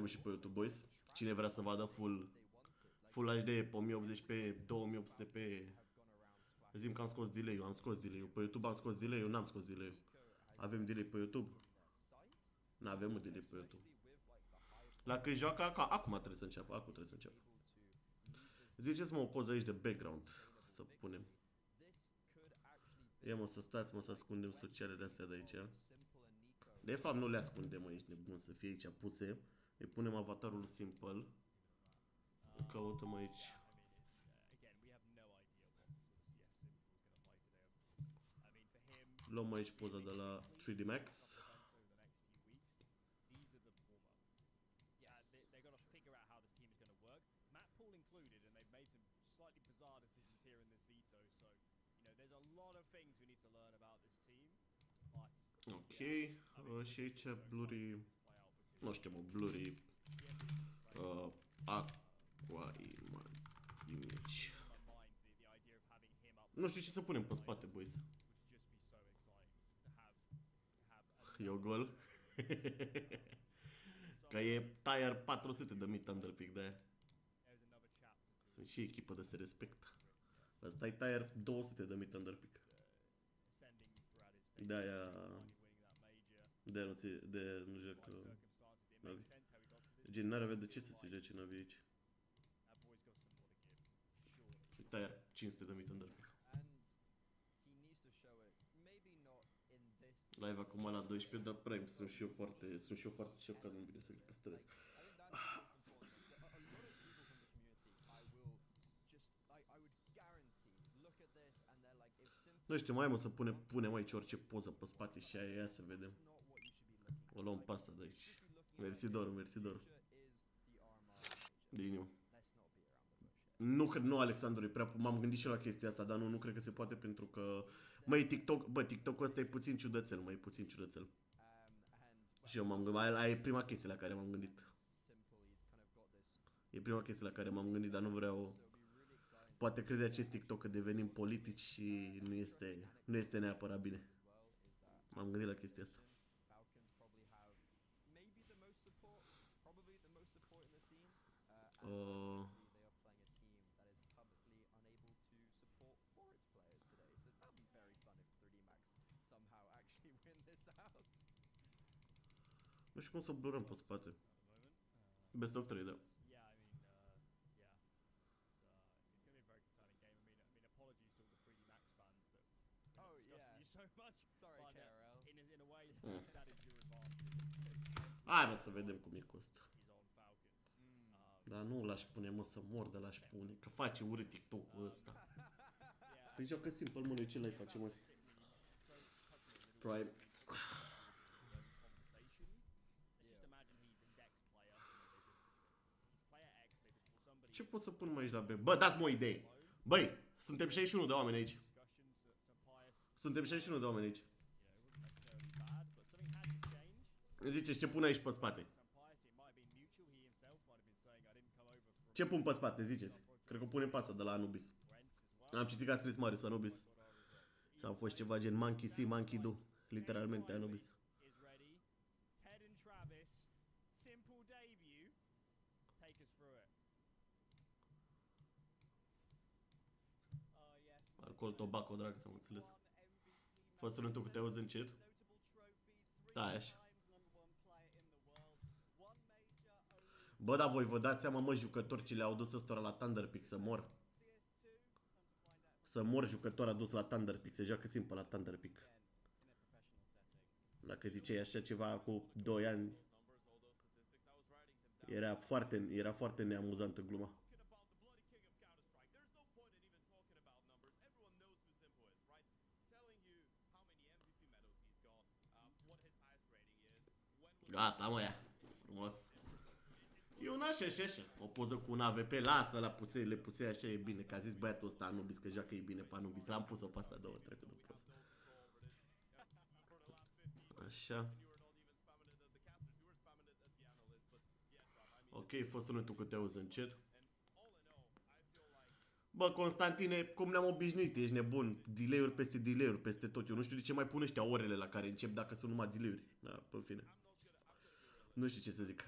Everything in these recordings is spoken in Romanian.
live-ul și pe YouTube, boys. Cine vrea să vadă Full HD pe 1080p, 2800p. Zim că am scos delay-ul, am scos delay-ul. Pe YouTube am scos delay-ul, n-am scos delay-ul. Avem delay pe YouTube? N-avem delay pe YouTube. La când joacă acum trebuie să înceapă, acum trebuie să înceapă. Ziceți-mă o poză aici de background să punem. Ia mă să stați, mă să ascundem socialele astea de aici. De fapt nu le ascundem aici, nebun să fie aici puse. Îi punem avatarul Simple. Îl căutăm aici. Luăm aici poza de la 3D Max. Ok, și aici blurry, nu știu mă, blurry Aqua image. Nu știu ce să punem pe spate, boys. E o gol. Că e tire 400 de mii Thunderpeak de aia. Sunt și echipă de se respectă. Asta e tire 200 de mii Thunderpeak. De aia nu joacă Navi. Gen, n-ar avea de ce să se joace Navi aici. Tire 500 de mii Thunderpeak. Live acum la 12, dar Prime sunt și eu foarte șocat, nu-mi vine să cred că stăresc. Nu știu, mai mă să punem aici orice poză pe spate și aia să vedem. O luăm pe asta de aici. Mersi Doru, mersi Doru. De inimă. Nu cred, nu Alexandru, e prea, m-am gândit și la chestia asta, dar nu cred că se poate pentru că măi, TikTok-ul ăsta e puțin ciudățel, măi, puțin ciudățel. Și eu m-am gândit, aia e prima chestie la care m-am gândit. E prima chestie la care m-am gândit, dar nu vreau. Poate crede acest TikTok că devenim politici și nu este neapărat bine. M-am gândit la chestia asta. Nu știu cum să blurăm pe spate. Best of 3, da. Hai mă să vedem cum e cu ăsta. Dar nu l-aș pune, mă, să mor de l-aș pune. Că face urât TikTok-ul ăsta. Păi joacă Simple, mă, noi ce l-ai face, mă? Prime. Ce pot să pun mai aici la B? Bă, dați-mă o idee! Băi, suntem 61 de oameni aici. Suntem 61 de oameni aici. Ziceți ce pun aici pe spate? Ce pun pe spate, ziceți? Cred că punem pasă de la Anubis. Am citit că a scris Marius Anubis. Și am fost ceva gen Monkey See, Monkey Do. Literalmente Anubis. Alcool, tobacco, drag, să mă înțeles. Fă sunetul că te auzi încet. Da, e așa. Bă, dar voi vă dați seama, mă, jucători ce le-au dus ăstora la Thunderpeak să mor. Să mor jucători a dus la Thunderpeak, se joacă simplu la Thunderpeak. Dacă ziceai așa ceva cu 2 ani, era foarte neamuzantă gluma. Gata, mă, ia. Frumos. E un așa și așa. O poză cu un AVP, lasă la puse, le puse așa, e bine. Că a zis băiatul ăsta Anubis că joacă e bine pe Anubis. L-am pus-o pe asta două trecut de poză. Așa. Ok, fă sunetul că te auzi încet. Bă, Constantine, cum ne-am obișnuit, ești nebun. Delay-uri peste delay-uri peste tot. Eu nu știu de ce mai pun ăștia orele la care încep dacă sunt numai delay-uri. Da, pe fine. Nu știu ce să zic.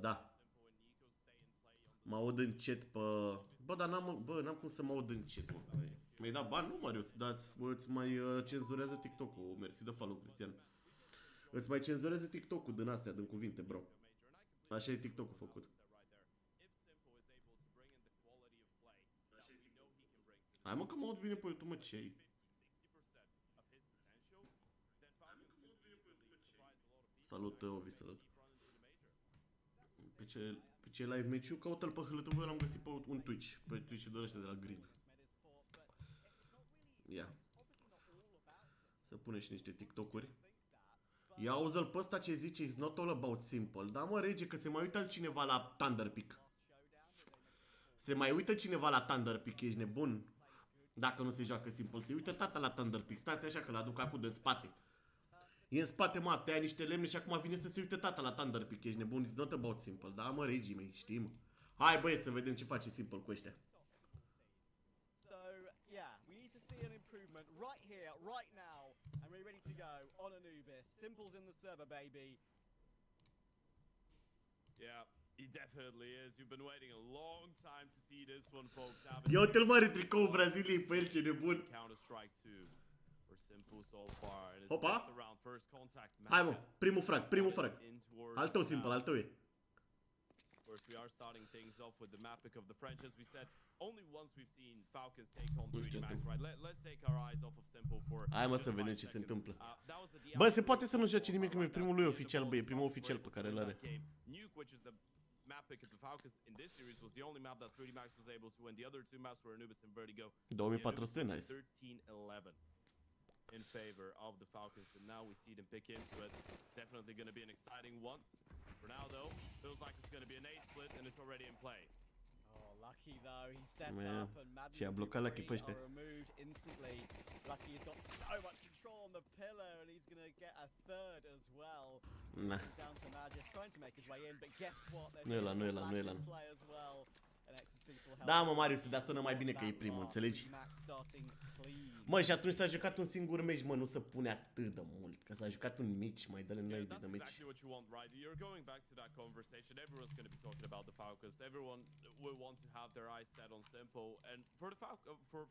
Da. Mă aud în chat pe... Bă, dar n-am cum să mă aud în chat, mă. Mi-ai dat bani? Nu, Marius, dar îți mai cenzurează TikTok-ul. Mersi de follow, Cristian. Îți mai cenzurează TikTok-ul din astea, din cuvinte, bro. Așa e TikTok-ul făcut. Hai mă că mă aud bine pe YouTube, mă, ce ai? Salut, Ovi, salut. Pe ce live match-ul? Caută-l pe hâlătul, voi l-am găsit pe un Twitch. Pe Twitch-ul de ăștia de la Grid. Ia. Să pune și niște TikTok-uri. Ia auzi-l pe ăsta ce zice, it's not all about simple. Da, mă, rege, că se mai uită altcineva la Thunderpeak. Se mai uită cineva la Thunderpeak, ești nebun? Dacă nu se joacă simple, se uită tata la Thunderpeak. Stați așa că l-aduc acum de spate. E în spate, mă, tăia niște lemne și acum vine să se uite tata la Thunderpeak, ești nebun, it's not about simple. Da, mă, regii mei, știm. Hai, băieți, să vedem ce face simple cu ăștia. Right here, right now, and we're ready to go on Anubis. Simple's in the server, baby. Yeah, he definitely is. You've been waiting a long time to see this one, folks. Ia uite-l mare tricou Braziliei pe el, ce nebun. Counter-Strike 2 for Simple so far. And it's Hopa. just around first contact. Hai, mă, primul frag, primul frag. Al tău, simple, al tău e. Of course, we are starting things off with the mapping of the French, as we said. Only once we've seen Falcons take on 3D Max, right? Let's take our eyes off of Simple for. Hai, mă, să vedem ce se întâmplă. Bă, se poate să nu joace nimic, că e primul lui oficial, bă, e primul oficial pe care îl are. Nuke, which is the map pick of the Falcons in this series, was the only map that 3D Max was able to, and the other two maps were Anubis and Vertigo. 2400, nice. 13-11 in favor of the Falcons, and now we see them pick into it. Definitely going to be an exciting one. For now, though, feels like it's going to be an A split, and it's already in play. Oh, Lucky though, he set Man, up and Madden ce a blocat Lucky pe ăștia. are removed instantly. Lucky has got so much control on the pillar, and he's going to get a third as well. Nah. Down to Magic, trying to make his way in, but guess what? Nu e la, nu e la, nu e la. Play as well. Da, mă, Marius, dar sună mai bine că e primul, înțelegi? Mă, și atunci s-a jucat un singur meci, mă, nu se pune atât de mult. Că s-a jucat un meci, mai dă-le noi de meci. You're going back to that conversation. Everyone's going to be talking about the Falcons. Everyone will want to have their eyes set on Simple. And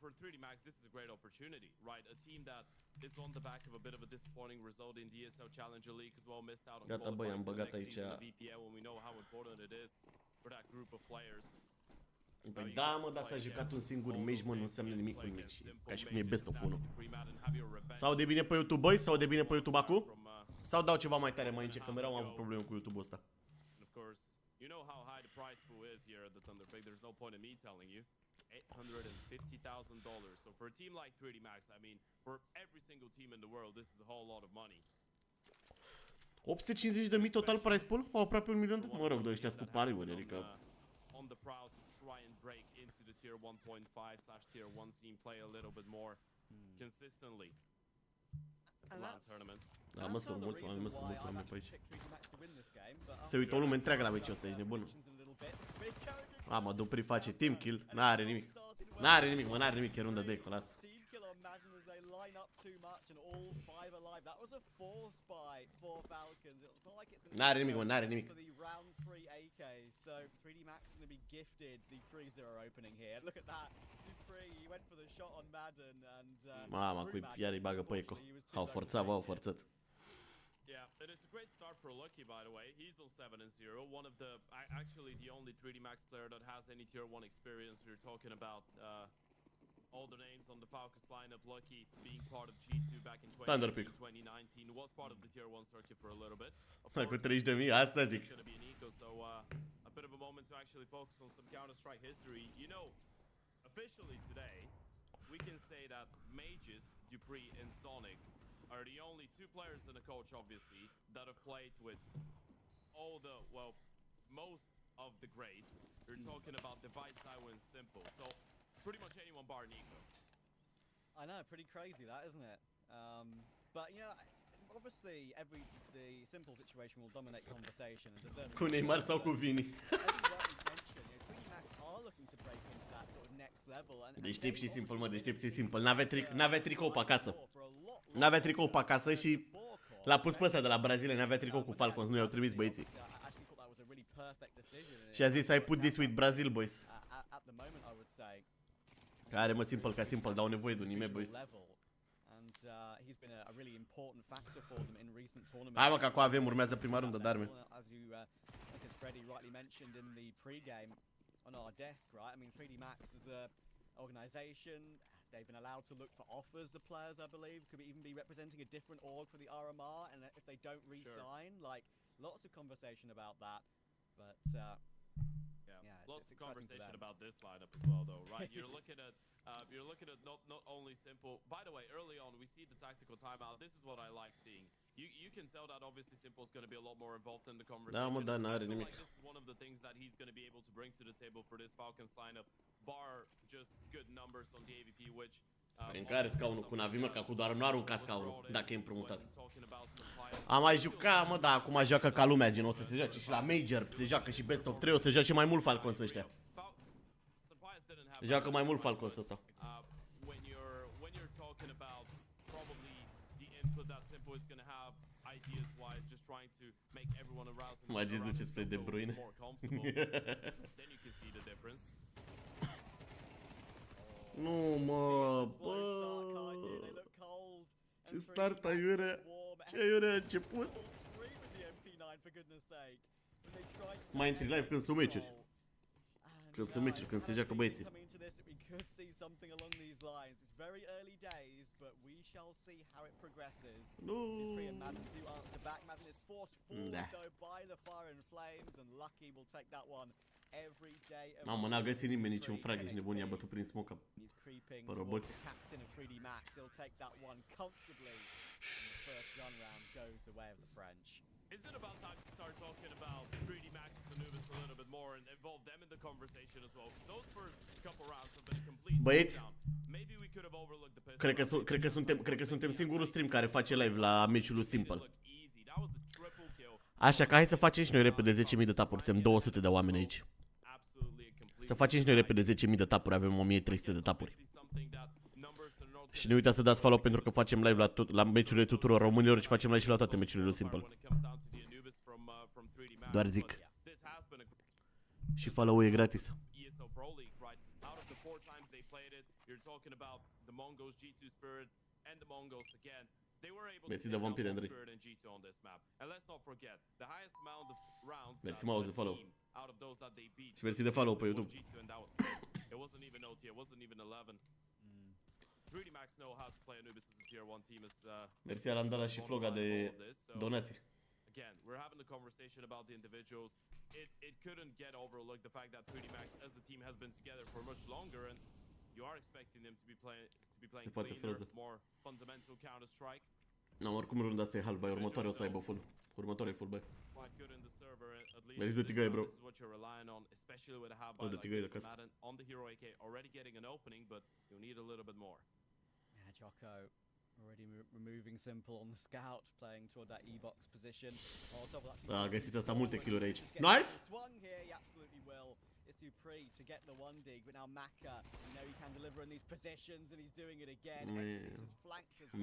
for 3D Max, this is a great opportunity, right? A team that is on the back of a bit of a disappointing result in the ESL Challenger League as well, missed out on qualifying for the next season of VPL when we know how important it is for that group of players. Păi da, mă, dar s-a jucat un singur meci, mă, nu înseamnă nimic un meci. Ca și cum e best of 1. Sau de bine pe YouTube, băi? Sau de bine pe YouTube acum? Sau dau ceva mai tare mai încet, că mereu am avut probleme cu YouTube-ul ăsta. You know how high the prize pool is here at the Thunderpeak. There's no point in me telling you. $850,000. So for a team like 3D Max, I mean, for every single team in the world, this is a whole lot of money. 850.000 total price pool? Au aproape 1 milion de... Mă rog, de ăștia cu pariuri, adică... On the proud to try and break into the tier 1.5/tier 1 scene, play a little bit more consistently. Land tournaments. Da, mă, sunt mulți oameni pe aici. Se uită o lume întreagă la meciul ăsta, ești nebun. A, mă, Dupri face team kill, n-are nimic. N-are nimic, mă, n-are nimic, e runda de eco, lasă. N-are nimic, mă, n-are nimic. So 3D Max is going to be gifted the 3-0 opening here. Look at that. Dupree, he went for the shot on Madden and Mama, cu iar îi bagă pe eco. Au forțat, bă, au forțat. Yeah, and it's a great start for Lucky, by the way. He's on 7-0. One of the, actually the only 3D Max player that has any tier 1 experience. We're talking about all the names on the Falcons lineup. Lucky being part of G2 back in 2019, was part of the tier 1 circuit for a little bit. Cu 30.000, asta zic. So a bit of a moment to actually focus on some Counter-Strike history. You know, officially today, we can say that Mages, Dupree, and Sonic are the only two players and a coach, obviously, that have played with all the, well, most of the greats. You're talking about Device, Iwo, and Simple. So pretty much anyone bar Nico. I know, pretty crazy that, isn't it? But you know, obviously the Simple situation will dominate conversation. Cu Neymar sau cu Vini. Deștept și Simple, mă, deștept și Simple. N-avea tricou pe acasă. N-avea tricou pe acasă și l-a pus pe ăsta de la Brazilia, n-avea tricou cu Falcons, nu i-au trimis băieții. really perfect decision. Și a zis, I put this with Brazil, boys. At the moment, I would say. Care mă simple ca simple, dau nevoie de un IME, boys. And he's been a really important factor for them in recent tournaments. Hai mă, că acum avem, urmează prima rundă de arme. As you, as Freddie rightly mentioned in the pre-game on our desk, right? I mean, 3D Max is a organization. They've been allowed to look for offers. The players, I believe, could even be representing a different org for the RMR, and if they don't re-sign, like lots of conversation about that. But yeah, lots of conversation about this lineup as well, though, right? You're looking at not only Simple. By the way, early on we see the tactical timeout. This is what I like seeing. You can tell that obviously Simple is going to be a lot more involved in the conversation. Da, mă, da, n-are nimic. Like this is one of the things that he's going to be able to bring to the table for this Falcons lineup, bar just good numbers on the AVP, which. În care scaunul cu Navi, mă, că cu doar nu arunca scaunul, dacă e împrumutat. Am mai jucat, mă, dar acum joacă ca lumea, gen, o să se joace și la Major, se joacă și Best of 3, o să joace mai mult Falcons ăștia. Joacă mai mult Falcons ăsta. Mă duce spre De Bruyne. Nu, mă, bă. Ce start aiurea. Ce aiurea a început. Mai intri live când sunt meciuri. Când sunt meciuri, când se joacă băieții. Nu. Mamă, n-a găsit nimeni niciun frag, ești nebun, i-a bătut prin smoke pe roboți. Is it about time to start talking about 3D Max and Anubis a little bit more and involve them in the conversation as well? Those first couple rounds have been a complete băieți, maybe we could have overlooked the pistol. cred că suntem singurul stream care face live la meciul lui Simple. Așa că hai să facem și noi repede 10.000 de tapuri, suntem 200 de oameni aici. Să facem și noi repede 10.000 de tapuri, avem 1.300 de tapuri. Și nu uitați să dați follow pentru că facem live la meciurile tuturor românilor și facem live și la toate meciurile lui Simple. Doar zic. Și follow e gratis. Mersi de vampir, Andrei. Mersi, Maus, de follow. Și mersi de follow pe YouTube. 3D Max know how to play Anubis as a tier 1 team as mersi Alandala și Floga de donații. Again, we're having the conversation about the individuals. It couldn't get overlooked the fact that 3D Max as a team has been together for much longer and you are expecting them to be playing cleaner, more fundamental Counter-Strike. Nu, oricum runda asta e halb, bai, următoarea o să aibă full. Următoarea e full, bai. Mersi de tigaie, bro. O, de tigaie de casă. On the hero AK already getting an opening, but you'll need a little bit more. Yeah, Jocko already removing Simple on the scout, playing toward that E-box position. A găsit asta multe kill-uri aici. Nice! Swung here, he absolutely will. It's Dupree to get the one dig, but now Maka, you know he can deliver in these positions, and he's doing it again. His flanks as well.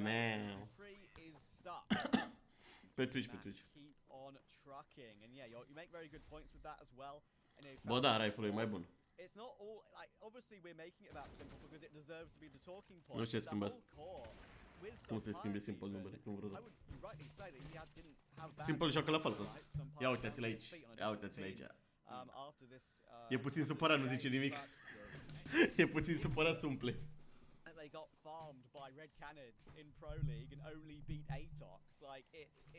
Dupree is stuck. Pe Twitch, pe Twitch. Keep on trucking, and yeah, you make very good points with that as well. Bă, da, rifle-ul e mai bun. It's not all like obviously we're making it about Simple because it deserves to be the talking point. Nu știu ce schimbat. Cum se schimbe Simple Simple numele, cum vreodată. didn't have Simple joacă la Falcons. Ia uitați-l aici. Ia uitați-l aici. E puțin supărat, nu zice nimic. E puțin supărat, sumple. They got farmed by Red Canids in Pro League and only beat Atox. Like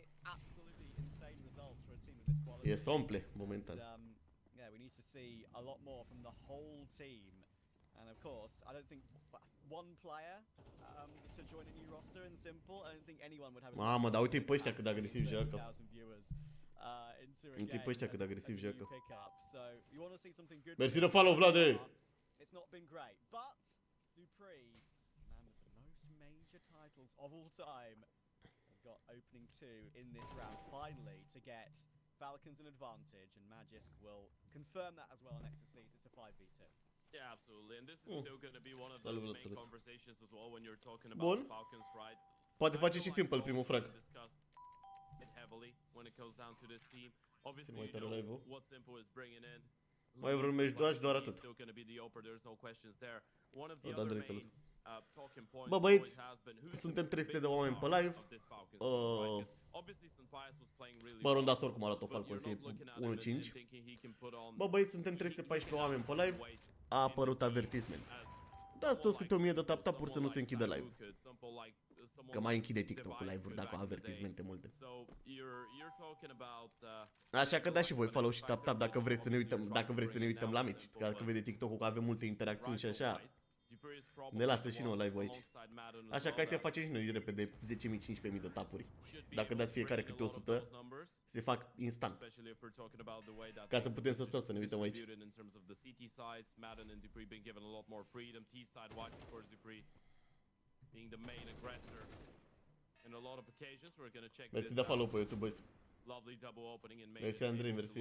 it's absolutely insane results for a team of this quality. E somple momentan. Yeah, we need to see a lot more from the whole team. And of course, I don't think one player to join a new roster in Simple. I don't think anyone would have. Mamă, dar uite-i pe ăștia cât de agresiv joacă. Uite-i pe ăștia cât de agresiv joacă. Mersi de follow, Vlade! It's not been great, but Dupree, man with the most major titles of all time, have got opening 2 in this round finally to get Falcons an advantage, and Magisk will confirm that as well on Exorcist. It's a 5v2. Yeah, absolutely, and this is still going to be one of the main conversations as well when you're talking about Falcons, right? Poate face și Simple primul frag. Heavily when it goes down to this team. Obviously, mai you tare know live-ul. what Simple is bringing in. Mai vreun meci 2 și doar atât. Still going to be the oper, there's no questions there. One of the Da, other direct salut. main talking points Bă, băieți, always has been who's suntem the 300 de biggest oameni pe star live. of this Falcons team, right? 'Cause obviously S1MPLE was playing really Bă, well, rondați oricum arată o but Falcons, you're e not looking at him 1-5. and thinking he can put on. Bă, băieți, suntem 314 oameni pe live. A apărut avertisment. Dați toți câte 1000 de tap-tap-uri să nu se închidă live. Că mai închide TikTok-ul live-uri dacă au avertismente multe. Așa că dați și voi follow și tap-tap dacă vreți să ne uităm, la meci. Dacă vede TikTok-ul că avem multe interacțiuni și așa. Ne lasă și nouă live-ul aici. Așa că hai să facem și noi repede 10.000-15.000 de tapuri. Dacă dați fiecare câte 100, se fac instant. Ca să putem să stăm să ne uităm aici. Mersi de follow pe YouTube, băieți. Mersi Andrei, mersi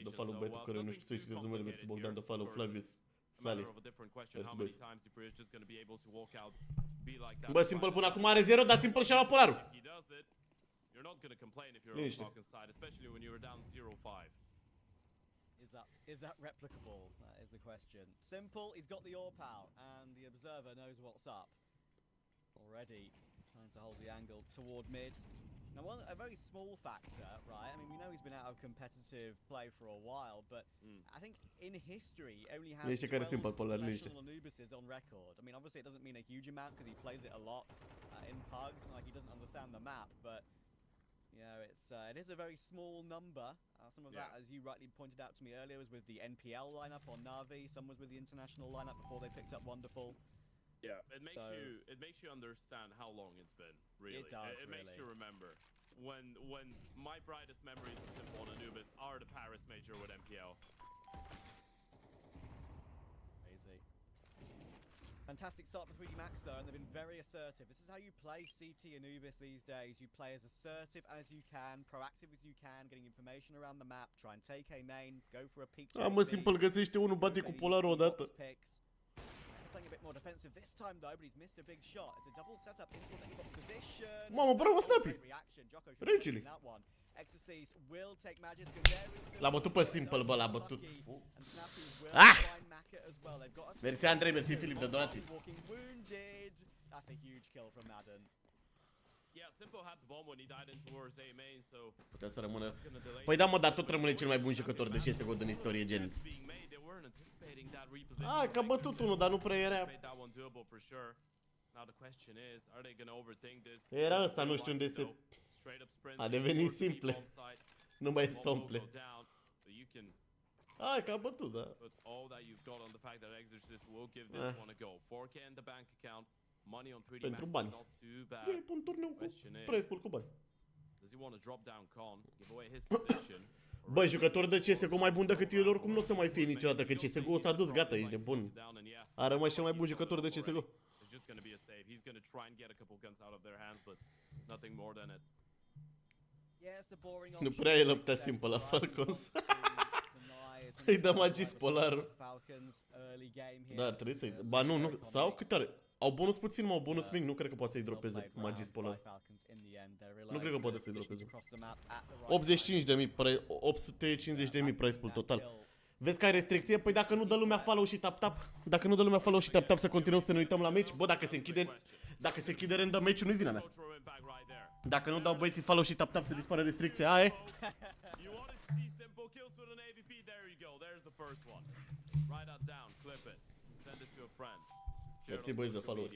de follow băietul care nu știu să citesc numele, mersi Bogdan de follow, Flavius, Sally. Mersi băieți. Bă, Simple până acum are 0, dar Simple și-a luat polarul. Liniște. Is that replicable? That is the question. Simple, he's got the AWP out, and the observer knows what's up. Already trying to hold the angle toward mid. Now, a very small factor, right? I mean, we know he's been out of competitive play for a while, but I think in history only has 12 professional Anubises on record. I mean, obviously it doesn't mean a huge amount because he plays it a lot in pugs, like he doesn't understand the map, but you know, it is a very small number. Some of that, as you rightly pointed out to me earlier, was with the NPL lineup on Navi. Some was with the international lineup before they picked up Wonderful. Yeah, it makes you understand how long it's been. Really, it does. It makes you remember when my brightest memories of Simple on Anubis are the Paris major with NPL. Crazy. Fantastic start for 3D Max though, and they've been very assertive. This is how you play CT Anubis these days. You play as assertive as you can, proactive as you can, getting information around the map, try and take a main, go for a peek. Mă, Simple găsește unul, bate cu polarul odată. Playing a bit more defensive this time though, but he's missed a big shot. It's a double setup into the position. Mamă, bravo, Snappy! Regele! L-a bătut pe Simple, bă, l-a bătut. Ah! Mersi Andrei, mersi Filip de donații. Putea să rămână. Păi da, mă, dar tot rămâne cel mai bun jucător de CSGO din istorie, gen. Ah, că a bătut unul, dar nu prea era. Era ăsta, nu știu unde se... A devenit simple. Nu mai e somple. Hai că a bătut, da. Pentru bani. E un turneu cu prețul cu bani. Băi, jucători de CSGO mai bun decât el oricum nu o să mai fie niciodată, că CSGO s-a dus, gata, ești de bun. A rămas cel mai bun jucător de CSGO. Nu prea e lăptea simplă la Falcons. Îi dă magis polarul. Dar trebuie să-i... Ba nu, sau cât are? Au bonus puțin, mă, au bonus mic, nu cred că poate să-i dropeze magis polar. Nu cred că poate să-i dropeze. 85.000, 850.000 price pool total. Vezi că ai restricție? Păi dacă nu dă lumea follow și tap-tap, dacă nu dă lumea follow și tap-tap să continuăm să ne uităm la meci, bă, dacă se închide random meciul, nu-i vina mea. Dacă nu dau băieții follow și tap-tap să dispară restricția, aia e. Mersi băieți de follow.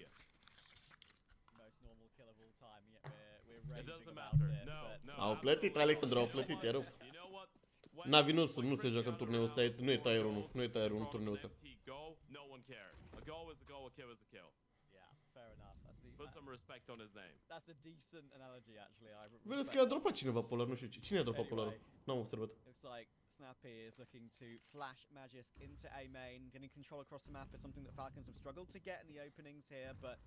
Au plătit, Alexandru, au plătit, e rău. Navi nu se joacă în turneul ăsta, nu e tier 1, nu e tier 1 turneul ăsta. Vedeți că i-a dropat cineva polar, nu știu cine i-a dropat polarul, n-am observat. Snappy is looking to flash Magisk into A main, getting control across the map is something that Falcons have struggled to get in the openings here, but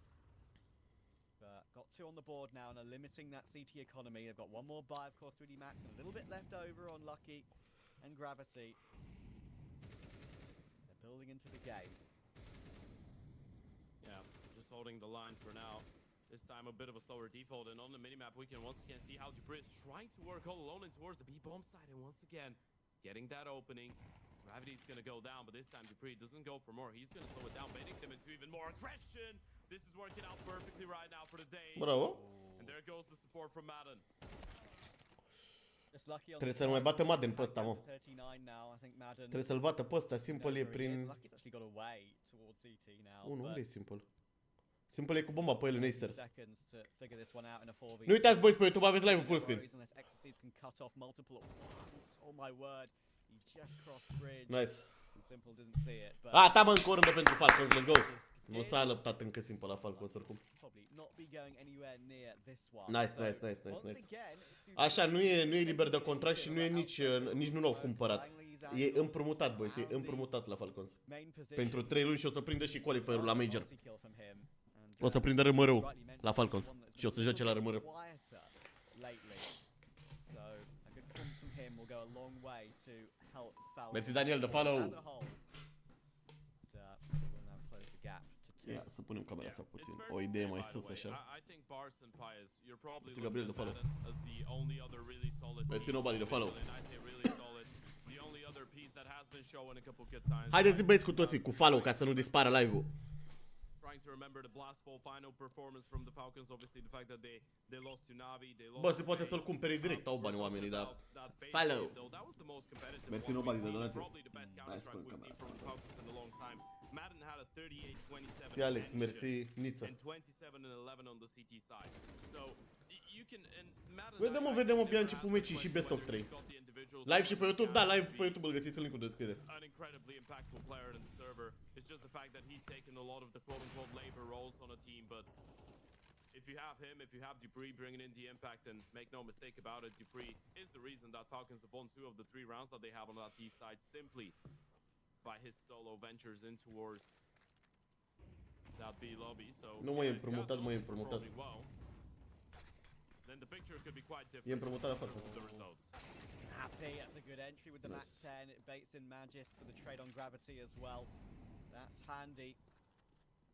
got 2 on the board now and are limiting that CT economy. They've got one more buy, of course, 3D Max, and a little bit left over on Lucky and Gravity. They're building into the game. Yeah, just holding the line for now. This time a bit of a slower default, and on the minimap we can once again see how GPro is trying to work all alone in towards the B-bomb side, and once again getting that opening. Gravity's gonna go down, but this time GPro doesn't go for more. He's gonna slow it down, baiting them into even more aggression. This is working out perfectly right now for the day. Bravo. And there goes the support from Madden. Trebuie să-l mai bată Madden pe ăsta, mă. Trebuie să-l bată pe ăsta, S1MPLE e prin... Unde e S1MPLE? S1MPLE e cu bomba pe el în Acers. Nu uitați, boys, pe YouTube aveți live-ul full screen. Nice. A, ta mă, încă o rândă pentru Falcons, let's go. Nu s-a alăptat încă S1MPLE la Falcons oricum. Nice. Așa, nu e liber de contract și nu e nici nu l-au cumpărat. E împrumutat, boys, e împrumutat la Falcons. Pentru 3 luni și o să prindă și qualifierul la Major. O să prindă rămărău la Falcons și o să joace la rămărău. Mersi, Daniel, de follow. Ia, să punem camera asta puțin. O idee mai sus, așa. Mersi, Gabriel, de follow. Mersi, nobody, de follow. Haideți, băieți, cu toții, cu follow, ca să nu dispară live-ul. Bă, se poate să-l cumpere direct, au bani oamenii, dar... Follow! Mersi, nobody, de donație. Hai să punem camera asta. Si Alex, mersi, Nița. Vedem, bine a început meciul și best of 3. Live și pe YouTube, da, live pe YouTube, îl găsiți în linkul de descriere. If you have him, if you have Dupree bringing in the impact, and make no mistake about it, Dupree is the reason that Falcons have won 2 of the 3 rounds that they have on that D side simply by his solo ventures in towards that B lobby. So nu mă e împrumutat, mă e împrumutat. Then the picture could be quite different. E împrumutat la Falcons. Happy, that's a good entry with the Mac 10. It baits in Magist for the trade on gravity as well. That's handy.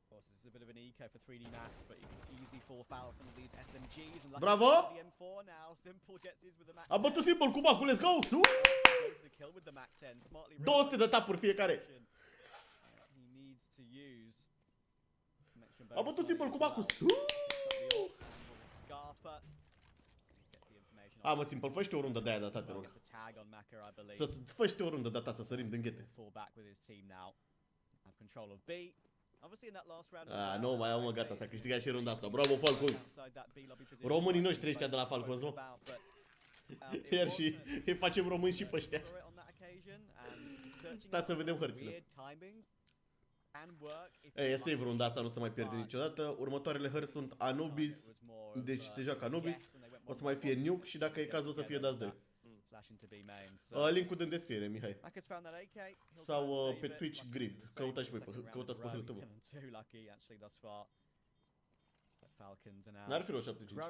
Of course, this is a bit of an eco for 3D Max, but you can easily fall foul of some of these SMGs. And bravo! The M4 now. S1MPLE gets his with the Mac 10. A bătut S1MPLE cu bacul, let's go! 200 de tapuri fiecare. A bătut S1MPLE cu bacul. A, mă, S1MPLE, fă-și o rundă de aia data, te rog. Fă-și o rundă data să sărim din ghete. Nu, mai au, mă, gata, s-a câștigat și runda asta. Bravo, Falcons! Românii noștri ăștia de la Falcons, mă. Iar și îi facem români și pe ăștia. Stai să vedem hărțile. E safe runda asta, nu se mai pierde niciodată. Următoarele hărți sunt Anubis, deci se joacă Anubis. O să mai fie Nuke și dacă e cazul o să fie dați 2. Linkul din descriere, Mihai. Sau pe Twitch Grid. Căutați și voi, căutați pe hârtă. N-ar fi rău 75.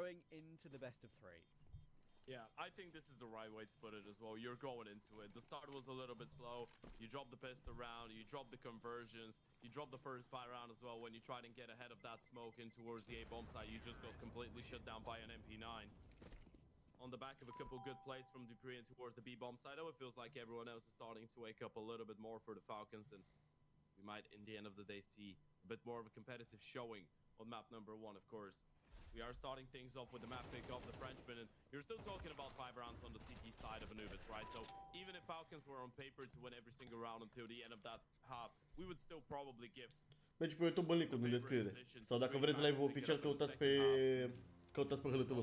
Yeah, I think this is the right way to put it as well. You're going into it. The start was a little bit slow. You drop the pistol round, you drop the conversions, you drop the first buy round as well. When you try to get ahead of that smoke in towards the A-bomb side, you just got completely shut down by an MP9. On the back of a couple good plays from Dupree and towards the B-bomb side, though, it feels like everyone else is starting to wake up a little bit more for the Falcons, and we might, in the end of the day, see a bit more of a competitive showing on map number 1, of course. We are starting things off with the map pick of the Frenchman, and you're still talking about 5 rounds on the CT side of Anubis, right? So even if Falcons were on paper to win every single round until the end of that half, we would still probably give... Mergi pe YouTube în linkul din descriere. Sau dacă vreți live-ul oficial, căutați pe hârtă.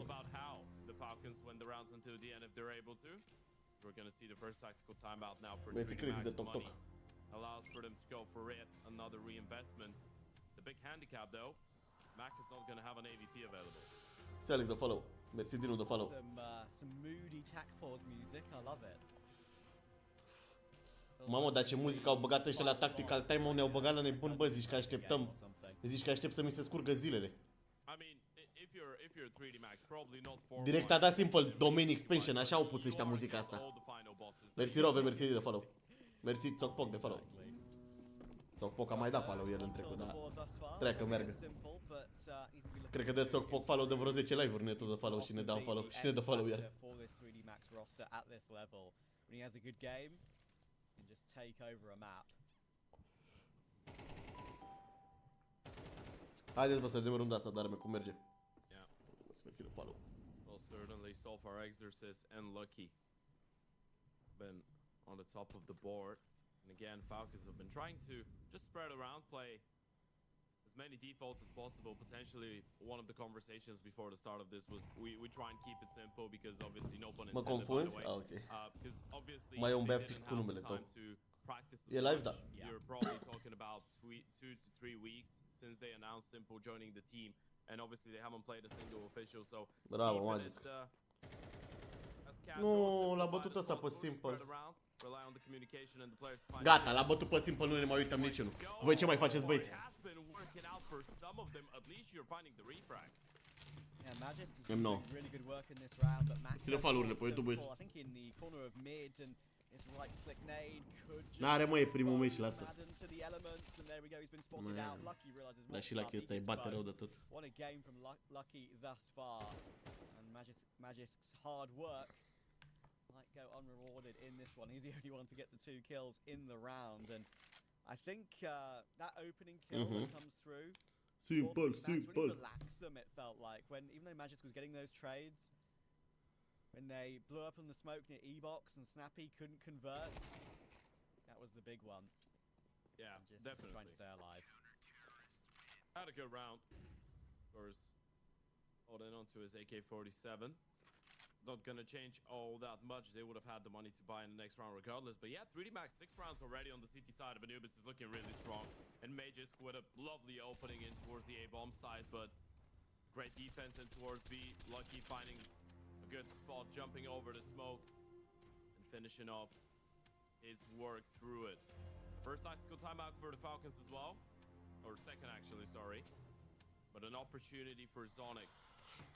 Falcons win the rounds until the end if they're able to. We're going to see the first tactical timeout now for Max money. Allows for them to go for it, another reinvestment. The big handicap though, Mac is not going to have an AVP available. Si Alex, the follow. Merci Dinu, the follow. Some moody tac pause music, I love it. Mamă, dar ce muzică au băgat ăștia la Tactical Time, ne-au băgat la nebun, bă, zici că așteptăm. Zici că aștept să mi se scurgă zilele. Direct a dat S1MPLE Domain Expansion, așa au pus ăștia muzica asta. Mersi Rove, mersi de follow. Mersi Țocpoc de follow. Sau Poc a mai dat follow el în trecut, dar trebuie că meargă. Cred că dă-ți Poc follow de vreo 10 live-uri, ne tot de follow și ne dă follow și ne dă follow iar. Haideți bă să dăm runda asta, dar cum merge. Mersi de follow. Well, certainly so far Exorcist and Lucky been on the top of the board. And again, Falcons have been trying to just spread around, play as many defaults as possible. Potentially, one of the conversations before the start of this was we try and keep it simple because obviously no pun Mă intended, by confunzi? the way. Ah, ok. Because obviously Mai e un they băiat didn't fix cu have numele the tău. time to practice as E live, much. da. You're probably talking about 2 to 3 weeks since they announced Simple joining the team. And obviously they haven't played a single official, so Bravo, keeping Magic. it, as casual, Nu, simplified l-a as bătut ăsta pe possible, Simple. spread around, rely on the communication and the players to find Gata, l-a bătut pe Simple, nu ne mai uităm niciunul. Voi ce mai faceți, băieți? M9. Ține follow-urile pe YouTube, băieți. N-are mă, e primul meci, lasă. Dar și Lucky ăsta îi bate rău de tot. What a game from Lucky thus far, and Magic's hard work might go unrewarded in this one. He's the only one to get the 2 kills in the round, and I think that opening kill that comes through. Simple. Really relaxed them. It felt like even though Magic was getting those trades, when they blew up in the smoke near E-Box and Snappy couldn't convert, that was the big one. Yeah, just definitely. Trying to stay alive. Had a good round. Of course, holding on to his AK-47. Not gonna change all that much. They would have had the money to buy in the next round regardless. But yeah, 3D Max 6 rounds already on the CT side of Anubis is looking really strong. And Magisk with a lovely opening in towards the A-bomb side, but great defense in towards B. Lucky finding a good spot, jumping over the smoke and finishing off his work through it. First tactical timeout for the Falcons as well. Or second actually, sorry. But an opportunity for Zonic.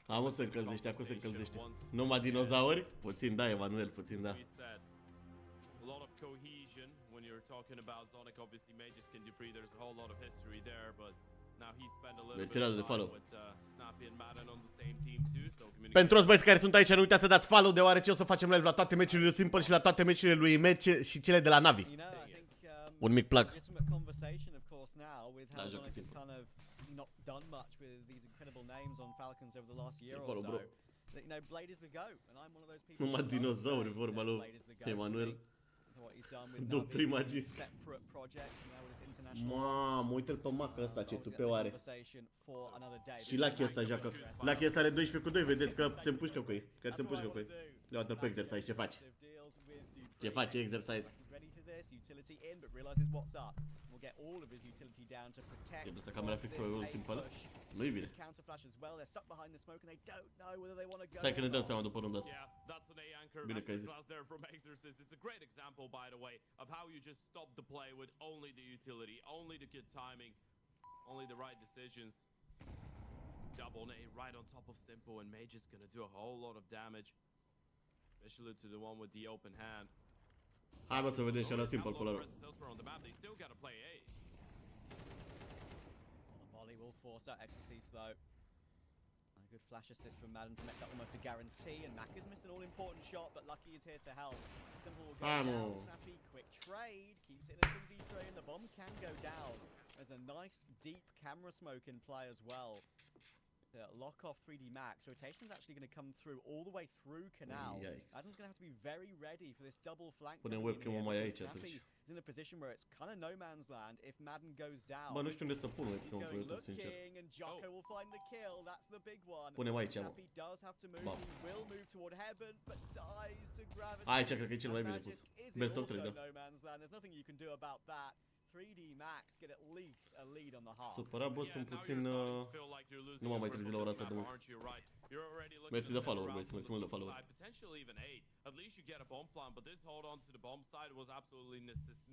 Am să încălzește, acum se încălzește. Numai dinozauri? Puțin da, Emanuel, puțin da. A lot of cohesion when you're talking about Zonic. Obviously, Magisk and Dupree, there's a whole lot of history there, but now he spent a little bit of time with Snappy and Madden on the same team too. So pentru toți băieți care sunt aici, nu uitați să dați follow, deoarece o să facem live la toate meciurile lui Simple și la toate meciurile lui Imet și cele de la Navi. Un mic plug. Da, joc Simple. Not done much with these incredible names on Falcons over the last year or Follow, so. bro. You know, Blade is the GOAT, and I'm one of those people. Numai dinozauri, vorba lui Emanuel. Dupree Magisk. Mamă, uite-l pe macă ăsta, ce tupeu are. Și Lucky ăsta joacă. Lucky ăsta are 12 cu 2, vedeți că se împușcă cu ei. Chiar se împușcă cu ei. Ia-o-te pe exercise, ce faci? Ce face exercise? Trebuie să camera fixă o simplă. Nu-i bine. Stai că ne dăm seama după runda asta. Bine că ai zis. It's a great example, by the way, of how you just stop the play with only the utility, only the good timings, only the right decisions. Double nade right on top of Simple, and Mage is gonna do a whole lot of damage, especially to the one with the open hand. Hai bă să vedem și la Simple pe lor. Will force out ecstasy slow. A good flash assist from Madden to make that almost a guarantee, and Mac has missed an all-important shot, but Lucky is here to help. Simple will go down, Snappy, quick trade, keeps it in a 2v3, and the bomb can go down. There's a nice deep camera smoke in play as well. To lock off 3D Max. Rotation is actually going to come through all the way through Canal. Adam's going to have to be very ready for this double flank. Punem webcam-ul mai aici atunci. In a position where it's kind of no man's land if Madden goes down. Bă, nu știu unde să pun webcam-ul pe YouTube, sincer. And Jocko will find the kill. That's the big one. Punem aici, mă. Does have to move. He will move toward heaven, but dies to gravity. Aici cred că e cel mai bine pus. Best of 3, da. No man's land. There's nothing you can do about that. 3D Max get at least a lead on the half. Supărat, bă, sunt puțin... Nu m-am mai trezit la ora asta de mult. Mersi de follow-uri, băieți, mersi mult de follow-uri. At least you get a bomb plant, but this hold on to the bomb side was absolutely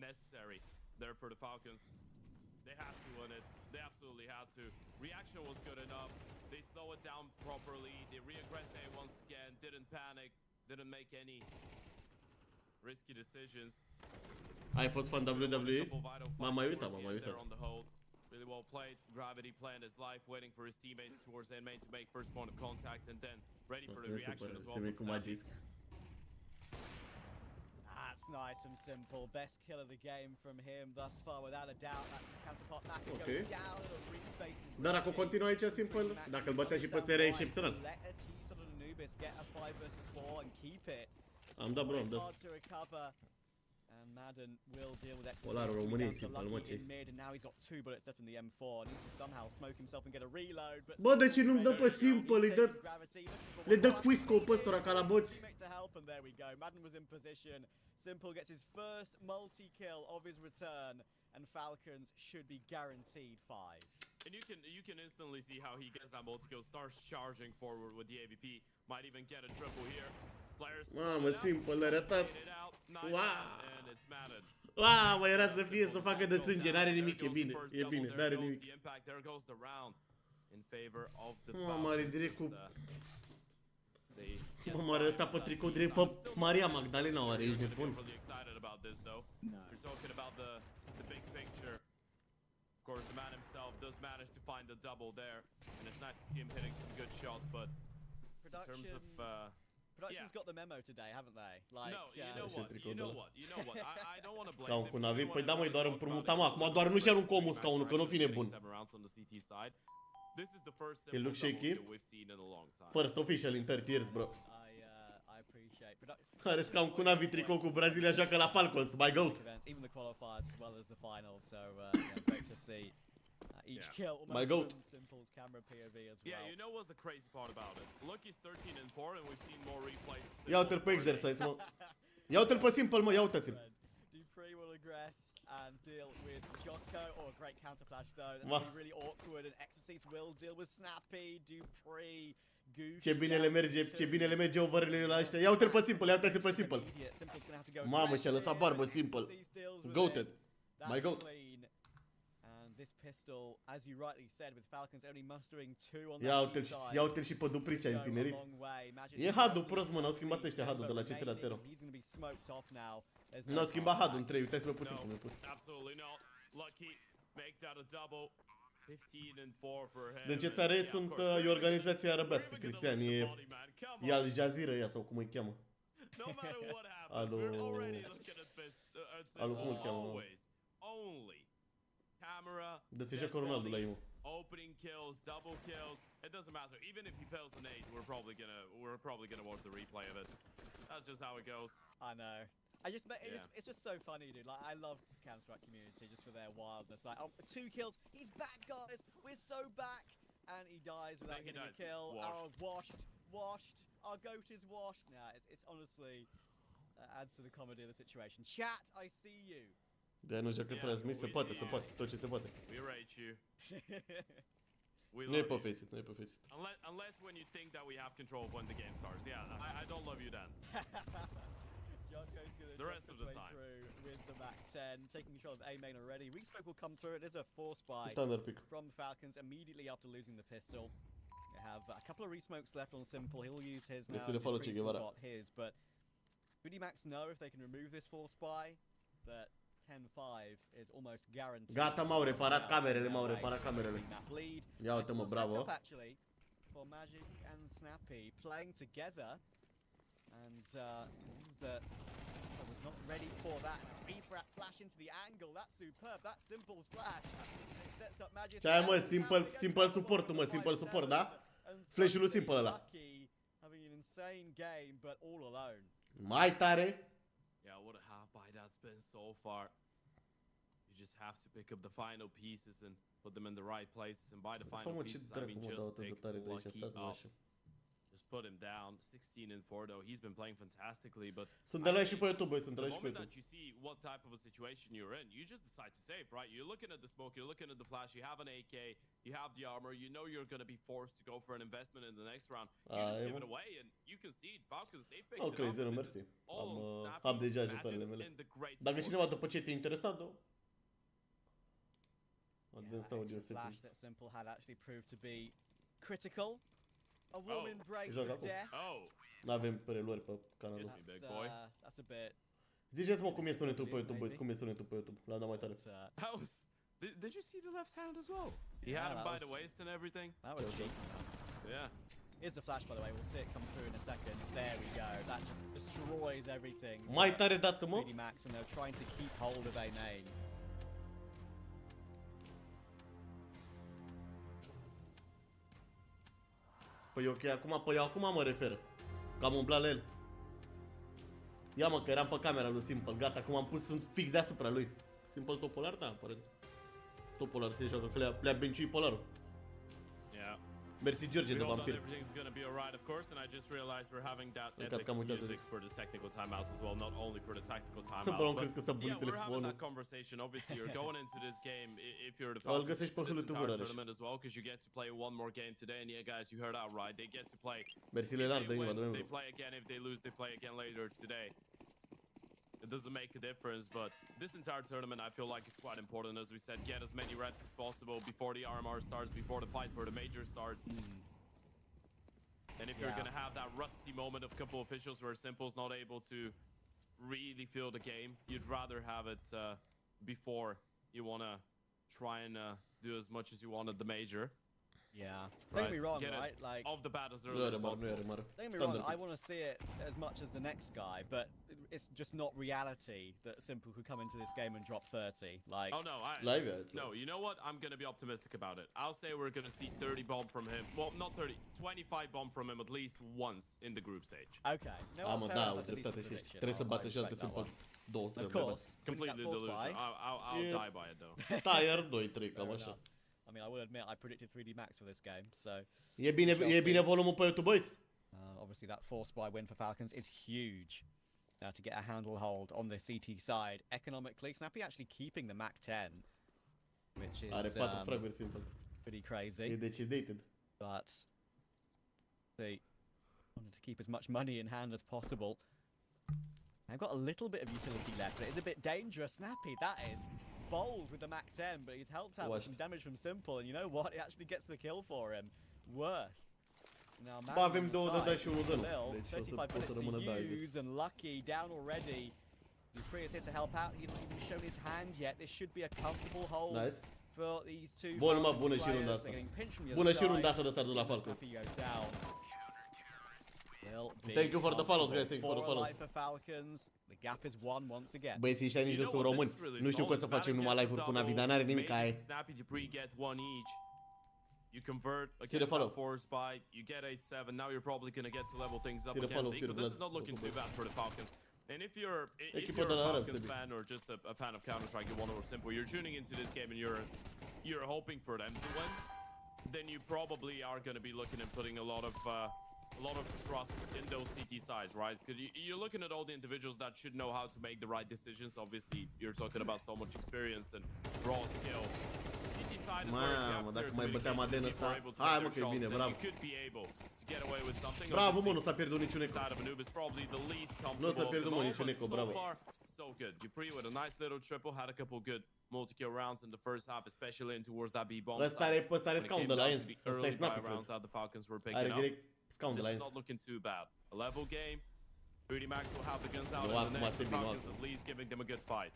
necessary there for the Falcons. They had to win it. They absolutely had to. Reaction was good enough. They slow it down properly. They re-aggress A once again. Didn't panic. Didn't make any risky decisions. Ai fost fan WWE? M-am mai uitat. Really well played. Gravity planned his life, waiting for his teammates towards end main to make first point of contact, and then ready for the reaction as well. That's nice from Simple. Best kill of the game from him thus far, without a doubt. That's his counterpart. That can go down. It'll reface his Dar acum continuă aici Simple. Dacă îl bătea și pe SR excepțional. Let a tease on Anubis get a 5 versus 4 and keep it. Am dat, bro, am dat. Hard to recover. And Madden will deal with extra. Polarul României, Simple, mă, ce? mid, and now he's got 2 bullets left in the M4. Needs to somehow smoke himself and get a reload. But bă, de ce nu-mi dă pe Simple? Le dă quiz-scope ăstora ca la boți. And there we go. Madden was in position. Simple gets his first multi-kill of his return, and Falcons should be guaranteed 5. And you can instantly see how he gets that multi-kill, starts charging forward with the AVP, might even get a triple here. Mamă, Simple le-a arătat. Mamă, era să fie, să facă de sânge, n-are nimic, e bine, n-are nimic. Mamă, are direct cu... Mamă, are ăsta pe tricou direct pe Maria Magdalena, oare, ești nebun? Of course, the man himself does manage to find the double there, and it's nice to see him hitting some good shots, but in terms of... Production's got the memo today, haven't they? Like, no, you know what? I don't want to blame Scaun cu navi, păi da, măi, doar împrumutam acum, doar nu-și aruncă omul scaunul, că nu fi nebun. It looks shaky. First official in 30 years, bro. I appreciate Are scaun cu navi, tricou cu Brazilia, joacă la Falcons, my goat. Even the qualifiers as well as the final, so great to see. Each kill almost from Simple's camera POV as well. Yeah, you know what's the crazy part about it? Look, he's 13 and 4, and we've seen more replays. Ia uite-l pe exercise, mă. Ia uite-l pe Simple, mă, ia uite-ți-l. GPro will aggress and deal with Jocko. Oh, a great counter flash though. That's gonna be really awkward. And Exorcist will deal with Snappy, Dupree, Goose. Ce bine le merge overlay la ăștia. Ia uite-l pe Simple, ia uite-ți pe Simple. Mamă, și-a lăsat barbă Simple. Goated. My goat. This pistol, as you rightly said, with Falcons only mustering 2 on the side. Ia uite-l și pe Dupricea întinerit. E HUD-ul prost, mă, n-au schimbat ăștia HUD-ul de la CT la Tero. N-au schimbat HUD-ul în 3, uitați-vă puțin cum e pus. Din ce țară sunt, e o organizație arabească, Cristian, e Al Jazeera ea sau cum îi cheamă. Alu, cum îl cheamă? Da se joacă Ronaldo la imo. Opening kills, double kills. It doesn't matter. Even if he fails an 8, we're probably gonna watch the replay of it. That's just how it goes. I know. It's just so funny, dude. Like, I love the Counter-Strike community just for their wildness. Like, 2 kills. He's back, guys. We're so back. And he dies without getting a kill. Washed. Our goat is washed. Nah, it's honestly adds to the comedy of the situation. Chat, I see you. De-aia nu joacă transmis, se poate, tot ce se poate. We rate you. Nu e pe Faceit, nu e pe Faceit. Unless when you think that we have control of when the game starts. Yeah, I don't love you then. The rest of the time. With the Mac 10, taking control of A main already. Weakspoke will come through. It is a force buy from Falcons immediately after losing the pistol. They have a couple of resmokes left on Simple. He'll use his now. Got his, but Woody Max know if they can remove this force buy that 10-5 is almost guaranteed. Gata, m-au reparat camerele, Ia uite, mă, bravo. Actually, for Magic and Snappy playing together, and that was not ready for that refrap flash into the angle. That's superb. That's Simple's flash. It sets up Magic. Ce ai, mă, Simple support, mă, Simple support, da? Flash-ul lui Simple ăla. Having an insane game, but all alone. Mai tare. Yeah, what a half buy that's been so far. You just have to pick up the final pieces and put them in the right places. And by the final pieces, I mean just pick Lucky up. Just put him down. 16 and 4 though. He's been playing fantastically, but sunt de la și pe YouTube, sunt de la și pe YouTube. The moment that you see what type of a situation you're in, you just decide to save, right? You're looking at the smoke, you're looking at the flash, you have an AK, you have the armor, you know you're going to be forced to go for an investment in the next round. You just give it away, and you can see it. Falcons, they picked it up. Ok, zero, mersi. Am deja ajutoarele mele. Dacă cineva după ce te interesat, Advanced audio settings. That Simple had actually proved to be critical. A woman breaks to death. N-avem preluări pe canalul. That's a bit Ziceți-mă cum e sunetul pe YouTube, boys, cum e sunetul pe YouTube. L-am dat mai tare. That was. Did you see the left hand as well? He had him by the waist and everything. That was cheap. Yeah. Here's the flash, by the way. We'll see it come through in a second. There we go. That just destroys everything. Mai tare dată, mă. 3D Max when they're trying to keep hold of a main. Păi ok, acum mă refer. Că am umblat la el. Ia mă, că eram pe camera lui Simple, gata, acum am pus, sunt fix deasupra lui. Simple top polar? Da, aparent. Top polar, se joacă, că le-a bencuit polarul. Yeah. Mersi George de vampir. Everything's gonna be alright, of course, and I just realized we're having that epic music for the technical timeouts as well, not only for the tactical timeouts. But yeah, we're having that conversation. Obviously, you're going into this game if you're the Falcons, this entire tournament as well, because you get to play one more game today. And yeah, guys, you heard out right. They get to play. Mersi Leonard, they play again. If they lose, they play again later today. It doesn't make a difference, but this entire tournament I feel like is quite important. As we said, get as many reps as possible before the RMR starts, before the fight for the major starts. And if you're gonna have that rusty moment of couple officials where Simple's not able to really feel the game, you'd rather have it before you wanna try and do as much as you want at the major. Yeah. Don't get me wrong, right? Like off the bat as early as possible. Don't get me wrong, I want to see it as much as the next guy, but it's just not reality that Simple could come into this game and drop 30. Like, oh no, no, you know what? I'm gonna be optimistic about it. I'll say we're gonna see 30 bomb from him. Well, not 30, 25 bomb from him at least once in the group stage. Okay. No, da, dreptate și trebuie să bată și alte Simple 200 of course. Completely delusional. I'll die by it though. Tier 2-3, cam așa. I mean, I will admit I predicted 3D Max for this game, so... E bine volumul pe YouTube, boys? Obviously that force buy win for Falcons is huge. To get a handlehold on the CT side. Economically, Snappy actually keeping the Mac 10, which is Are 4 fraguri Simple. pretty crazy. E decidated. But they wanted to keep as much money in hand as possible. I've got a little bit of utility left, but it's a bit dangerous. Snappy, that is bold with the Mac 10, but he's helped out with some damage from Simple, and you know what? It actually gets the kill for him. Worth. Now, avem două de dat și unul de nu. Deci o să rămână da, and Lucky down already. GPro is here to help out. He's not even shown his hand yet. This should be a comfortable hold for these two. Bună și runda asta. Bună și runda asta de start de la Falcons. Thank you for the follows, guys. Thank you for the follows. The gap is one once again. Băieții ăștia nici nu sunt români. Nu știu cum să facem numai live-uri cu Navi, dar n-are nimic aia. You convert against that force buy, you get 8-7, now you're probably going to get to level things up against Eco. This is not looking too bad for the Falcons. And if you're a Falcons fan or just a fan of Counter-Strike, you want to Simple, you're tuning into this game and you're hoping for them to win, then you probably are going to be looking and putting a lot of trust in those CT sides, right? Because you're looking at all the individuals that should know how to make the right decisions. Obviously, you're talking about so much experience and raw skill. Mamă, dacă mai băteam Aden ăsta. Hai mă că e bine, bravo. Bravo, mă, nu s-a pierdut niciun eco. Nu s-a pierdut, mă, niciun eco, bravo. So good. GPro with a nice little triple, had a couple good multi-kill rounds in the first half, especially in towards that B-bomb. Ăsta are scaun de la Ens. Ăsta e snap. Are direct scaun de la Ens. This is not looking too bad. A level game. 3D Max will have the guns out and the next Falcons at least giving them a good fight.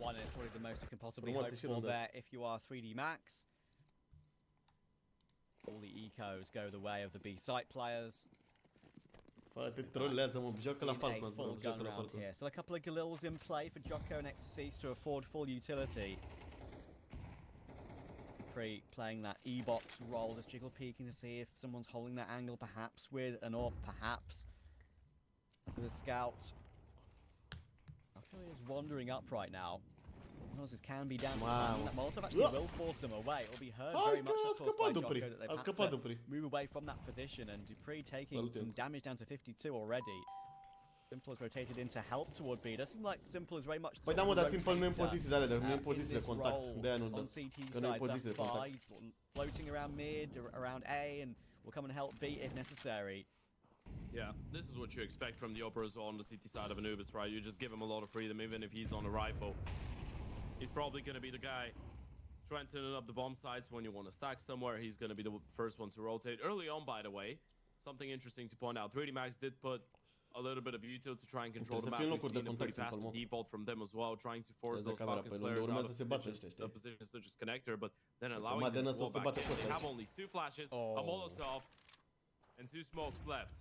One is probably the most you can possibly hope for there if you are 3D Max. All the ecos go the way of the B site players. Te trollează, mă, joacă la Falcons, bro, joacă la Falcons. So a couple of Galils in play for Jocko and Ecstasy to afford full utility. Playing that E-box role, just jiggle peeking to see if someone's holding that angle, perhaps with an AWP, perhaps with a scout. He's wandering up right now. This can be down. That Molotov actually will force them away. It will be heard very much, of course, by Jocko that they've had to move away from that position, and GPro taking some damage down to 52 already. Simple is rotated in to help toward B. Does seem like Simple is very much. Păi da, mă, dar Simple nu e în poziție de alea, nu e în poziție de contact. De-aia nu dă. Că nu e în poziție de contact. He's floating around mid, around A, and will come and help B if necessary. Yeah, this is what you expect from the Opera as well on the CT side of Anubis, right? You just give him a lot of freedom, even if he's on a rifle. He's probably going to be the guy strengthening up the bomb sites when you want to stack somewhere. He's going to be the first one to rotate. Early on, by the way, something interesting to point out. 3D Max did put a little bit of util to try and control the Trebuie să map. fie în We've locuri de seen a contact, pretty sunt passive calmă. default from them as well, trying to force Vezi de those camera, Falcons pe unde players out urmează of să bată ăștia, positions, știi? positions such as connector, but then Acum allowing them Madden to ăsta fall se back bate in. cu They ăsta have aici. only 2 flashes, a Oh. Molotov, and 2 smokes left.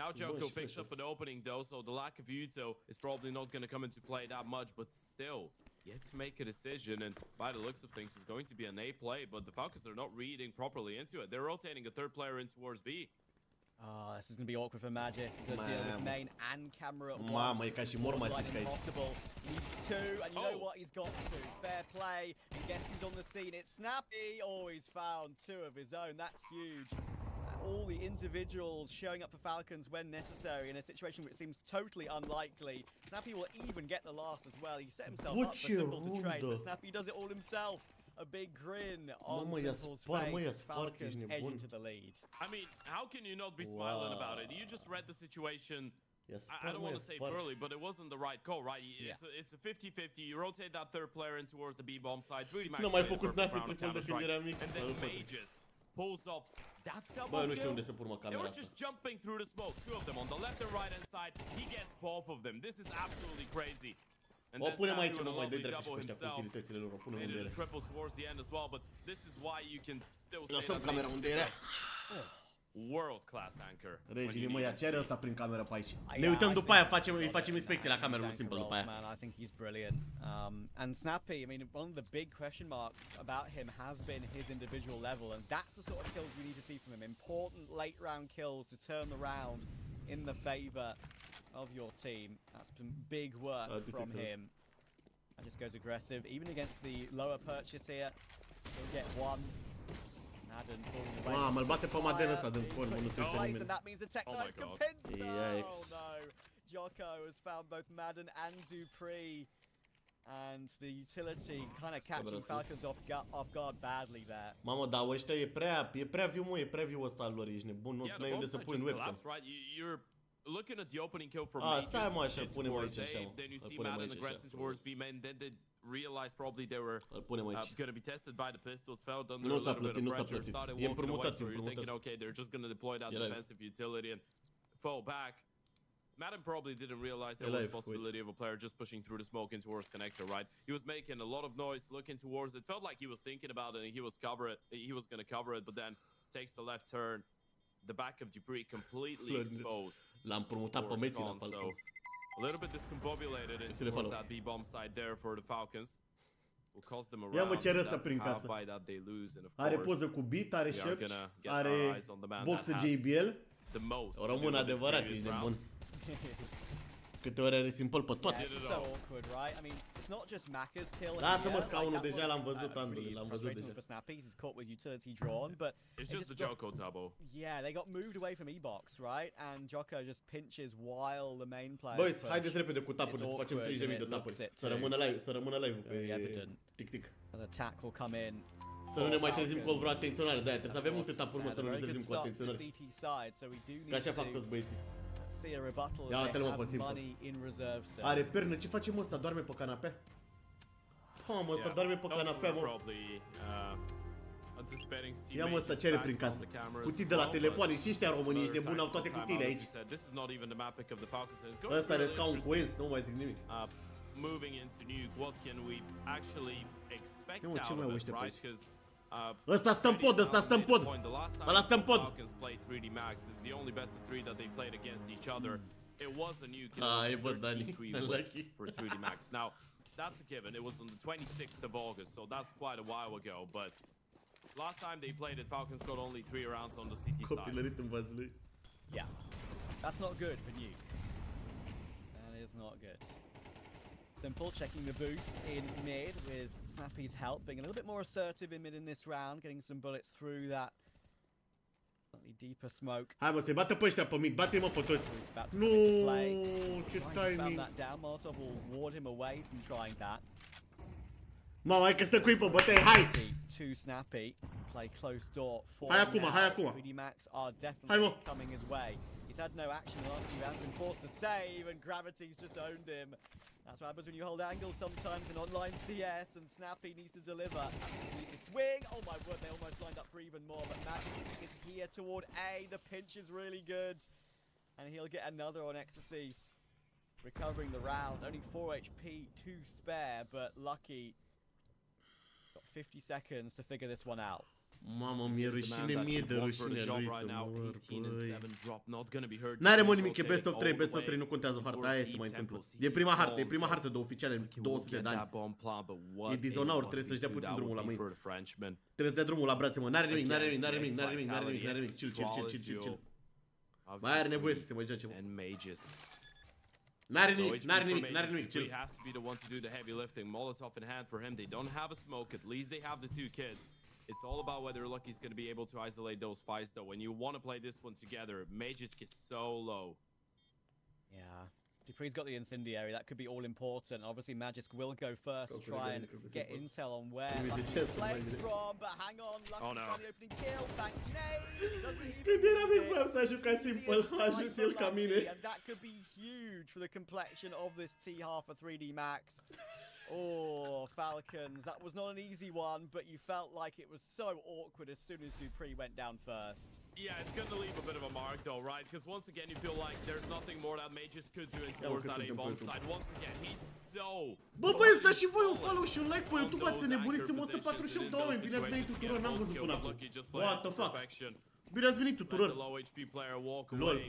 Now Joko și picks up flashes. an opening though, so the lack of util is probably not going to come into play that much, but still, yet to make a decision, and by the looks of things, it's going to be an A play, but the Falcons are not reading properly into it. They're rotating a third player in towards B. Oh, this is going to be awkward for Magic. He's going to deal with Mamă. main and camera at Mamă, once. e ca și Mormatic aici. Impossible. He needs 2, and you know Oh. what? He's got to. Fair play. And guess who's on the scene? It's Snappy. Oh, he's found 2 of his own. That's huge. All the individuals showing up for Falcons when necessary in a situation which seems totally unlikely. Snappy will even get the last as well. He set himself up for Simple to trade, but Snappy does it all himself. A big grin on Mamă, ia Simple's spar, mă, ia face. spar, că Falcons ești edge nebun. into the lead. I mean, how can you not be smiling Wow. about it? You just read the situation. Ia I spar, don't mă, want ia to say spar. poorly, but it wasn't the right call, right? It's a 50-50. You rotate that third player in towards the B-bomb side. 3D Max Nu mai played a focus perfect Snappy round of tricul de când Counter-Strike, era mic. and then Salut, mă. Mages pulls off that double Bă, nu știu kill. unde să pun mă They camera were asta. just jumping through the smoke. 2 of them on the left and right hand side. He gets both of them. This is absolutely crazy. And O then punem Sam aici, doing nu a mai dai lovely dracu și double pe ăștia cu himself. utilitățile lor, o punem Made unde it a ele. triple towards the end as well, but this is why you can still say Lăsăm that camera Mages unde is era. a world-class anchor. when Regii, you mă, need ia it. cere ăsta prin camera pe aici. Ne Yeah, uităm I după aia, think îi he's facem got inspecție it, la cameră lui Anchor Simple după roles, aia. man, I think he's brilliant. And Snappy, I mean, one of the big question marks about him has been his individual level, and that's the sort of kills we need to see from him. Important late round kills to turn the round in the favor of your team. That's some big work This from is a- him. And just goes aggressive, even against the lower purchase here. He'll get 1. Madden falling away. Mamă, îl bate pe Madden ăsta din corn, mă, nu se uită Place, nimeni. and that means the tech Oh my knife God. compensate. Yikes. Oh no. Jocko has found both Madden and Dupree. And the utility kind of catching Cameras. Falcons off guard badly there. Mamă, dar ăștia e prea viu, mă, e prea viu ăsta al lor, ești nebun, nu Yeah, ai the unde bomb să site pui în just webcam. collapsed, right? You're looking at the opening kill for Ah, Mages. stai mă așa, in punem towards aici așa, A, mă. then you Îl see punem Madden aici așa, aggressing towards B main, then they realized probably they were Îl punem aici. going to be tested by the pistols, felt under Nu a s-a little bit plătit, of nu s-a pressure, plătit. started E walking away, împrumutat, so you're thinking, okay, they're just going to deploy that E live. defensive utility and fall back. Madden probably didn't realize there E was a live, possibility of a player just pushing through the smoke into towards connector, right? He was making a lot of noise, looking towards it. Felt like he was thinking about it and he was going to cover it, but then takes the left turn. The back of Dupree completely exposed. L-am promutat pe Messi la Falcons. A little bit discombobulated into de towards follow. that B-bomb side there for the Falcons. Will cost them a Ia mă, round. cer ăsta That's prin how casă. by that they lose, and of Are course, poză cu beat, are we are shirts, gonna get our are eyes on the man boxă that had JBL. the most O to do român with this adevărat, previous ești round. nebun. Câte ori are Simple pe Yeah, toate. it's so awkward, right? I mean, it's not just Macca's kill. Lasă-mă, here, scaunul that deja was, l-am văzut, really Andrei, l-am văzut frustrating deja. for Snappy. He's caught with utility drawn, but It's they just the got- Joko double. Yeah, they got moved away from E-box, right? And Jocko just pinches while the main player. Băi, haideți repede cu tapuri, It's să facem awkward 30.000 and de it tapuri. looks it Să rămână live, să rămână live Very pe evident. tic-tic. An attack will come in. Să nu ne mai trezim cu o vreo atenționare, de-aia trebuie să avem multe tapuri, mă, să nu ne trezim cu atenționare. CT side, so we do Că need așa fac to toți băieții. see a rebuttal Ia if uite-l, they mă, pe have Simple. money in reserve still. Are pernă, ce facem ăsta? Doarme pe canapea? Ha, mă, să doarme pe Those canapea, were mă. probably anticipating Ia mă, ăsta cere prin casă. Cutii de la telefoane și ăștia românii, ești nebuni, au toate cutiile aici. This is not even the map pick of the Falcons. It's going Ăsta to be are really scaun cu interesting. ens, nu mai zic nimic. Moving into Nuke, what can we actually expect Ia mă, ce out mai of it, uite pe right? aici? Because Ăsta stă în pod, ăsta stă în pod. Ăla stă în pod. Falcons played 3D Max. It's the only best of 3 that they played against each other. It was a Nuke. It was Ah, a e bă, Dani. 13-3 win Lucky. for 3D Max. Now, that's a given. It was on the 26th of August, so that's quite a while ago. But last time they played it, Falcons got only 3 rounds on the CT side. Copilărit în vază lui. Yeah, that's not good for Nuke. That is not good. Simple checking the boost in mid with Snappy's help, being a little bit more assertive in mid in this round, getting some bullets through that slightly deeper smoke. Hai mă, să-i bată pe ăștia pe mid, bate-i mă pe toți. He's about to Nu, come into play. ce Trying to spam timing. that down. Molotov will ward him away from trying that. Mama, hai că stă cu ei pe bătăi, hai! Too snappy. Play close door for Hai acum, now. hai acum. 3D Max are Hai, definitely mă. coming his way. He's had no action the last few rounds, been forced to save, and gravity's just owned him. That's what happens when you hold angles sometimes in online CS, and Snappy needs to deliver. He needs to swing. Oh my word, they almost lined up for even more, but Magic is here toward A. The pinch is really good. And he'll get another on Exorcise. Recovering the round. Only 4 HP, 2 spare, but Lucky got 50 seconds to figure this one out. Mamă, mi-e rușine, mie de rușine lui să mor, băi. N-are mă nimic, e best of 3, best of 3, nu contează harta, aia se mai întâmplă. E prima hartă de oficiale, 200 de ani. E Dishonored, trebuie să-și dea puțin drumul la mâini. Trebuie să dea drumul la brațe, mă, n-are nimic, chill. Mai are nevoie să se mai joace, mă. N-are nimic, chill. He has to be the one to do the heavy lifting. Molotov in hand for him. They don't have a smoke. At least they have the 2 kids. It's all about whether Lucky's going to be able to isolate those fights, though. When you want to play this one together, Magisk is so low. Yeah. Dupree's got the incendiary. That could be all important. Obviously, Magisk will go first to try and get intel on where Lucky's playing from. But hang on, Lucky's on the opening kill. Back nade. Când eram în voiam să ajung ca Simple, a ajuns el ca mine. And that could be huge for the complexion of this T-half for 3D Max. Oh, Falcons. That was not an easy one, but you felt like it was so awkward as soon as Dupree went down first. Yeah, it's going to leave a bit of a mark though, right? Because once again, you feel like there's nothing more that Magisk could do towards that A-bomb side. Once again, he's so... Bă, băieți, dați și voi un follow și un like pe YouTube, ați nebunit, suntem 148 de oameni, bine ați venit tuturor, n-am văzut până acum. What the fuck? Bine ați venit tuturor. LOL.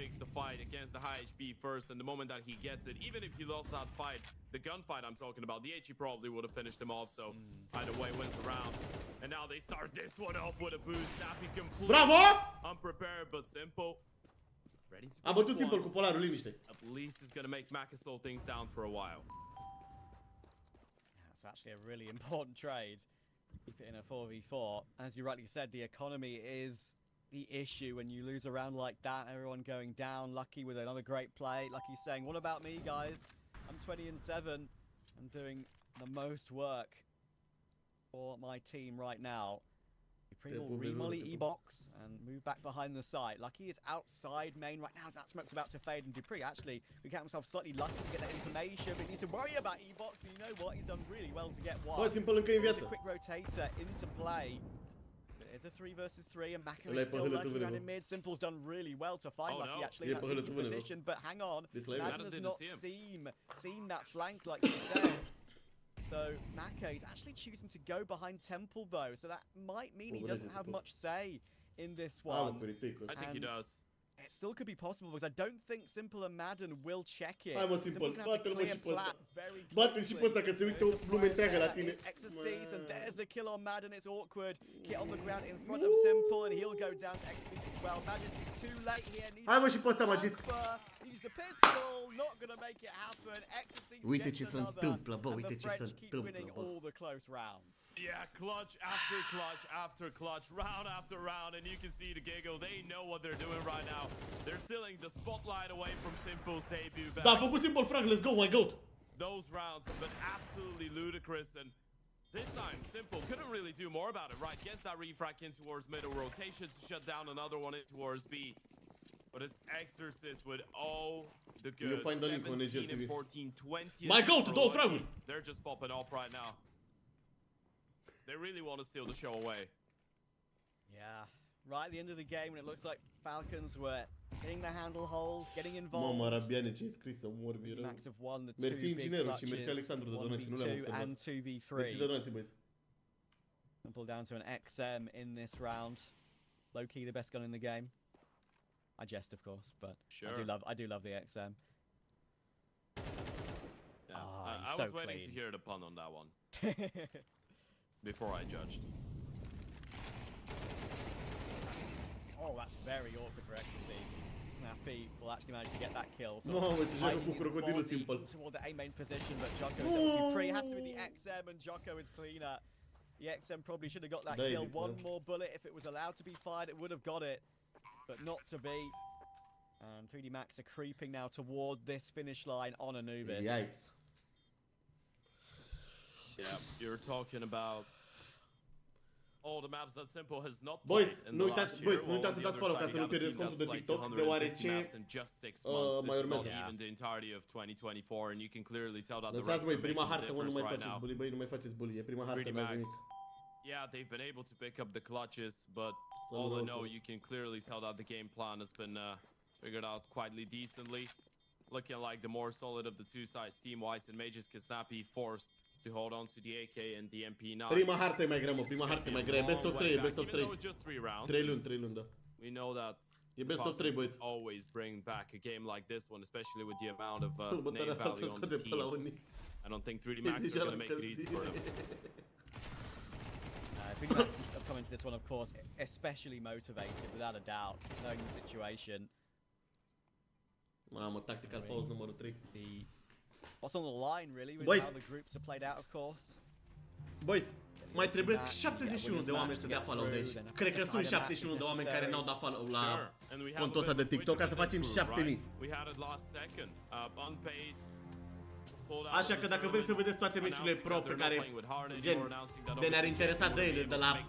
Takes the fight against the high HP first, and the moment that he gets it, even if he lost that fight, the gunfight I'm talking about, the HE probably would have finished him off, so either way wins the round. And now they start this one off with a boost. Snappy completely Bravo! unprepared, but Simple. Ready to A bătut Simple cu polarul, liniște. At least it's gonna make Maka slow things down for a while. That's actually a really important trade. Keep it in a 4v4. As you rightly said, the economy is the issue when you lose a round like that. Everyone going down. Lucky with another great play. Lucky saying, what about me, guys? I'm 20-7. I'm doing the most work for my team right now. Dupree will remolly E-box and move back behind the site. Lucky is outside main right now. That smoke's about to fade, and Dupree actually we count himself slightly lucky to get that information, but he needs to worry about E-box. And you know what? He's done really well to get one. Bă, Simple încă în viață. A quick rotator into play. It's a 3 versus 3, and Maka is still lurking around in mid. Simple's done really well to find Lucky actually in that position, but hang on, Madden has not seen that flank like you said. So Maka is actually choosing to go behind Temple though, so that might mean he doesn't have much say in this one. I think he does. It still could be possible because I don't think Simple and Madden will check it. Hai mă, Simple, bate-l mă și pe ăsta. Bate-l și pe ăsta, că se uită o lume întreagă la tine. Exorcise, and there's the kill on Madden. It's awkward. Get on the ground in front of Simple, and he'll go down to Exorcise as well. Magisk is too late here. Hai mă și pe ăsta, Magisk. Use the pistol, not gonna make it happen. Exorcise uite ce se întâmplă, bă, uite ce se întâmplă, bă. All the close rounds. Yeah, clutch after clutch after clutch, round after round, and you can see the giggle. They know what they're doing right now. They're stealing the spotlight away from Simple's debut back. Da, a făcut Simple frag, let's go, my goat. Those rounds have been absolutely ludicrous, and this time Simple couldn't really do more about it, right? Gets that refrag in towards middle rotation to shut down another one in towards B. But it's Exorcist with all the good 17 and 14, 20. My goat, două fraguri. They're just popping off right now. They really want to steal the show away. Yeah, right at the end of the game when it looks like Falcons were hitting the handle holes, getting involved. Mamă, Rabiane, ce-ai scris să mor, mi rău. Mersi inginerul și mersi Alexandru de donații, nu le-am observat. And 2v3. Mersi de donații, băieți. Pull down to an XM in this round. Low-key the best gun in the game. I jest, of course, but sure. I do love the XM. Yeah. Oh, I was waiting to hear the pun on that one. Before I judged. Oh, that's very awkward for Exorcise. Snappy will actually manage to get that kill. So Mamă, ce joacă cu crocodilul Simple. Toward the A main position, but Jocko Dupree has to be the XM, and Jocko is cleaner. The XM probably should have got that kill. One more bullet, if it was allowed to be fired, it would have got it, but not to be. And 3D Max are creeping now toward this finish line on Anubis. Yikes. Yeah, you're talking about all the maps that Simple has not played Boys, in the last year. Boys, nu uitați să dați follow ca să nu pierdeți contul de TikTok, deoarece mai urmează. Even the entirety of 2024, and you can clearly tell that lăsați, băi, prima hartă, mă, nu mai faceți bully, băi, nu mai faceți bully, e prima hartă, n-ai nimic. Yeah, they've been able to pick up the clutches, but all in all, you can clearly tell that the game plan has been figured out quietly, decently. Looking like the more solid of the two sides team-wise, and Mages Snappy forced to hold on to the AK and the MP9. Prima hartă e mai grea, mă, prima hartă e mai grea. Best of 3, best of 3. 3 luni, da. We know that e best of 3, boys. Always bring back a game like this one, especially with the amount of name value on the team. I don't think 3D Max is going to make it easy for them. 3D Max have come into this one, of course, especially motivated, without a doubt, knowing the situation. Mamă, tactical pause numărul 3. What's on the line, really, with how the groups are played out, of course. Boys, mai trebuie 71 de oameni să dea follow de aici. Cred că sunt 71 de oameni care n-au dat follow la contul ăsta de TikTok ca să facem 7000. Așa că dacă vreți să vedeți toate meciurile pro pe care gen de ne-ar interesa de ele, de la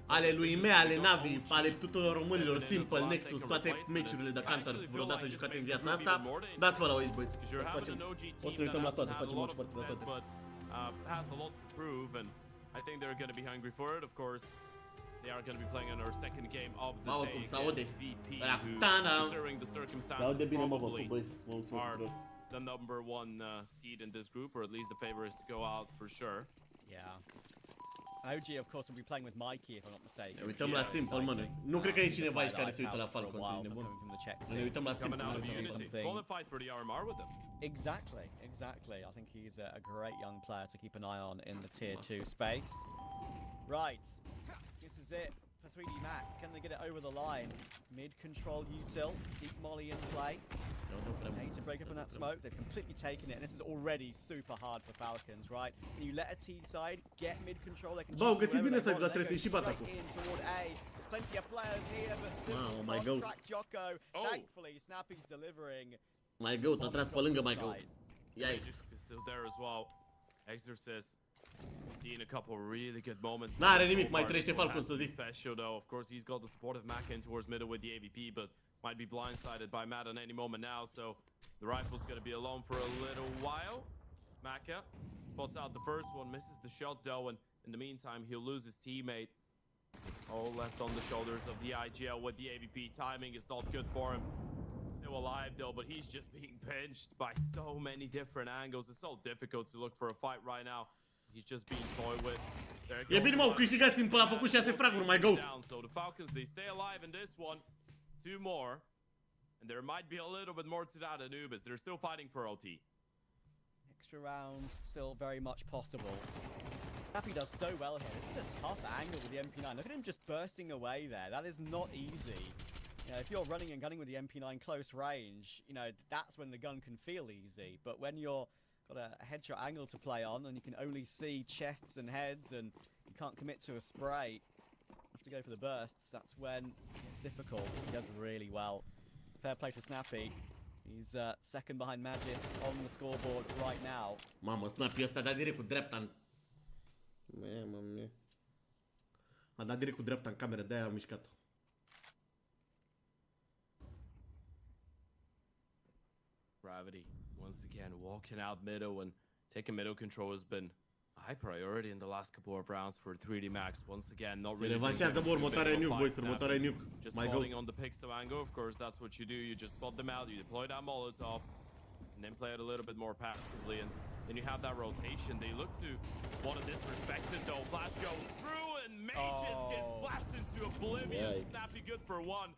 ale lui Ime, ale Navi, ale tuturor românilor, Simple, Nexus, toate meciurile de Counter vreodată jucate în viața asta, dați follow aici, boys. O să uităm la toate, facem o parte la toate. I think they're going to be hungry for it, of course. They are going to be playing in our second game of the day against VP, who, considering the circumstances, probably are the number one seed in this group, or at least the favorites to go out for sure. Yeah. OG, of course, will be playing with Mikey, if I'm not mistaken. Uităm la Simple, mă. Nu cred că e cineva aici care se uită la Falcons, e nebun. Ne uităm la Simple. Qualified for the RMR with them. Exactly. I think he's a great young player to keep an eye on in the tier 2 space. Right, this is it for 3D Max. Can they get it over the line? Mid control util, deep molly in play. They need to break up in that smoke. They've completely taken it, and this is already super hard for Falcons, right? Can you let a T side get mid control? They can găsit bine să-i trebuie să-i și bată acum. Plenty of players here, but Simple track Jocko. Thankfully, Snappy's delivering. My goat, a tras pe lângă my goat. Yikes. Still there as well. Exorcist seen a couple really good moments. N-are nimic, mai trăiește Falcons să zic. Special though, of course he's got the support of Mac in towards middle with the AVP, but might be blindsided by Matt at any moment now, so the rifle's gonna be alone for a little while. Maka spots out the first one, misses the shot though, and in the meantime he'll lose his teammate. It's all left on the shoulders of the IGL with the AVP. Timing is not good for him. Still alive though, but he's just being pinched by so many different angles. It's so difficult to look for a fight right now. He's just being toyed with. E bine, mă, câștigat Simple, a făcut 6 fraguri, my goat. So the Falcons, they stay alive in this one. 2 more. And there might be a little bit more to that Anubis. They're still fighting for OT. Extra round still very much possible. Snappy does so well here. This is a tough angle with the MP9. Look at him just bursting away there. That is not easy. You know, if you're running and gunning with the MP9 close range, you know, that's when the gun can feel easy. But when you're got a headshot angle to play on and you can only see chests and heads and you can't commit to a spray, you have to go for the bursts, that's when it's difficult. He does really well. Fair play to Snappy. He's second behind Magis on the scoreboard right now. Mamă, Snappy ăsta a dat direct cu dreapta. A dat direct cu dreapta în cameră, de-aia am mișcat-o. Gravity, once again, walking out middle and taking middle control has been a high priority in the last couple of rounds for 3D Max. Once again, not really. Următoarea Nuke, boys, următoarea Nuke. Just spotting on the pixel angle, of course, that's what you do. You just spot them out, you deploy that Molotov, and then play it a little bit more passively. And then you have that rotation. They look to want to disrespect it though. Flash goes through, and Mages gets flashed into oblivion. Snappy good for one,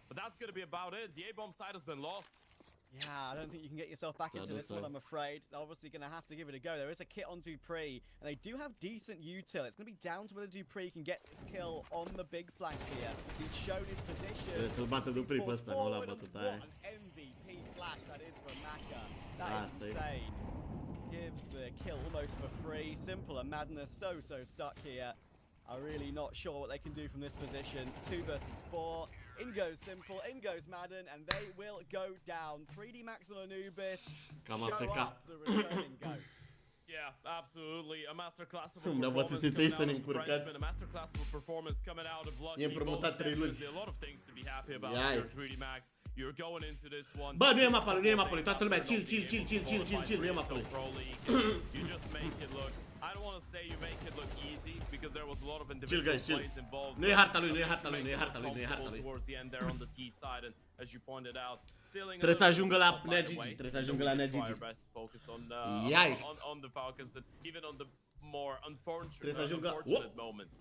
but that's going to be about it. The A-bomb side has been lost. Yeah, I don't think you can get yourself back into this one, I'm afraid. They're obviously going to have to give it a go. There is a kit on Dupree, and they do have decent util. It's going to be down to whether Dupree can get this kill on the big flank here. He's shown his position. Să-l bată Dupree pe ăsta, nu l-a bătut aia. What an MVP flash that is from Maka. That is insane. Gives the kill almost for free. Simple and Madness so stuck here. Are really not sure what they can do from this position. 2 versus 4. In goes Simple, in goes Madden, and they will go down. 3D Max on Anubis. Show up the returning GOAT. Yeah, absolutely. A masterclass of a masterclass of performance coming out of Lucky. A lot of things to be happy about here, 3D Max. You're going into this one. Bă, nu e mapalul, nu e mapalul. Toată lumea, chill, nu e mapalul. You just make it look. I don't want to say you make it look easy because because there was a lot of Chill, individual guys, chill. plays involved. Nu e harta lui, nu e harta lui, nu e harta lui, nu e harta lui. Towards the end there on the T side, and as you pointed out, stealing. Trebuie să ajungă la Nea Gigi, trebuie să ajungă la Nea Gigi. Yikes. On the Falcons and even on the more Trebuie să ajungă unfortunate moments.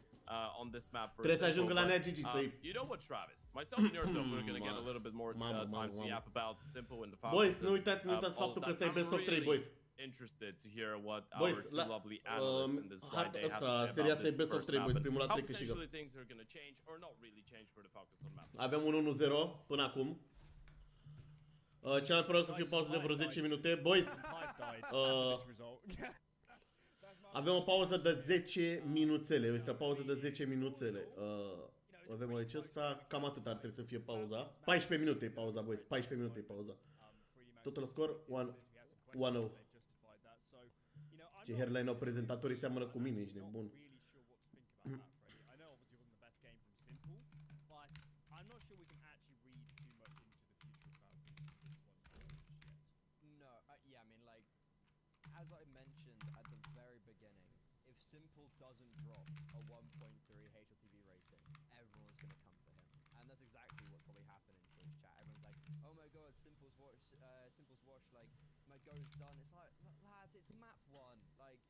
On this map for trebuie să ajungă la Nea Gigi să-i... You know what, Travis? Myself and yourself, we're gonna get a little bit more time to yap about Simple and the Falcons. Boys, nu uitați faptul că ăsta e best of 3, boys. Interested to hear what our two lovely analysts in this blind day have to say seria about asta e this best of first 3, map boys. and Primul la how 3 câștigă. potentially things are gonna change or not really change for the Falcons on map. Avem un 1-0 până acum. Cel mai probabil să fie pauză de vreo 10 minute. Boys, avem o pauză de 10 minuțele. Este o pauză de 10 minuțele. Avem aici ăsta, cam atât ar trebui să fie pauza. 14 minute e pauza, boys. 14 minute e pauza. Total score 1-0. Ce hairline au prezentatorii seamănă cu mine, ești nebun. Simple doesn't drop a 1.3 HLTV rating, everyone's gonna come for him, and that's exactly what probably happened in Twitch chat. Everyone's like, "Oh my God, Simple's watch, like my go's done." It's like, lads, it's map 1. Like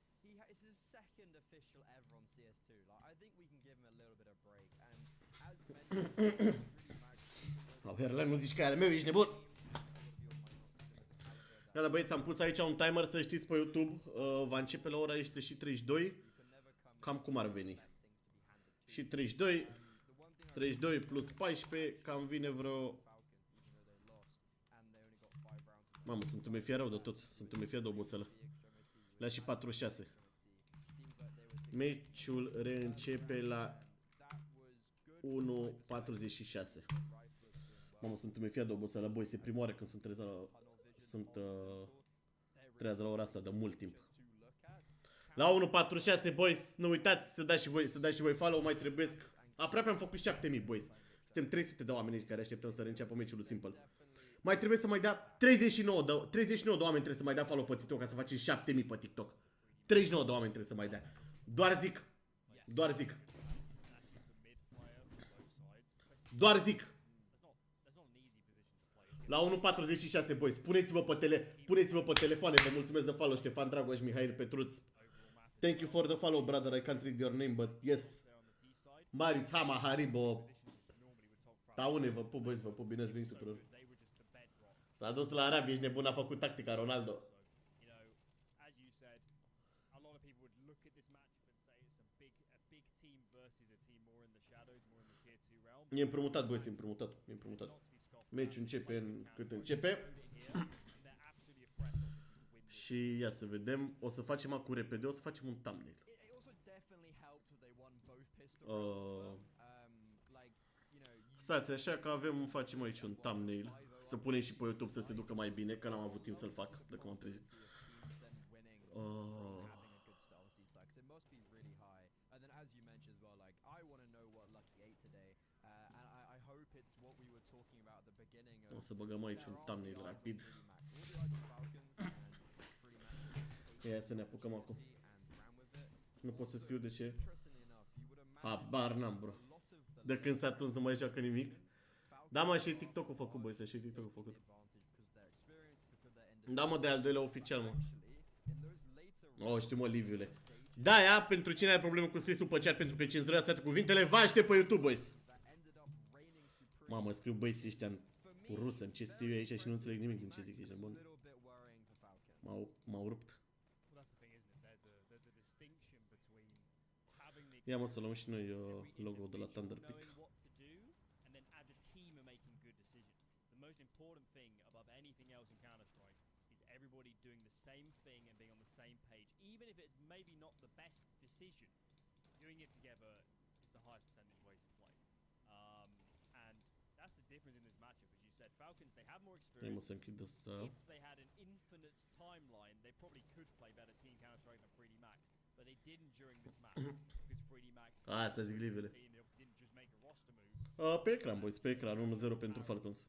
it's his second official ever on CS2. Like I think we can give him a little bit of break. And as mentioned, hairline nu zici că e al meu, ești nebun. Gata băieți, am pus aici un timer să știți pe YouTube. Va începe la ora este și 32. Cam cum ar veni? Și 32. 32 plus 14. Cam vine vreo... Mamă, sunt un mefia rău de tot. Sunt un mefia de oboseală. La și 46. Meciul reîncepe la 1:46. Mamă, sunt un mefia de oboseală. Băi, se prima oară când sunt trezat la... trează la ora asta de mult timp. La 1:46, boys, nu uitați să dați și voi follow, mai trebuiesc. Aproape am făcut 7000, boys. Suntem 300 de oameni care așteptăm să reînceapă meciul lui Simple. Mai trebuie să mai dea 39 de oameni trebuie să mai dea follow pe TikTok ca să facem 7000 pe TikTok. 39 de oameni trebuie să mai dea. Doar zic. La 1:46, boys, puneți-vă pe telefoane, vă mulțumesc de follow, Ștefan Dragoș, Mihail Petruț. Thank you for the follow, brother, I can't read your name, but yes. Marius, Hama, Haribo. Taune, vă pup, băieți, vă pup, bine ați venit tuturor. S-a dus la Arabia, ești nebun, a făcut tactica Ronaldo. E împrumutat, băieți, e împrumutat. Meciul începe în cât începe. Și ia să vedem. O să facem acum repede, o să facem un thumbnail. Stați așa că facem aici un thumbnail. Să punem și pe YouTube să se ducă mai bine, că n-am avut timp să-l fac de când m-am trezit. O să băgăm aici un thumbnail rapid. Ia să ne apucăm acum. Nu pot să scriu de ce. Habar n-am, bro. De când s-a tuns nu mai joacă nimic. Da, mă, și TikTok-ul făcut, băi, și TikTok-ul făcut. Da, mă, de al doilea oficial, mă. Oh, știu, mă, Liviule. Da, ia, pentru cine are probleme cu scrisul pe chat, pentru că cenzurează toate cuvintele, vă aștept pe YouTube, boys. Mamă, scriu băieții ăștia cu rusă, în ce scriu aici și nu înțeleg nimic din ce zic, ești bun. M-au rupt. Ia, mă, să luăm și noi logo-ul de la Thunder Peak. Ia, mă, să închid ăsta. Asta zic livele. Pe ecran, boys, pe ecran, 1-0 pentru Falcons.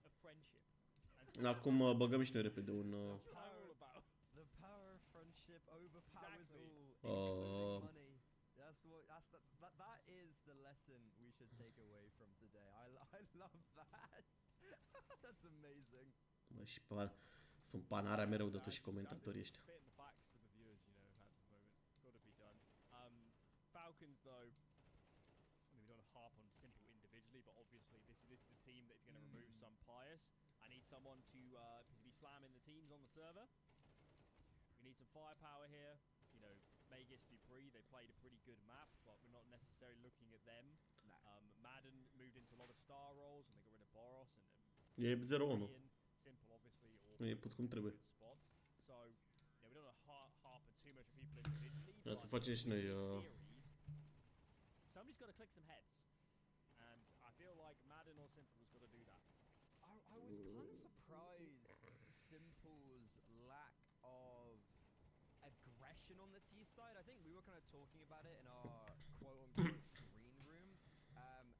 Acum băgăm și noi repede un... That is the lesson we should take away from today. I love that. That's amazing. Bă, și sunt panarea mereu de tot și comentatorii ăștia. Falcons, though, I mean, we don't want to harp on Simple individually, but obviously this is the team that if you're going to remove some bias, I need someone to be slamming the teams on the server. We need some firepower here. You know, Magus, Dupree, they played a pretty good map, but we're not necessarily looking at them. Madden moved into a lot of star roles, and they got rid of Boros and E 0-1. Simple, obviously, Nu e pus cum trebuie. So, you know, we don't want to harp on too much of people individually. Dar să facem și noi Somebody's got to click some heads, and I feel like Madden or Simple has got to do that. I was kind of surprised Simple's lack of aggression on the T side. I think we were kind of talking about it in our quote-unquote green room,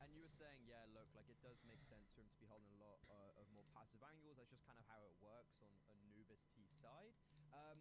and you were saying, yeah, look, like it does make sense for him to be holding a lot of more passive angles. That's just kind of how it works on Anubis T side. And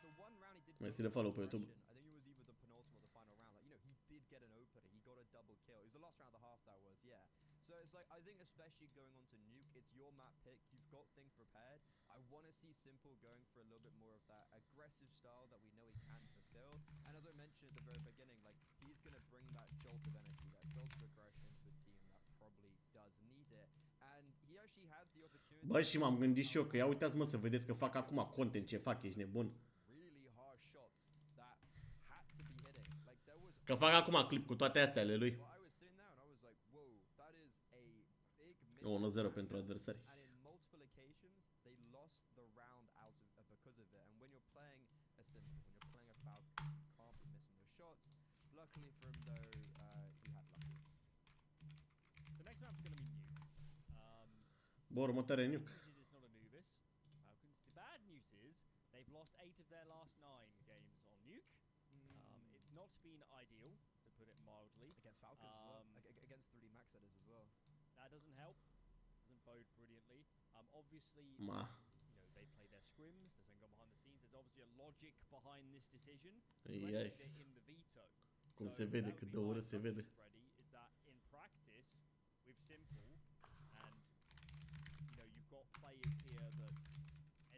the one round he did. Mai ține follow pe YouTube. I think it was either the penultimate or the final round. Like, you know, he did get an opener. He got a double kill. It was the last round of the half, that was, yeah. So it's like, I think especially going on to Nuke, it's your map pick. You've got things prepared. I want to see Simple going for a little bit more of that aggressive style that we know he can fulfill. And as I mentioned at the very beginning, like he's going to bring that jolt of energy, that jolt of aggression to a team that probably does need it. And he actually had the opportunity. Bă, și m-am gândit și eu că ia uitați mă să vedeți că fac acum content, ce fac, ești nebun. Că fac acum clip cu toate astea ale lui. 1-0 pentru adversari. Bă, următoare Nuke. They've lost 8 of their last 9 games on Nuke. It's not been ideal, to put it mildly. Against Falcons as well. Against 3D Max that is as well. That doesn't help. Doesn't bode brilliantly. Obviously, you know, they play their scrims. There's something going behind the scenes. There's obviously a logic behind this decision. In the veto. Cum se vede, cât de urât se vede. Is that in practice, with Simple, and you know, you've got players here that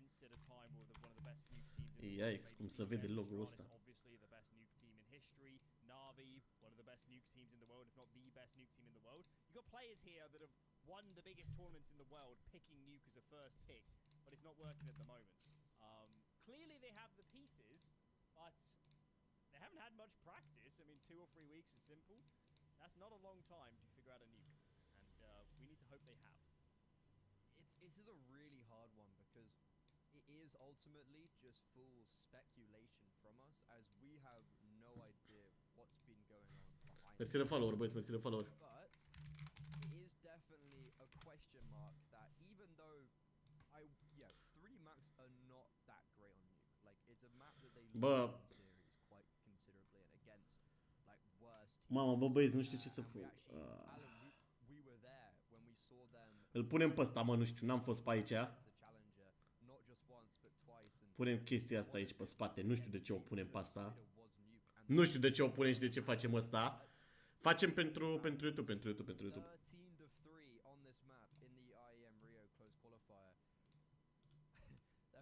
entered a time with one of the best Nuke teams in the world. Yikes, cum se vede logo-ul ăsta. Obviously the best Nuke team in history. Navi, one of the best Nuke teams in the world, if not the best Nuke team in the world. You've got players here that have won the biggest tournaments in the world, picking Nuke as a first pick, but it's not working at the moment. Clearly they have the pieces, but they haven't had much practice. I mean, 2 or 3 weeks was Simple. That's not a long time to figure out a Nuke, and we need to hope they have. This is a really hard one because it is ultimately just full speculation from us, as we have no idea what's been going on behind. Mersi de follower, băieți, mersi de follower. But it is definitely a question mark that even though 3D Max are not that great on Nuke. Like it's a map that they lose in series quite considerably and against like worse teams. Mamă, bă, băieți, nu știu ce să pun. We were there when we saw them. Îl punem pe ăsta, mă, nu știu, n-am fost pe aici. Punem chestia asta aici pe spate, nu știu de ce o punem pe asta. Nu știu de ce o punem și de ce facem asta. Facem pentru YouTube, pentru YouTube.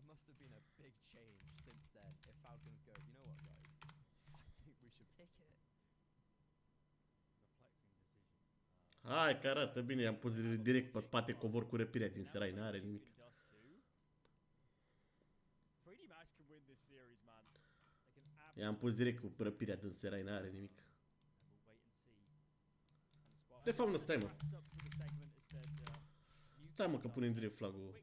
Must have been a big change since then. If Falcons go, you know what, guys? I think we should pick it. Hai că arată bine, i-am pus direct pe spate covor cu răpirea din serai, n-are nimic. I-am pus direct cu răpirea din serai, n-are nimic. De fapt nu, stai mă. Stai mă că punem direct flagul.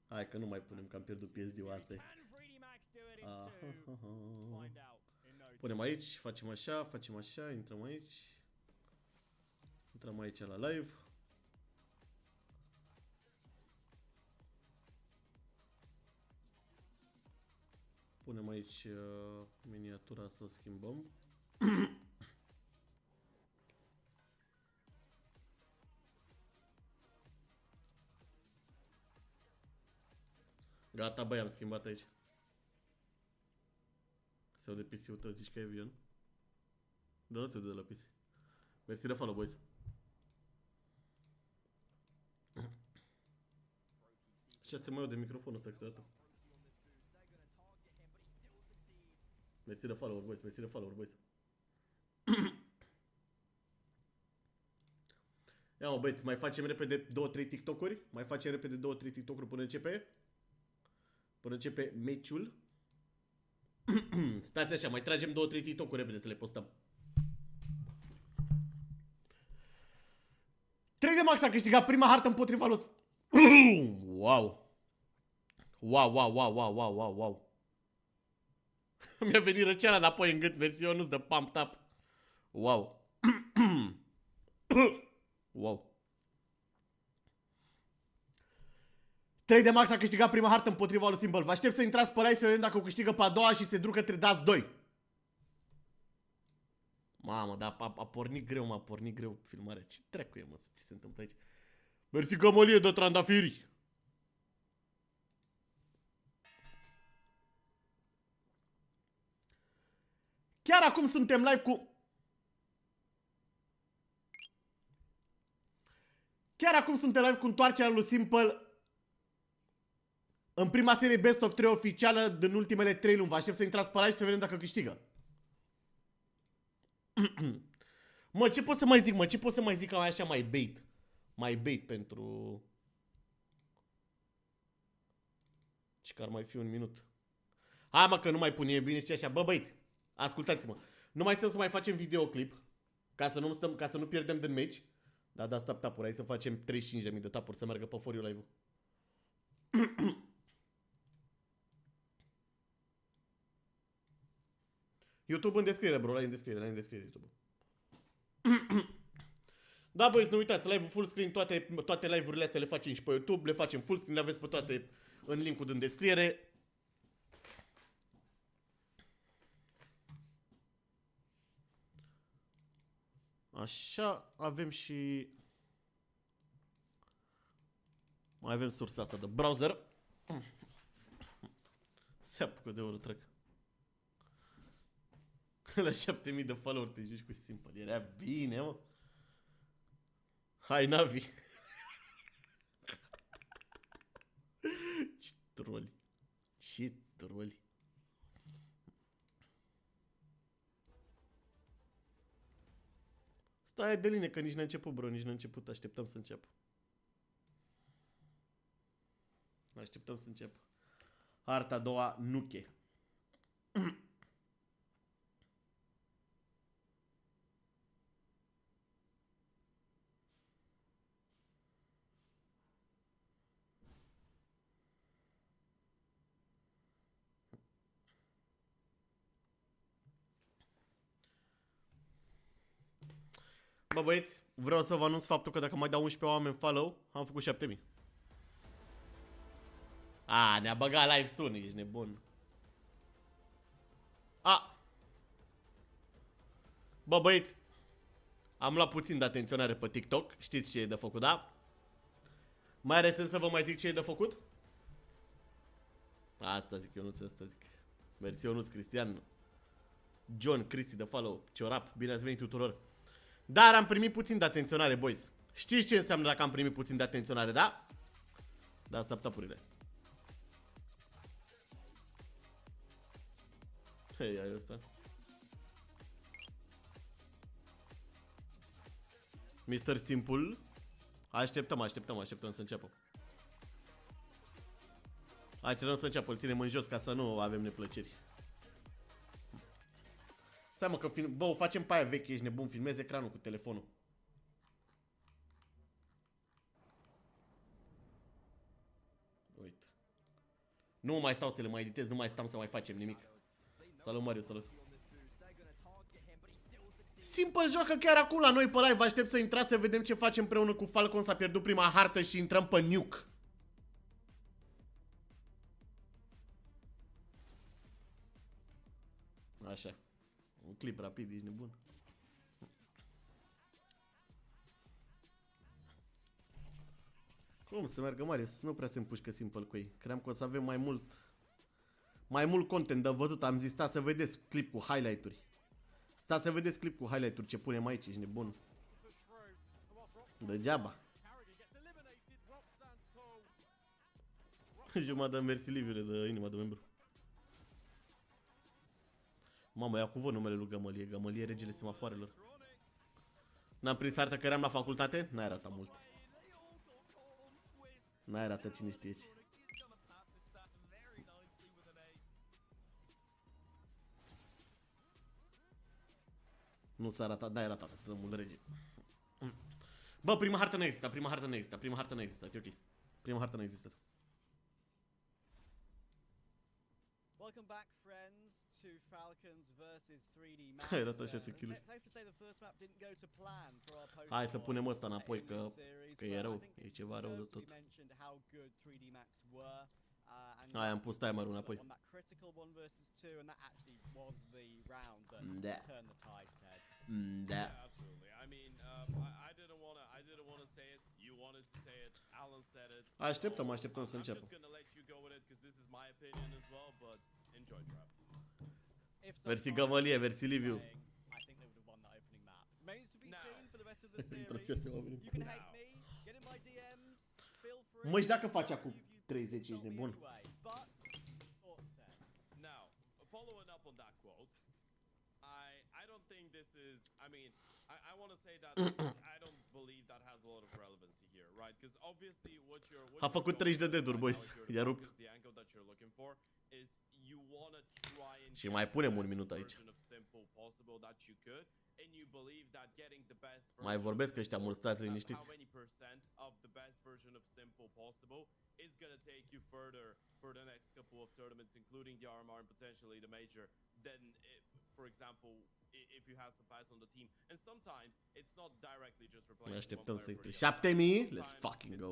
Hai că nu mai punem, că am pierdut PSD-ul, asta este. Punem aici, facem așa, intrăm aici. Intrăm aici la live. Punem aici miniatura asta, o schimbăm. Gata, băi, am schimbat aici. Se aude PC-ul tău, zici că e avion? Da, nu se aude de la PC. Mersi de follow, boys. Ce se mai aude microfonul ăsta câteodată? Mersi de follow, boys, mersi de follow, boys. Ia mă băieți, mai facem repede 2-3 TikTok-uri? Mai facem repede 2-3 TikTok-uri până începe? Până începe meciul? Stați așa, mai tragem 2-3 TikTok-uri repede să le postăm. 3 de Max a câștigat prima hartă împotriva lui... Wow! Wow, wow, wow, wow, wow, wow, wow. Mi-a venit răceala înapoi în gât, versiunea de pump up. Wow. Wow. 3 de Max a câștigat prima hartă împotriva lui S1MPLE. Vă aștept să intrați pe live să vedem dacă o câștigă pe a doua și se ducă către dați 2. Mamă, dar a pornit greu, m-a pornit greu filmarea. Ce treacu e, mă? Ce se întâmplă aici? Mersi gămălie de trandafiri. Chiar acum suntem live cu... Chiar acum suntem live cu întoarcerea lui S1MPLE în prima serie Best of 3 oficială din ultimele 3 luni. Vă aștept să intrați pe live și să vedem dacă câștigă. Mă, ce pot să mai zic, mă? Ce pot să mai zic că mai așa mai bait? Mai bait pentru... Ce că ar mai fi un minut. Hai mă, că nu mai pune bine, știi așa. Bă, băiți, ascultați-mă. Nu mai stăm să mai facem videoclip ca să nu pierdem din meci. Da, stop tapuri, hai să facem 35.000 de tapuri să meargă pe foriu live-ul. YouTube în descriere, bro, la în descriere YouTube. Da, băieți, nu uitați, live-ul full screen, toate live-urile astea le facem și pe YouTube, le facem full screen, le aveți pe toate în link-ul din descriere. Așa, avem și... Mai avem sursa asta de browser. Se apucă de oră trec. La 7000 de follower te joci cu S1MPLE. Era bine, mă. Hai, Navi. Ce troli. Ce troli. Stai de line că nici n-a început, bro, nici n-a început. Așteptăm să înceapă. Așteptăm să înceapă. Harta a doua, Nuke. Bă, băieți, vreau să vă anunț faptul că dacă mai dau 11 oameni follow, am făcut 7000. A, ne-a băgat live sun, ești nebun. A. Bă, băieți, am luat puțin de atenționare pe TikTok. Știți ce e de făcut, da? Mai are sens să vă mai zic ce e de făcut? Asta zic, eu nu ți asta zic. Mersi, Ionuț, Cristian, John, Cristi de follow, Ciorap, bine ați venit tuturor. Dar am primit puțin de atenționare, boys. Știți ce înseamnă dacă am primit puțin de atenționare, da? Da, saptapurile. Hei, ai ăsta. Mr. S1MPLE. Așteptăm să înceapă. Hai, trebuie să înceapă, îl ținem în jos ca să nu avem neplăceri. Stai mă că bă, o facem pe aia veche, ești nebun, filmezi ecranul cu telefonul. Uite. Nu mai stau să le mai editez, nu mai stăm să mai facem nimic. Salut, Mario, salut. S1MPLE joacă chiar acum la noi pe live, vă aștept să intrați să vedem ce facem împreună cu Falcons. A pierdut prima hartă și intrăm pe Nuke. Așa. Un clip rapid, ești nebun. Cum să meargă, Marius? Nu prea se împușcă S1MPLE cu ei. Cream că o să avem mai Mai mult content de văzut, am zis, stați să vedeți clip cu highlight-uri. Stați să vedeți clip cu highlight-uri ce punem aici, ești nebun. Degeaba. Jumătate de mersi Liviule de inima de membru. Mamă, ia cu vă numele lui Gămălie. Gămălie, regele semafoarelor. N-am prins arta că eram la facultate? N-ai arătat mult. N-ai arătat cine știe ce. Nu s-a arătat, da, ai arătat atât de mult rege. Bă, prima hartă nu există, prima hartă nu există, prima hartă nu există, e ok. Prima hartă nu există. Welcome back, friends, to Falcons versus 3D Max. Hai, arată 6 kg. Hai să punem ăsta înapoi, că e rău, e ceva rău de tot. Hai, am pus timerul înapoi. Da. Da. Așteptăm să începem. Versi Gămălie, versi Liviu. Mă, și dacă faci acum 30, ești nebun? I want to say that I don't believe that has a lot of relevancy here, right? Because obviously what you're A făcut 30 de deduri, boys. I-a rupt. Și mai punem un minut aici. Mai vorbesc ăștia mult, stați liniștiți. Is going to take you further for the next couple of tournaments, including the RMR and potentially the major, than, for example, if you have some pass on the team. And sometimes it's not directly just replacing. Așteptăm să intre 7000. Let's fucking go.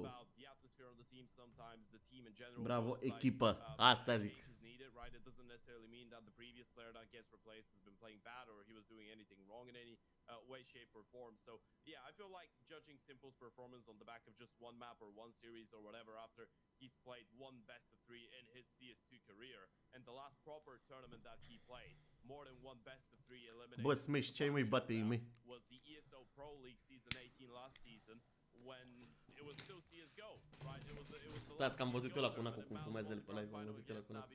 Bravo, echipă. Asta zic. Right, it doesn't necessarily mean that the previous player that gets replaced has been playing bad or he was doing anything wrong in any way, shape, or form. So yeah, I feel like judging Simple's performance on the back of just one map or one series or whatever after he's played one best of 3 in his CS2 career, and the last proper tournament that he played, more than one best of 3 eliminated. Bă, Smash, ce-ai mai bate mei? Was the ESO Pro League season 18 last season when it was still CS:GO, right? It was the Stați că am văzut eu la Cunacu cum fumează el pe live, am văzut eu la Cunacu.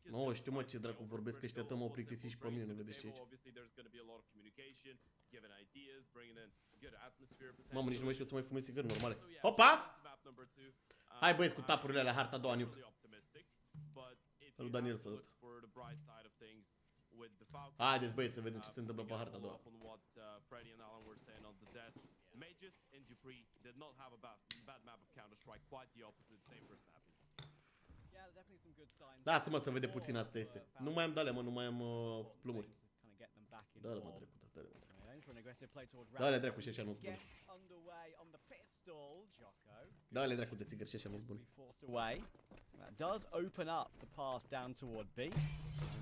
Nu, știu mă ce dracu vorbesc ăștia, tot m-au plictisit și pe mine, ne vedeți aici. Mamă, nici nu mai știu să mai fumez sigări normale. Hopa! Hai băieți cu tapurile alea, harta a doua, Nuke. Salut Daniel, salut. Haideți băieți să vedem ce se întâmplă pe harta a doua. Mages and Dupree did not have a bad map of Counter-Strike, quite the opposite, same for snapping. Lasă-mă să vede puțin, asta este. Nu mai am dale, mă, nu mai am plumuri. Dă-le mă trecută, dă-le mă trecută. Dă-le dracu și așa nu-s bun. Dă-le dracu de țigări și așa nu-s bun. That does open up the path down toward B.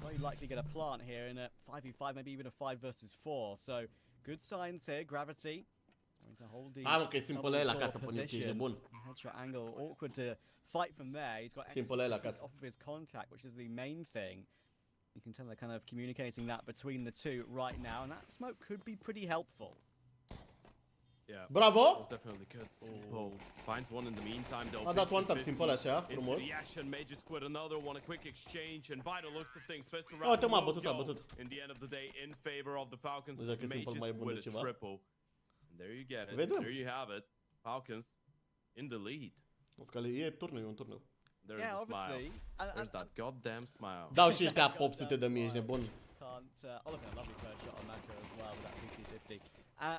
Very likely get a plant here in a 5v5, maybe even a 5 versus 4. So good signs here, Gravity. Hai mă că e simple la casă pe Nuke, ești de bun. Headshot angle, awkward to fight from there. He's got off of his contact, which is the main thing. You can tell they're kind of communicating that between the two right now, and that smoke could be pretty helpful. Yeah. Bravo! That's definitely good. Simple finds one in the meantime though. A dat one tap simple așa, frumos. Reaction may just quit another one, a quick exchange, and by the looks of things, first round. Uite mă, a bătut. In the end of the day, in favor of the Falcons, Dacă simple mai bun de ceva. There you get it. Vedem. There you have it. Falcons in the lead. E turneu, e un turneu. There's a smile. There's that goddamn smile. Dau și ăștia 800 de mii, ești nebun.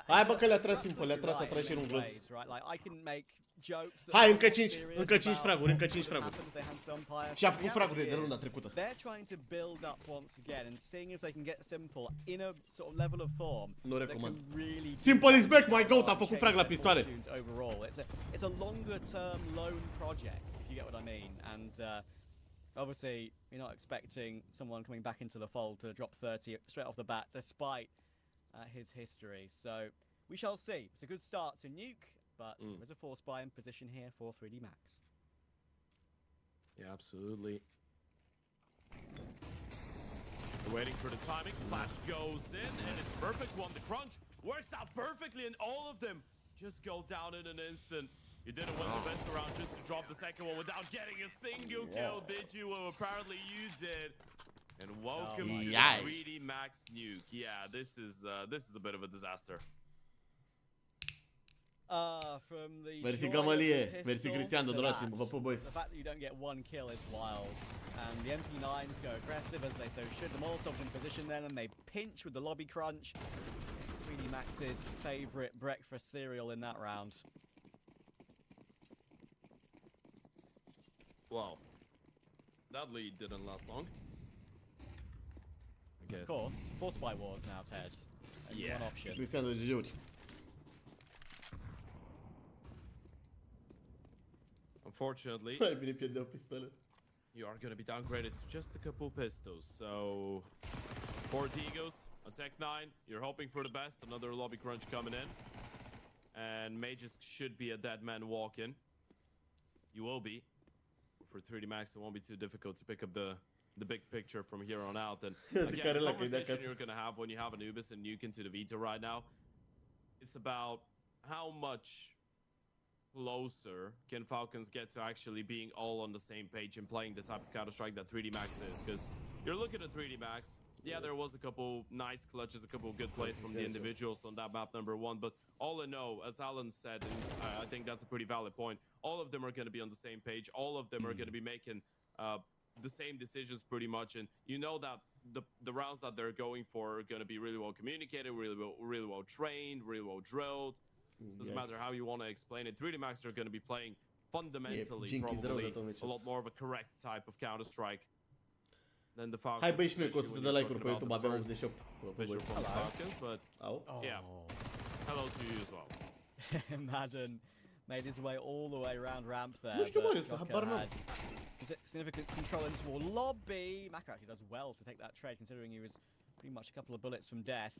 Hai bă că le-a tras simple, le-a tras și un glonț. Hai, încă 5 fraguri, încă 5 fraguri. Și a făcut fragurile de runda trecută. Nu recomand. Simple is back, my goat, a făcut frag la pistoale. It's a longer term loan project, if you get what I mean, and obviously you're not expecting someone coming back into the fold to drop 30 straight off the bat, despite his history. So we shall see. It's a good start to Nuke, but there's a force buy in position here for 3D Max. Yeah, absolutely. They're waiting for the timing. Flash goes in, and it's perfect one. The crunch works out perfectly, and all of them just go down in an instant. You didn't win the best round just to drop the second one without getting a single kill, did you? Well, apparently you did. And welcome to the 3D Max Nuke. Yeah, this is a bit of a disaster. From the Mersi joy of Gamalie, the mersi pistol Cristian, to donați-mi, that, vă pup, boys. The fact that you don't get one kill is wild. And the MP9s go aggressive as they so should. The Molotov's in position then, and they pinch with the lobby crunch. 3D Max's favorite breakfast cereal in that round. Wow. That lead didn't last long. I guess. Of course, Force by Wars now, Ted. Only one option. Cristian, de GG-uri. Unfortunately, Mai bine pierdeau pistole. you are going to be downgraded to just a couple pistols. So, 4 Deagos, a Tech 9. You're hoping for the best. Another lobby crunch coming in. And Mages should be a dead man walking. You will be. For 3D Max, it won't be too difficult to pick up the big picture from here on out. And again, the conversation you're going to have when you have Anubis and Nuke into the Vita right now, it's about how much closer can Falcons get to actually being all on the same page and playing the type of Counter-Strike that 3D Max is. Because you're looking at 3D Max. Yeah, there was a couple nice clutches, a couple good plays from the individuals on that map number 1. But all in all, as Alan said, and I think that's a pretty valid point, all of them are going to be on the same page. All of them are going to be making the same decisions pretty much. And you know that the rounds that they're going for are going to be really well communicated, really well trained, really well drilled. Doesn't matter how you want to explain it. 3D Max are going to be playing fundamentally probably a lot more of a correct type of Counter-Strike than the Falcons. Hai băi și noi că o să te dă like-uri pe YouTube, avem 88. Visual from the Falcons, but Au? yeah. Hello to you as well. Madden made his way all the way around ramp there. Nu știu, but Marius, Jocko habar n-am. had significant control into a lobby. Maka actually does well to take that trade, considering he was pretty much a couple of bullets from death.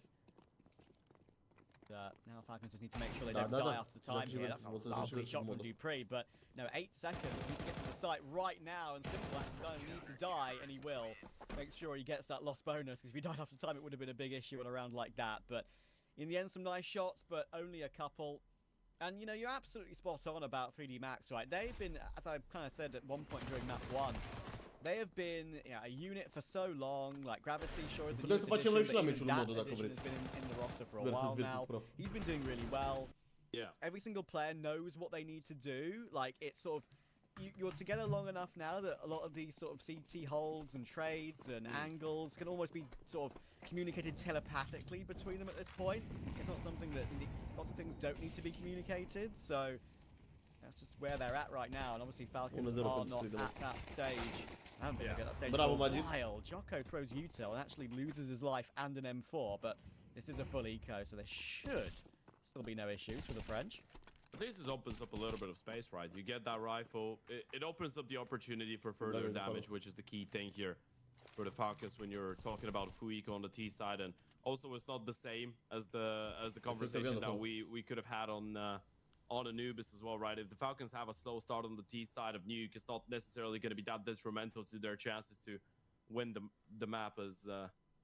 Now Falcons just need to make sure they don't die after the time here. That's a lovely shot from Dupree, but no, 8 seconds. He needs to get to the site right now, and Simple needs to die, and he will. Make sure he gets that lost bonus, because if he died after time, it would have been a big issue on a round like that. But in the end, some nice shots, but only a couple. And, you know, you're absolutely spot on about 3D Max, right? They've been, as I kind of said at one point during map 1, they have been a unit for so long. Like Gravity, sure, is a new addition, but even that addition has been in the roster for a while now. He's been doing really well. Yeah. Every single player knows what they need to do. Like, it's sort of, you're together long enough now that a lot of these sort of CT holds and trades and angles can almost be sort of communicated telepathically between them at this point. It's not something that, lots of things don't need to be communicated, so that's just where they're at right now. And obviously Falcons are not at that stage. I haven't been able to get that stage for a while. Jocko throws util and actually loses his life and an M4, but this is a full eco, so there should still be no issues for the French. This opens up a little bit of space, right? You get that rifle. It opens up the opportunity for further damage, which is the key thing here for the Falcons when you're talking about full eco on the T side. And also, it's not the same as the conversation that we could have had on Anubis as well, right? If the Falcons have a slow start on the T side of Nuke, it's not necessarily going to be that detrimental to their chances to win the map as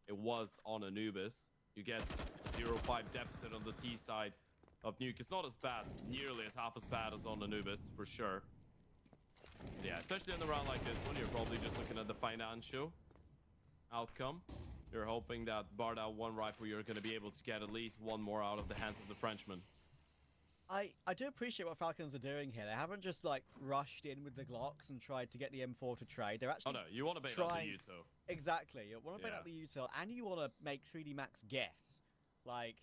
it was on Anubis. You get a 0-5 deficit on the T side of Nuke. It's not as bad, nearly as half as bad as on Anubis, for sure. Yeah, especially in a round like this one, you're probably just looking at the financial outcome. You're hoping that bar that one rifle, you're going to be able to get at least one more out of the hands of the Frenchman. I do appreciate what Falcons are doing here. They haven't just like rushed in with the Glocks and tried to get the M4 to trade. They're actually you want to bait out the util. Exactly, you want to bait out the util, and you want to make 3D Max guess. Like,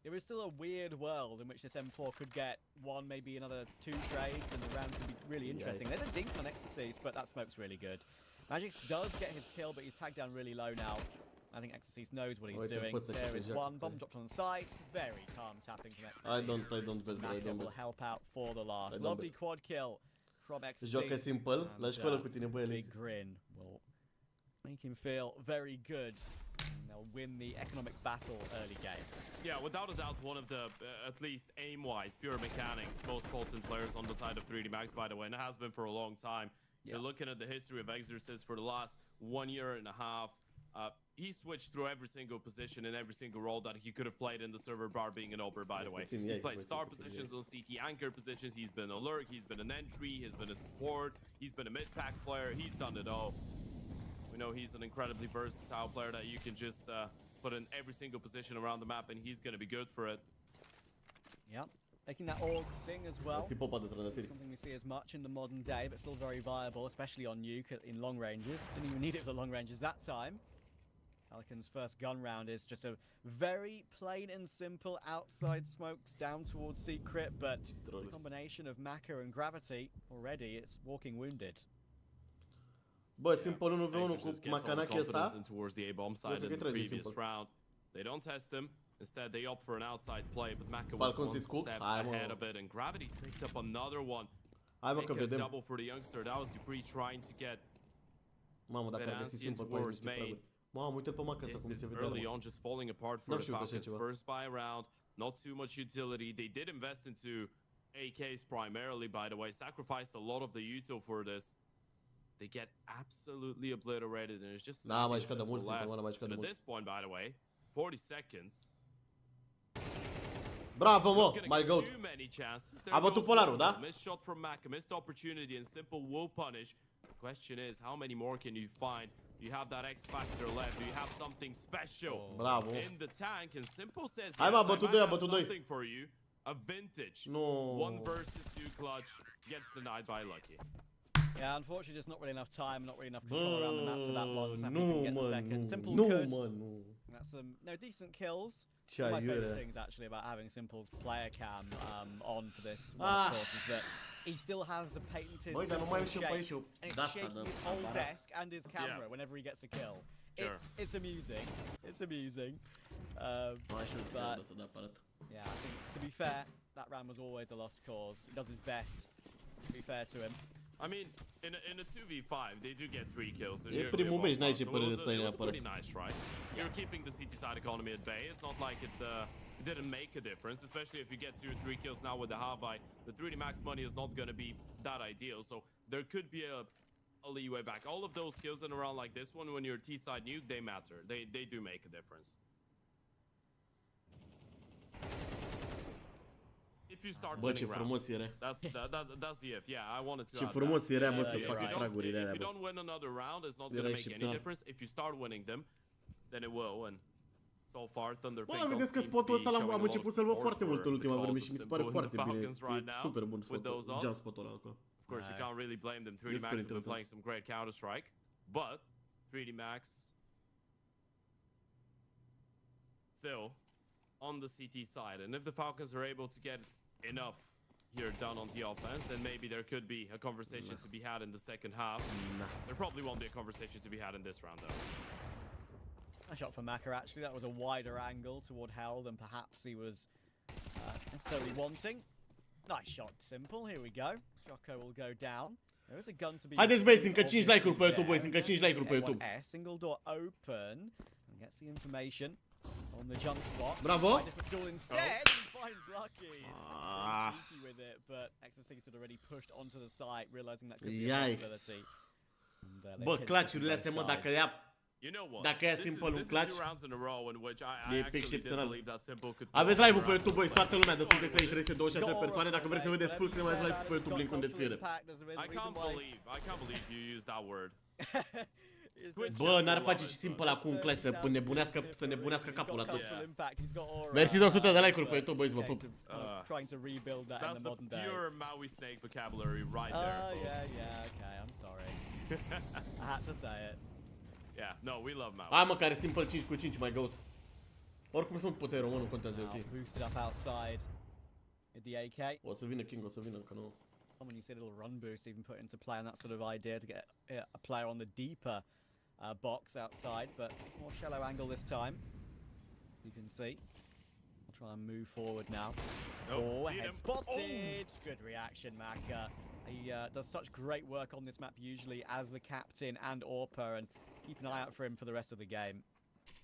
there is still a weird world in which this M4 could get one, maybe another 2 trades, and the round could be really interesting. There's a dink on Ecstasies, but that smoke's really good. Magic does get his kill, but he's tagged down really low now. I think Ecstasies knows what he's doing. There is one bomb dropped on the side. Very calm tapping from Ecstasies. I don't bet, I don't bet. Will help out for the last. Lovely quad kill from Ecstasies. Joacă simple, la școală cu tine, băi, Big grin will make him feel very good. And they'll win the economic battle early game. Yeah, without a doubt, one of the, at least aim-wise, pure mechanics, most potent players on the side of 3D Max, by the way, and it has been for a long time. You're looking at the history of Exorcist for the last 1.5 years. He switched through every single position and every single role that he could have played in the server, bar being an Oper, by the way. He's played star positions on CT, anchor positions, he's been a lurk, he's been an entry, he's been a support, he's been a mid-pack player, he's done it all. We know he's an incredibly versatile player that you can just put in every single position around the map and he's going to be good for it. Yep. Making that org sing as well. Something we see as much in the modern day, but still very viable, especially on Nuke in long ranges. Didn't even need it for the long ranges that time. Falcons' first gun round is just a very plain and simple outside smokes down towards secret, but the combination of Maka and gravity, already it's walking wounded. Bă, simple 1v1 cu Macanaki ăsta. Towards the A-bomb side in the previous round. They don't test him. Instead, they opt for an outside play, but Maka was one step ahead of it, and Gravity's picked up another one. Make a double for the youngster. That was Dupree trying to get Vedansian's wars made. Mamă, uite pe Maca cum se vede. Early on, just falling apart for the Falcons. First buy round, not too much utility. They did invest into AKs primarily, by the way. Sacrificed a lot of the util for this. They get absolutely obliterated, and it's just mai jucat de mult, and at this point, by the way, 40 seconds. Bravo, mă, my goat. A bătut polarul, da? Missed shot from Mac, a missed opportunity, and Simple will punish. The question is, how many more can you find? Do you have that X factor left? Do you have something special in the tank? And Simple says, yes, I have something for you. A vintage. No. 1 versus 2 clutch gets denied by Lucky. Yeah, unfortunately, just not really enough time, not really enough control around the map for that long. So can get the second. Simple could. That's some decent kills. One of my favorite things actually about having Simple's player cam on for this one, of course, is that he still has the patented shape, and it's shaking his whole desk and his camera whenever he gets a kill. It's amusing. It's amusing. But, yeah, I think to be fair, that round was always a lost cause. He does his best. To be fair to him. I mean, in a 2v5, they do get 3 kills. E primul meci, n-ai ce părere să ai neapărat. neapărat. Pretty nice, right? You're keeping the CT side economy at bay. It's not like it didn't make a difference, especially if you get 2 or 3 kills now with the half-buy. The 3D max money is not going to be that ideal, so there could be a leeway back. All of those kills in a round like this one, when you're T-side nuke, they matter. They do make a difference. If you start winning rounds, that's the if. Yeah, I wanted to. Ce frumos era, mă, să facă fragurile alea. If you don't win another round, it's not going to make any difference. If you start winning them, then it will. And so far, Thunder. Bă, vedeți că spotul ăsta am început să-l văd foarte mult în ultima vreme și mi se pare foarte bine. E super bun spotul. Jump spotul ăla acolo. Of course, you can't really blame them. 3D Max have been playing some great Counter-Strike, but 3D Max still on the CT side. And if the Falcons are able to get enough here done on the offense, then maybe there could be a conversation to be had in the second half. There probably won't be a conversation to be had in this round, though. A shot for Maka, actually. That was a wider angle toward Hell than perhaps he was necessarily wanting. Nice shot, Simple. Here we go. Shoko will go down. There is a gun to be... Haideți, băieți, încă 5 like-uri pe YouTube, băieți, încă 5 like-uri pe YouTube. Single door open and gets the information on the jump spot. Bravo. Instead, he finds Lucky. Cheeky with it, but Exorcist had already pushed onto the site, realizing that could be a possibility. Bă, clutch-urile astea, mă, dacă ia... Dacă ia Simple un clutch, e excepțional. Aveți live-ul pe YouTube, băi, toată lumea, de sunteți aici 326 persoane. Dacă vreți să vedeți full screen, aveți live pe YouTube, link în descriere. I can't believe you used that word. Bă, n-ar face și Simple acum un clash să nebunească capul la toți. Mersi de 100 de like-uri pe YouTube, băieți, vă pup. That's the pure Maui snake vocabulary right there, folks. Yeah, okay, I'm sorry. I had to say it. Yeah, no, we love Maui. Hai, mă, care Simple 5 cu 5, my goat. Oricum sunt putere, mă, nu contează, ok. Boosted up outside with the AK. O să vină King, o să vină, încă nu. When you see a little run boost even put into play, and that sort of idea to get a player on the deeper box outside, but more shallow angle this time. You can see. I'll try and move forward now. Head spotted. Good reaction, Maka. He does such great work on this map usually as the captain and Orpa, and keep an eye out for him for the rest of the game.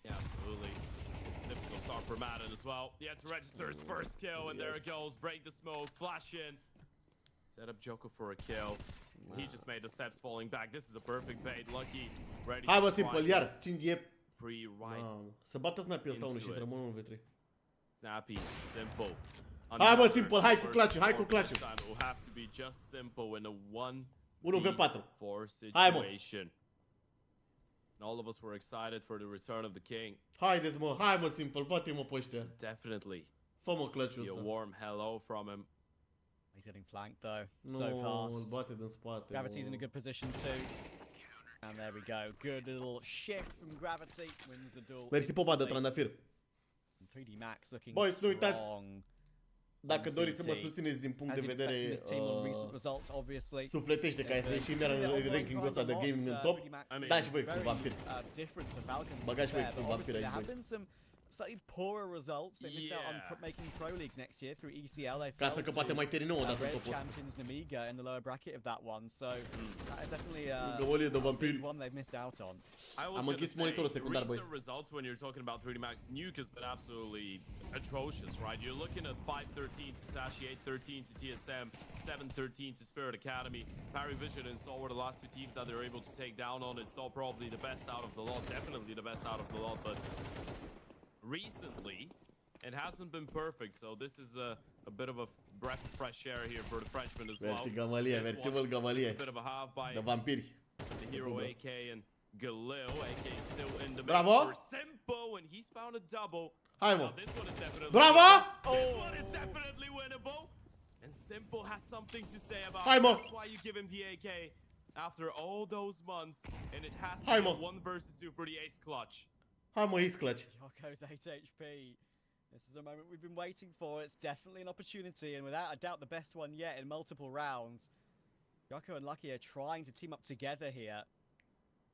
Yeah, absolutely. It's a difficult start for Madden as well. He had to register his first kill, and there it goes. Break the smoke, flash in. Set up Joko for a kill. He just made the steps falling back. This is a perfect bait. Lucky, ready. Hai mă, simple, iar, 5 e... Pre-right Mamă, să bată snap-ul ăsta unul și să rămână 1v3. snappy, simple. Hai mă, simple, hai cu clutch, hai cu clutch. It will have to be just simple in a 1v4. 4 Hai, mă. situation. And all of us were excited for the return of the king. Haideți mă, hai mă, simple, bate-mă pe ăștia. Definitely Fă mă clutch-ul be a ăsta. warm hello from him. He's getting flanked though. Nu, So îl fast. bate din spate. Gravity's in a mă. good position too. And there we go. Good little shift from Gravity. Wins the duel. Mersi popa de trandafir. 3D Max looking Boys, nu uitați, strong. dacă doriți să mă susțineți din punct As de you'd expect from vedere this team on recent results, obviously. sufletește ca să ieșim iar în rankingul ăsta de gaming în top, dați și voi cu vampiri. Băgați voi cu vampiri aici, boys. Slightly poorer results. They missed out on making Pro League next year through ECL. They Ca să că poate mai termină o dată în Red topul ăsta. champions Namiga in the lower bracket of that one. So that is definitely Găvălie de vampiri. one they've missed out on. Am închis monitorul secundar, boys. Recent results when you're talking about 3D Max, Nuke has been absolutely atrocious, right? You're looking at 5-13 to Sashi, 8-13 to TSM, 7-13 to Spirit Academy. Periferice and Saw were the last two teams that they were able to take down on it. Saw probably the best out of the lot, definitely the best out of the lot, but recently it hasn't been perfect, so this is a bit of a breath of fresh air here for the Frenchman as well. Mersi Gamalie, mersi mult Gamalie. A bit of a half by De vampiri. the hero AK and Galil. AK still in the Bravo. for Simpo, and he's found a double. Hai Now mă. this one is definitely Bravo! This one is definitely winnable. And Simpo has something to say about Hai it. mă. That's why you give him the AK after all those months, and it has to Hai be mă. a 1 versus 2 for the ace clutch. Hai mă, ace clutch. Jocko's 8 HP. This is a moment we've been waiting for. It's definitely an opportunity, and without a doubt, the best one yet in multiple rounds. Jocko and Lucky are trying to team up together here,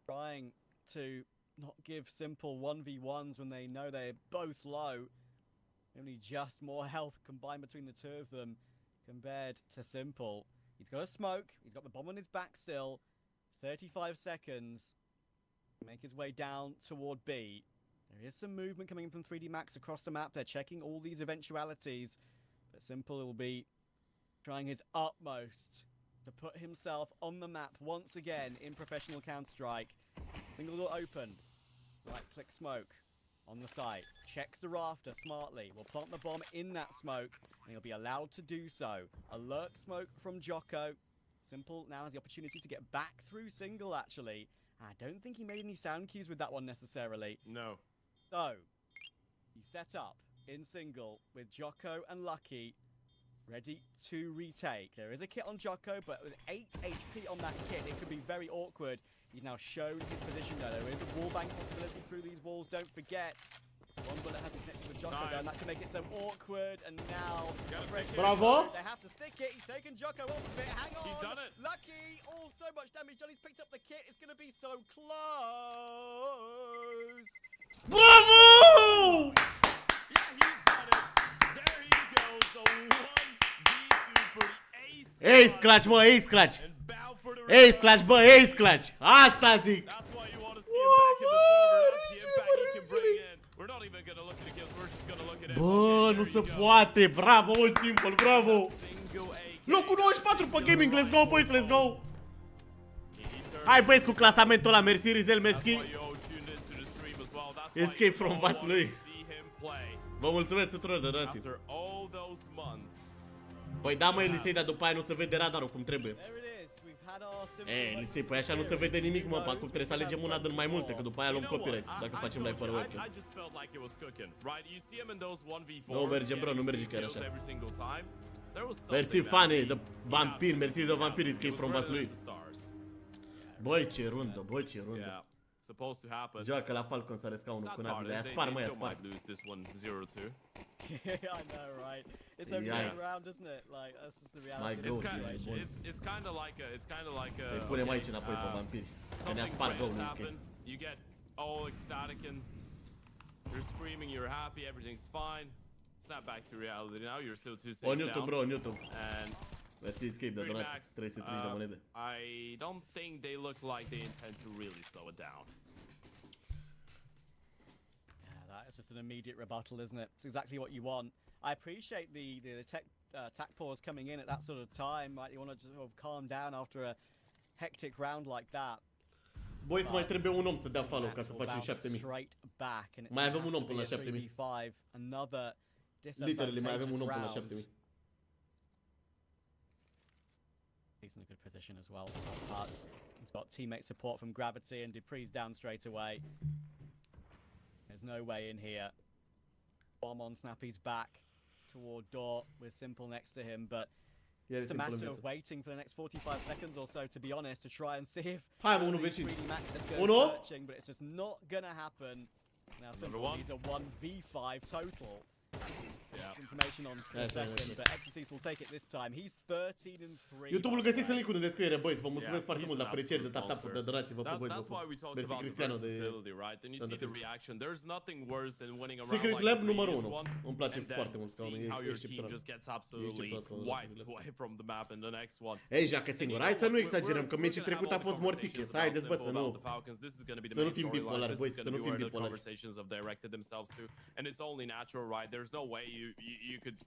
trying to not give simple 1v1s when they know they're both low. Only just more health combined between the two of them compared to Simple. He's got a smoke. He's got the bomb on his back still. 35 seconds. Make his way down toward B. There is some movement coming in from 3D Max across the map. They're checking all these eventualities. But Simple will be trying his utmost to put himself on the map once again in professional Counter-Strike. Single door open. Right click smoke on the site. Checks the rafter smartly. Will plant the bomb in that smoke. And he'll be allowed to do so. Alert smoke from Jocko. Simple now has the opportunity to get back through single actually. I don't think he made any sound cues with that one necessarily. No. So, he set up in single with Jocko and Lucky ready to retake. There is a kit on Jocko, but with 8 HP on that kit, it could be very awkward. He's now shown his position though. There is a wallbang possibility through these walls, don't forget. One bullet has a connection with Jocko though, and that can make it so awkward, and now... Bravo! They have to stick it, he's taken Jocko off of it, hang on! He's done it! Lucky! Oh, so much damage done, he's picked up the kit, it's gonna be so close! Bravo! Yeah, he's done it. There he goes. A 1v2 for the ace. Ace clutch, mă, ace clutch. And bow for the Ace clutch, bă, ace clutch. Asta zic. That's why you want to see him back in the server. That's the impact he can bring in. We're not even going to look at the kills. We're just going to look at it. Bă, nu se poate. Bravo, mă, Simple, bravo. Single AK. Locul 94 pe gaming, let's go, boys, let's go. Hai, băieți, cu clasamentul ăla, mersi, Rizel, mersi. Escape from vasului. Vă mulțumesc tuturor de donații. Păi da, mă, Elisei, dar după aia nu se vede radarul cum trebuie. Elisei, păi așa nu se vede nimic, mă, acum trebuie să alegem una din mai multe, că după aia luăm copyright, dacă facem live fără webcam. Nu merge, bro, nu merge chiar așa. Mersi, fane, de vampir, mersi de vampir, escape from vasului. Băi, ce rundă, băi, ce rundă. Supposed to happen. Joacă la Falcons are scaunul cu Navi, de-aia spar, mă, ia spar. I know, right? It's only one round, isn't it? Like that's just the reality. It's kind of like a. Să-i punem aici înapoi pe vampiri. Că ne-a spart două escape. You get all ecstatic and you're screaming, you're happy, everything's fine. Snap back to reality now. You're still 2 saves On YouTube, bro, on YouTube. And mersi escape de donații, 330 de monede. I don't think they look like they intend to really slow it down. Yeah, that is just an immediate rebuttal, isn't it? It's exactly what you want. I appreciate the tech pause coming in at that sort of time. Right, you want to just sort of calm down after hectic round like that. Boys, mai trebuie un om să dea follow ca să facem 7000. Straight back, and it's Mai avem un om gonna până have la to be a 7000. 3v5, another Literally, mai avem un om până la disadvantageous 7000. He's in a good position as well. But he's got teammate support from Gravity, and Dupree's down straight away. There's no way in here. Bomb on Snappy's back toward door with Simple next to him, but it's a matter of waiting for the next 45 seconds or so, to be honest, to try and see if Hai mă, 1v5. 3D Max is Uno. going searching, but it's just not gonna happen. Now Simple one. needs a 1v5 total. Yeah. Information on the second, but Exorcist will take it this time. He's 13-3. YouTube-ul găsiți în link-ul în descriere, boys. Vă mulțumesc Yeah, foarte he's mult an la aprecieri de absolute tap-tap-uri, de monster. donații, vă pup, boys, That's vă why pup. we talked Mersi about the Cristiano de... versatility, right? And you see the reaction. There's nothing worse than winning a round Secret like Lab the numărul previous 1. one, Îmi place and then foarte mult scaunul, seeing e how your team excepțional. just gets absolutely excepțional scaunul ăsta, wiped Secret Lab. away from the map in the next one. Ei, joacă singur. Hai să nu exagerăm, că meciul trecut a fost mortiche. Să haideți, bă, să nu... Să nu fim bipolari, boys, să nu fim bipolari. Conversations have directed themselves to, and it's only natural, right? There's no way you could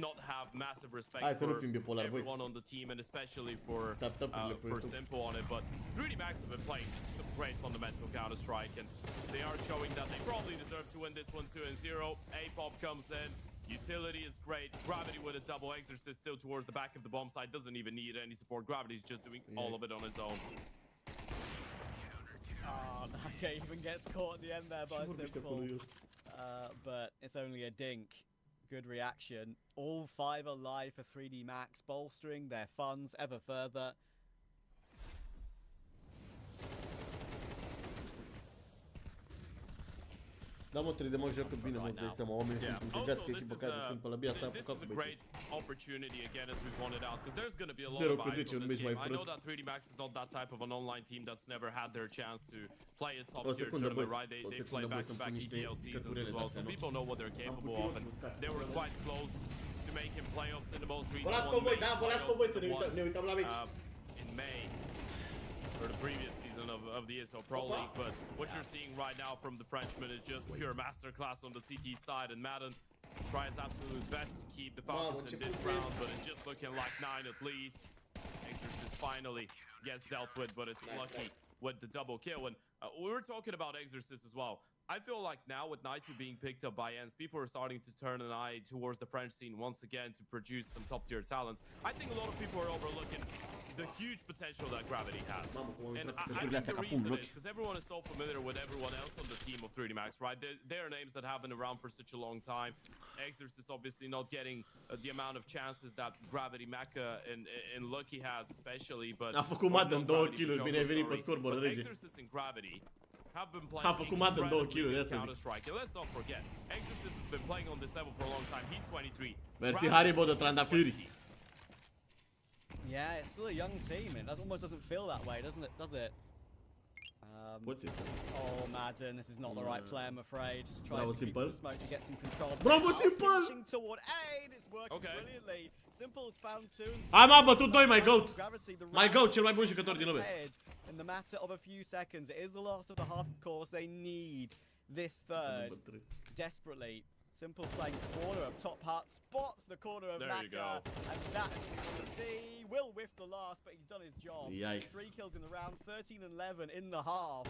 not have massive respect Hai să nu for fim bipolari, boys. everyone on the team, and especially for Tap-tap-urile pe for YouTube. Simple on it. But 3D Max have been playing some great fundamental Counter-Strike, and they are showing that they probably deserve to win this one 2-0. A-Pop comes in. Utility is great. Gravity with a double Exorcist still towards the back of the bomb side. Doesn't even need any support. Gravity's just doing all of it on his own. Nuke even gets caught at the end there by Simple. But it's only a dink. Good reaction. All 5 alive for 3D Max, bolstering their funds ever further. Da, mă, 3D Max joacă bine, mă, îți dai seama. Oamenii sunt inteligați, că echipă care se simplă. Abia s-a apucat cu băieții. Opportunity again, as we pointed out, because there's going to be a lot 0 of cu eyes 10, on un this meci mai game. I know prost. that 3D Max is not that type of an online team that's never had their chance to play a top O tier secundă, tournament, boys. right? They O play secundă, boys, să-mi pun back-to-back niște EPL seasons cărturele as well, so de-astea, nu? people know what they're capable of, and they were quite close to making playoffs in the most Vă recent las pe one. voi, Made da, vă las pe voi să playoffs ne uităm la meci. in May for the previous season of the ESL Pro League, but what you're seeing right now from the Frenchman is just pure masterclass on the CT side, and Madden tries absolute best to keep the Falcons in this round, but it's just looking like 9 at least. Exorcist finally gets dealt with, but it's lucky with the double kill. And we were talking about Exorcist as well. I feel like now with Night 2 being picked up by ENCE, people are starting to turn an eye towards the French scene once again to produce some top tier talents. I think a lot of people are overlooking the huge potential that Gravity has. And I think the reason is because everyone is so familiar with everyone else on the team of 3D Max, right? They are names that have been around for such a long time. Exorcist obviously not getting the amount of chances that Gravity, Mecha, and Lucky has especially, but... A făcut Madden 2 kill-uri, bine ai venit pe scoreboard, rege. Exorcist and Gravity have been playing A făcut Madden 2 kill-uri, asta zic. Counter-Strike. And let's not forget, Exorcist has been playing on this level for a long time. He's 23. Mersi Haribo de trandafiri. Yeah, it's still a young team. It almost doesn't feel that way, doesn't it? Does it? What's it? Oh, Madden, this is not the right play, I'm afraid. Bravo, Tries to keep Simple. the smoke to get some control. Bravo, Now Simple! pinching toward aid, it's working brilliantly. Simple's found 2. Hai, m-am bătut 2, my goat! Gravity, the My goat, cel mai bun jucător din lume. In the matter of a few seconds, it is the last of the half, of course. They need this third desperately. Simple playing corner of top heart, spots the corner of Maka, and that's he will whiff the last, but he's done his job. Yikes. 3 kills in the round, 13-11 in the half.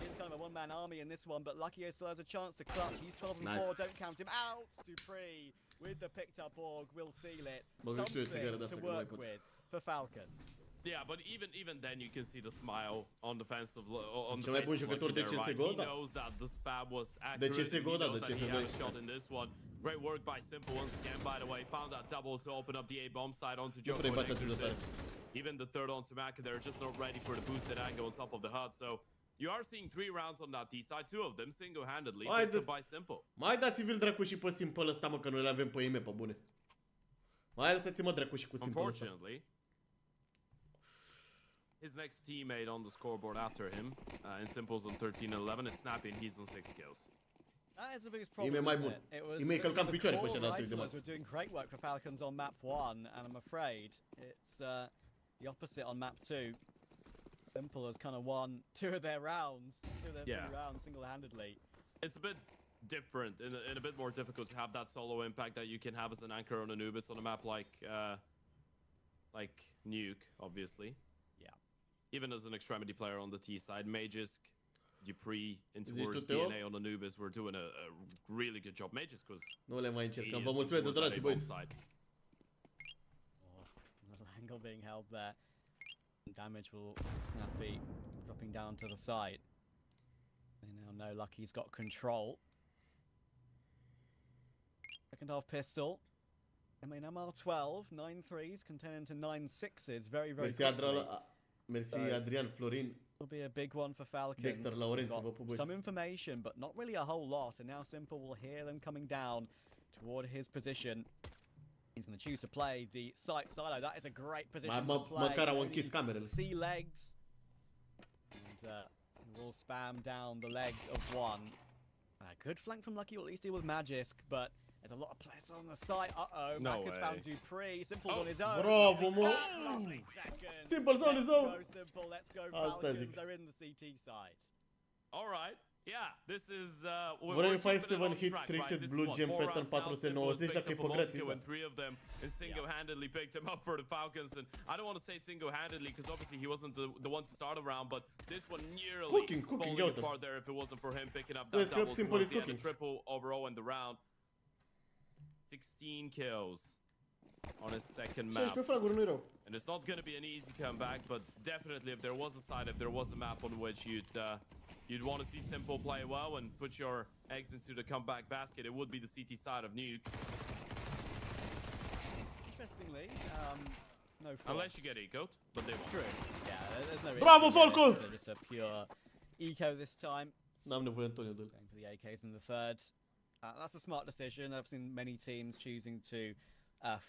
He's kind of a one-man army in this one, but Lucky still has a chance to clutch. He's 12-4, don't count him out. Dupree with the picked up org will seal it. Something to work with for Falcons. Yeah, but even then you can see the smile on defensive on the Cel mai bun face of jucător Lucky de there, right? CS:GO, He da. knows that the spam was De accurate. CS:GO, He da, knows de that he CS:GO. had a shot in this one. Great work by Simple once again, by the way. Found that double to open up the A bomb side onto Joko and Exorcist. Even the third onto Maka, they're just not ready for the boosted angle on top of the HUD. So you are seeing 3 rounds on that D side, 2 of them single-handedly picked up by Simple. Mai dați-vi-l dracu și pe Simple ăsta, mă, că noi le avem pe IME, pe bune. Mai lăsați-mă dracu și cu Simple ăsta. Unfortunately, his next teammate on the scoreboard after him, in Simple's on 13-11, is Snappy, and he's on 6 kills. That is the biggest problem. We're doing great work for Falcons on map 1, and I'm afraid it's the opposite on map 2. Simple has kind of won 2 of their rounds, 2 of their 3 rounds single-handedly. It's a bit different and a bit more difficult to have that solo impact that you can have as an anchor on Anubis on a map like Nuke, obviously. even as an extremity player on the T side, Magisk, Dupree, into Zici worse tu, Teo? DNA on Anubis, we're doing a really good job. Magisk was Nu le mai încercăm. he Vă is mulțumesc, towards that donații, A-bomb băieți. side. Oh, little angle being held there. Damage will snappy dropping down to the side. They now know Lucky's got control. Second half pistol. I mean, MR12, 9 threes, containing to 9 sixes very, very Mersi, quickly. Mersi, Adrian, Florin. Will be a big one for Falcons. Dexter We've Laurențiu, got vă pup, băieți. some information, but not really a whole lot. And now Simple will hear them coming down toward his position. He's going to choose to play the sight silo. That is a great position to play. Măcar au Only închis camerele. see legs. And we'll spam down the legs of one. Good flank from Lucky, will at least deal with Magisk, but there's a lot of players on the side. Uh-oh, No Mac has way. found Dupree. Simple's on his own. Bravo, mă. Lovely second. Simple's on his Let's own. go, Simple. Let's go, Asta Falcons. zic. They're in the CT side. All right. Yeah, this is Vrem we're keeping it 5-7 on hit track, treated right? This blue is what, gem 4 pattern rounds now. 490, dacă e Picked up pe a gratis. multi-kill and 3 of them and single-handedly picked him up for the Falcons. And I don't want to say single-handedly because obviously he wasn't the one to start around, but this one nearly Cooking, falling iată. apart there if it wasn't for him picking up Vezi that că double Simple towards is the end, a cooking. triple overall in the round. 16 kills on his second map. 16 fraguri, nu-i rău. And it's not going to be an easy comeback, but definitely if there was a side, if there was a map on which you'd want to see Simple play well and put your eggs into the comeback basket, it would be the CT side of Nuke. Interestingly, no force. Unless you get ecoed, but they won't. True. Yeah, there's no Bravo, issue there. Falcons! They're just a pure eco this time. N-am nevoie, Antonio, dă-l. Going for the AKs in the third. That's a smart decision. I've seen many teams choosing to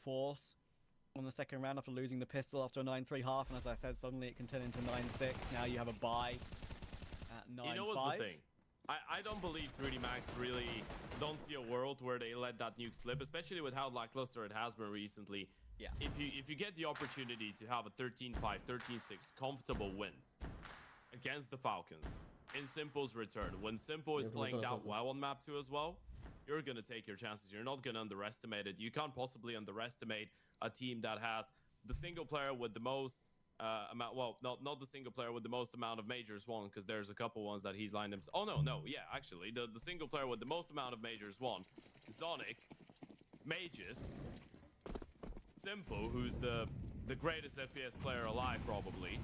force on the second round after losing the pistol after a 9-3 half, and as I said, suddenly it can turn into 9-6. Now you have a bye at 9-5. You know what's the thing? I don't believe 3D Max really don't see a world where they let that nuke slip, especially with how lackluster it has been recently. Yeah. If you get the opportunity to have a 13-5, 13-6 comfortable win against the Falcons in Simple's return, when Simple is playing that well on map 2 as well, you're going to take your chances. You're not going to underestimate it. You can't possibly underestimate a team that has the single player with the most amount. Well, not the single player with the most amount of majors won, because there's a couple ones that he's lined himself. Oh, no. Yeah, actually, the single player with the most amount of majors won. Sonic, Mages, Simple, who's the greatest FPS player alive, probably.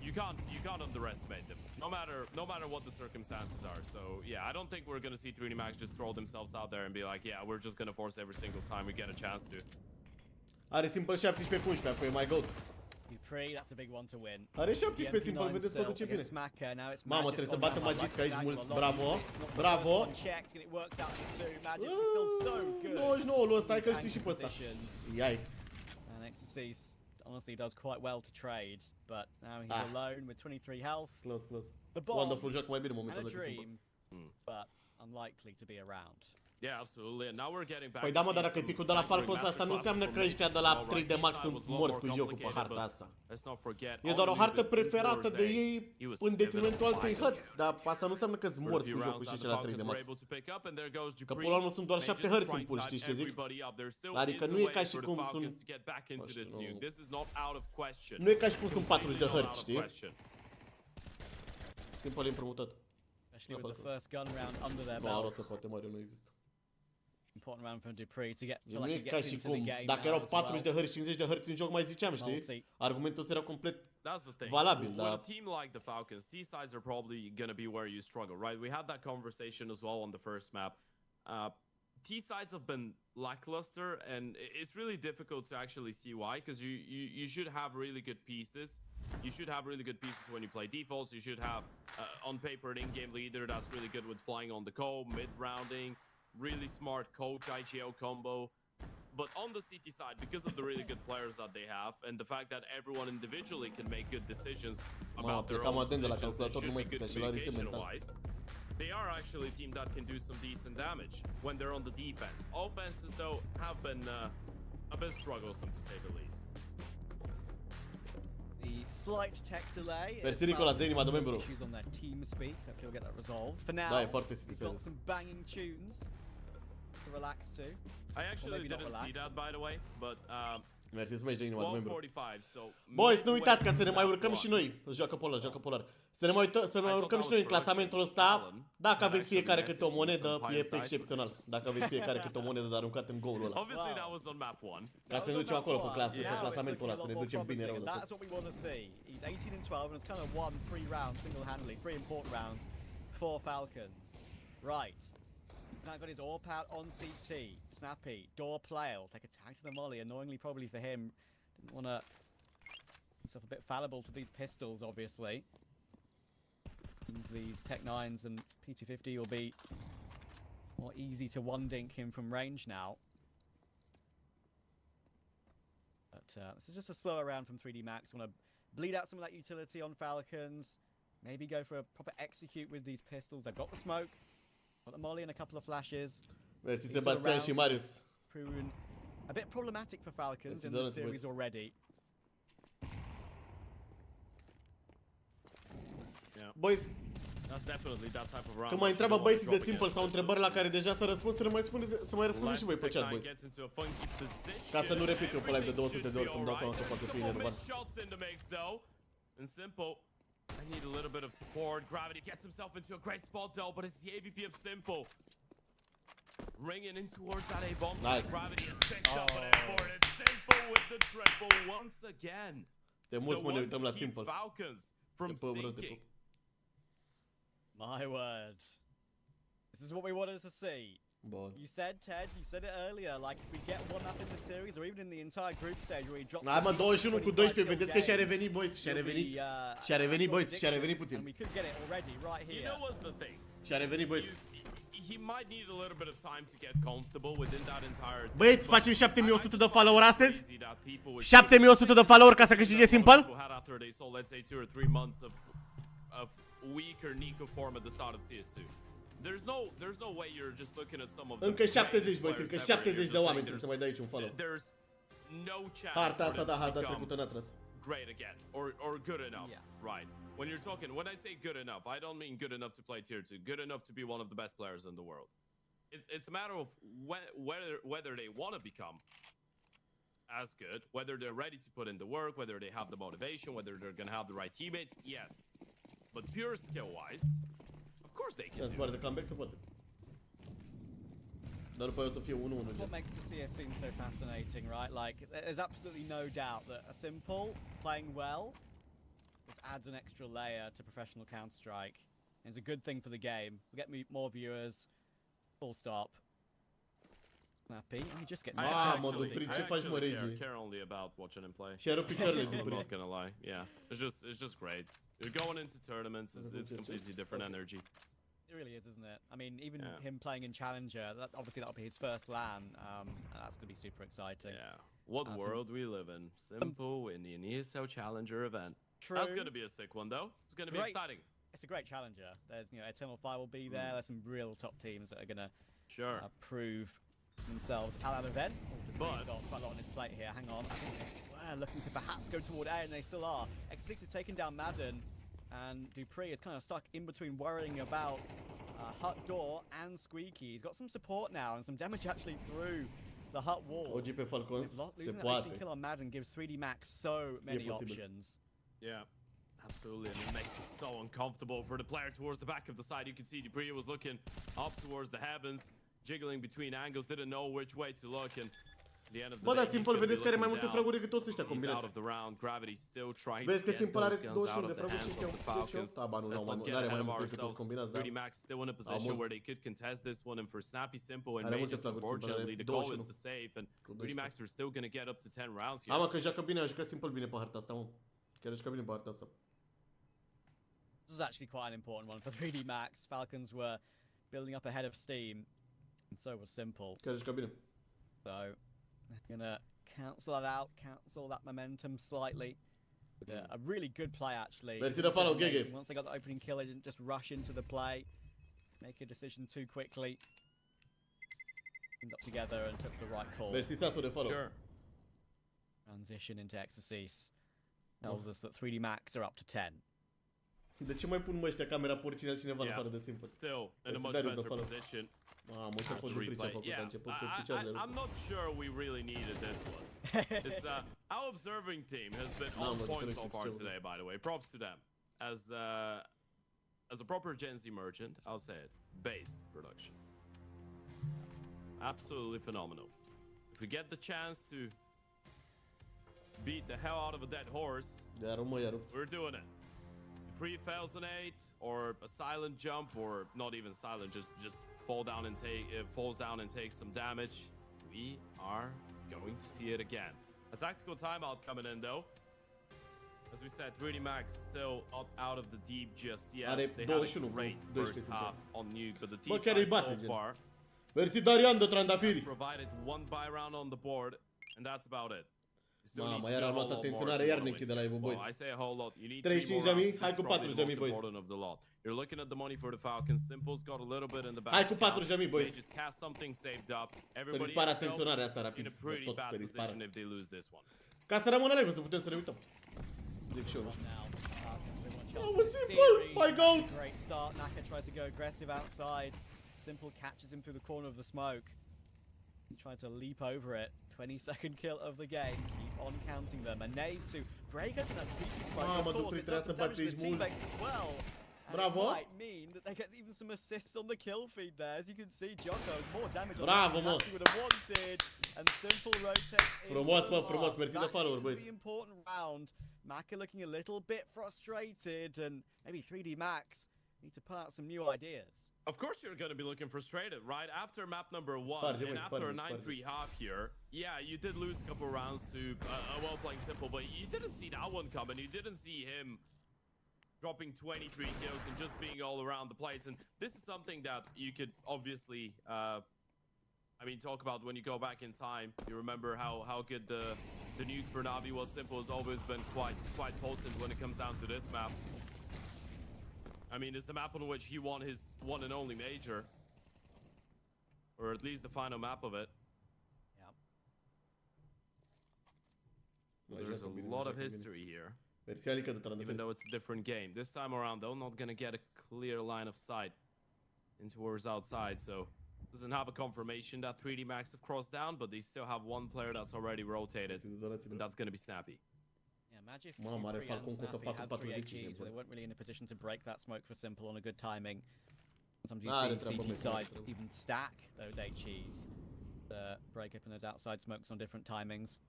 You can't underestimate them, no matter what the circumstances are. So yeah, I don't think we're gonna see 3D Max just throw themselves out there and be like, yeah, we're just gonna force every single time we get a chance to. Are Simple 17-11, apoi mai gold. Dupree, that's a big one to win. Are 17 Simple, vedeți pe ce vine. Mamă, trebuie să bată Magisk aici mulți. Bravo, bravo. 99-ul ăsta, hai că știi și pe ăsta. Yikes. And XC honestly does quite well to trade, but now he's alone with 23 health. Close. The bomb Wonderful joc mai bine momentul and a ăsta decât Simple. dream, but unlikely to be around. Yeah, absolutely. And now we're getting back. Păi da, mă, dar dacă e picul de la Falcons, asta nu înseamnă că ăștia de la 3 de max sunt morți cu jocul pe harta asta. E doar o hartă preferată de ei în detrimentul altei hărți, dar asta nu înseamnă că sunt morți cu jocul și la 3 de max. Că până la urmă sunt doar 7 hărți în pool, știi ce zic? Adică nu e ca și cum sunt... Nu e ca și cum sunt 40 de hărți, știi? Simple împrumutat. Especially with the first gun round under their Nu are belts. să poate Mario, nu există. Important round for Dupree to get Nu e ca și cum, dacă erau 40 de hărți, 50 de hărți în joc, mai ziceam, știi? Argumentul ăsta era complet valabil, dar... With a team like the Falcons, T-sides are probably going to be where you struggle, right? We had that conversation as well on the first map. T-sides have been lackluster, and it's really difficult to actually see why, because you should have really good pieces. You should have really good pieces when you play defaults. You should have, on paper, an in-game leader that's really good with flying on the co, mid-rounding, really smart coach IGO combo. But on the CT side, because of the really good players that they have, and the fact that everyone individually can make good decisions about their own positions and should be good communication-wise, they are actually a team that can do some decent damage when they're on the defense. Offenses, though, have been a bit strugglesome, to say the least. The slight tech delay. Mersi, Nicola, zi inima de membru. Issues on their team speak. Hope you'll get that resolved. For now, Da, e foarte we've got some banging tunes to relax to. I actually didn't see that, by the way, but Mersi, să mergi de inima de membru. 145, so Boys, nu uitați ca să ne mai midway urcăm through și that noi. Joacă polar, joacă polar. Să ne mai urcăm și noi în clasamentul ăsta. Dacă aveți fiecare câte o monedă, e excepțional. Dacă aveți fiecare câte o monedă de aruncat în goalul ăla. Obviously, that was on map 1. Ca să ne ducem acolo pe Now it's clasamentul ăla, să ne looking a lot ducem more bine rău promising, de and tot. that's what we want to see. He's 18 and 12 and has kind of won 3 rounds single-handedly, 3 important rounds for Falcons. Right. He's now got his AWP out on CT. Snappy, door player will take a tag to the molly. Annoyingly, probably for him, didn't want to himself a bit fallible to these pistols, obviously. Seems these Tech 9s and P250 will be more easy to one-dink him from range now. But this is just a slower round from 3D Max. Want to bleed out some of that utility on Falcons. Maybe go for a proper execute with these pistols. They've got the smoke, got the molly and a couple of flashes. Mersi, Sebastian și Marius. Proven a bit problematic for Falcons Mersi, in the Doris, series boys. already. Boys, That's definitely that type of round. când mai întreabă băieții de Simple sau întrebări la care deja s-a răspuns, să mai răspundeți și voi pe chat, boys. Ca să nu repet eu pe live de 200 de ori, când dau seama că poate să fie enervant. And Simple, I need a little bit of support. Gravity gets himself into a great spot though, but it's the AVP of Simple. Ringing in towards that A-bomb. Nice. Gravity has picked up an airport. It's Simple with the triple once again. De mulți mă ne uităm la The one to keep Simple. Falcons from Te pup, bro, te sinking. pup. My word. This is what we wanted to see. Bun. You said, Ted, you said it earlier, like if we get one up in the series or even in the entire group stage where he drops... Hai mă, 21 cu 12, vedeți că și-a revenit, boys, și-a revenit. Și-a revenit, boys, și-a revenit And puțin. we could get it already right You here. know what's the thing? Și-a revenit, boys. He might need a little bit of time to get comfortable within that entire thing. Băieți, facem 7100 de follower astăzi? Crazy that people would 7100 de follower ca să câștige Simple? people had after they saw, let's say, 2 or 3 months of weaker Nico form at the start of CS2. There's no way you're just looking at some of the Încă 70, greatest băieți, încă players ever and 70 you're de just oameni saying trebuie să mai dai aici un follow. there's no chance Harta for asta, them da, to harta become trecută n-a tras. great again or good enough, Yeah. right? When I say good enough, I don't mean good enough to play tier 2, good enough to be one of the best players in the world. It's a matter of whether they want to become as good, whether they're ready to put in the work, whether they have the motivation, whether they're going to have the right teammates. Yes. But pure skill-wise, of course they can Se do pare it. de comeback se poate. Dar după aia o să fie 1-1 What gen. makes the CS scene so fascinating, right? Like, there's absolutely no doubt that a Simple playing well just adds an extra layer to professional Counter-Strike. It's a good thing for the game. We get more viewers. Full stop. Snappy. And he just gets I Ah, back. mă duc prin ce faci, mă, actually Regi? care only about watching him play. Și-a rupt picioarele din I'm pâine. not gonna lie. Yeah, it's just great. You're going into tournaments. It's completely different energy. It really is, isn't it? I mean, even Yeah. him playing in Challenger, obviously that'll be his first LAN. And that's going to be super exciting. Yeah. What Awesome. world we live in. Simple in the ESL Challenger event. True. That's gonna be a sick one though. It's gonna be Great. exciting. It's a great challenger. There's, Eternal Fire will be there. There's some real top teams that are going to Sure. prove themselves at that event. But- Got quite a lot on his plate here. Hang on. I think they're looking to perhaps go toward A, and they still are. X6 is taking down Madden, and Dupree is kind of stuck in between worrying about Hut Door and Squeaky. He's got some support now and some damage actually through the Hut wall. OG pe Falcons, se Losing that 18 poate. kill on Madden gives 3D Max so many posibil. options. Yeah. Absolutely, and it makes it so uncomfortable for the player towards the back of the side. You can see Dupree was looking up towards the heavens, jiggling between angles, didn't know which way to look, and at the end of the Bă, day, dar he's Simple, gonna be vedeți că are mai looking multe down. fraguri decât toți ăștia He's out combinați. of the round. Gravity still trying Vezi to că get Simple are those guns 21 out de of the fraguri hands și of the 10. Falcons. Da, ba nu, Let's n-au not mai get are ahead mai of multe decât toți ourselves. combinați, da. 3D Max still in a position mult. where they could contest this one, and for Snappy, Simple, and Are multe Mages, fraguri, Simple, unfortunately, are the goal is 21. to save, and Cu 3D Max 12. are still going to get up to 10 rounds here. Ha, mă, că joacă bine, a jucat Simple bine pe harta asta, mă. Chiar a jucat bine pe harta asta. This was actually quite an important one for 3D Max. Falcons were building up ahead of Steam, and so was Simple. Chiar a jucat bine. So, they're gonna cancel that out, cancel that momentum slightly. With a really good play, actually. Mersi de follow, GG. Once they got the opening kill, they didn't just rush into the play, make a decision too quickly. Teamed up together and took the right call. Mersi, Sasu, de follow. Sure. Transition into Exorcise tells us that 3D Max are up to 10. De ce mai pun mă ăștia camera pe oricine altcineva în afară de Simple? Still in a much Darius better follow. position. Mamă, ce-a fost Dupri ce a făcut, a început cu I, picioarele. I'm not sure we really needed this one. It's, our observing team has been on point so far today, by the way. Props to them. As a proper Gen Z merchant, I'll say it. Based production. Absolutely phenomenal. If we get the chance to beat the hell out of a dead horse, we're doing it. Pre fails an 8 or a silent jump, or not even silent, just falls down and takes some damage. We are going to see it again. A tactical timeout coming in though. As we said, 3D Max still not out of the deep just yet. They had a great first half on Nuke, but the team so far Mersi Darian de trandafiri. provided one buy round on the board, and that's about it. Mamă, iar am luat atenționare, iar ne închide live-ul, boys. I say a whole lot. You need 35.000, hai cu 40.000, boys. You're looking at the money for the Falcons. Simple's got a little bit in the back. Hai cu 40.000, boys. They just have something saved up. Să Everybody dispară else atenționarea asta rapid. in a pretty Tot bad să dispară. position if they lose this one. Ca să rămână live, să putem să ne uităm. Zic și eu, nu știu. Now, Oh, Simple! My God! Great start. Naka tries to go aggressive outside. Simple catches him through the corner of the smoke. He tried to leap over it. 20-second kill of the game. Keep on counting them. A nade to break into that speaking smoke. Mamă, Of course, Dupri, it trebuia does să some damage bagi to the aici mult. teammates as well. And Bravo. it might mean that they get even some assists on the kill feed there. As you can see, Jocko, more damage on Bravo, that mă. than he would have wanted. And Simple rotates in. Frumos, mă, for frumos. the Mersi de mark. follower, That boys. is the important round. Maka looking a little bit frustrated, and maybe 3D Max need to put out some new ideas. Of course you're going to be looking frustrated, right? After map number 1 and after a 9-3 half here, yeah, you did lose a couple rounds to a well-playing Simple, but you didn't see that one coming. You didn't see him dropping 23 kills and just being all around the place. And this is something that you could obviously, talk about when you go back in time. You remember how good the nuke for Navi was. Simple has always been quite potent when it comes down to this map. I mean, it's the map on which he won his one and only major. Or at least the final map of it. Yeah. Well, there's a lot of history here. Mersi, Alica, de trandafiri. Even though it's a different game. This time around, though, not going to get a clear line of sight into where's outside. So, doesn't have a confirmation that 3D Max have crossed down, but they still have one player that's already rotated. And that's going to be Snappy. Yeah, Magic Mamă, are Dupree Falcon and cu Snappy had 3 4-4-10, HEs, but they weren't really in a position to break that smoke for Simple on a good timing. Sometimes you Are see treabă, CT mă, sides treabă. even stack those HEs, break open those outside smokes on different timings.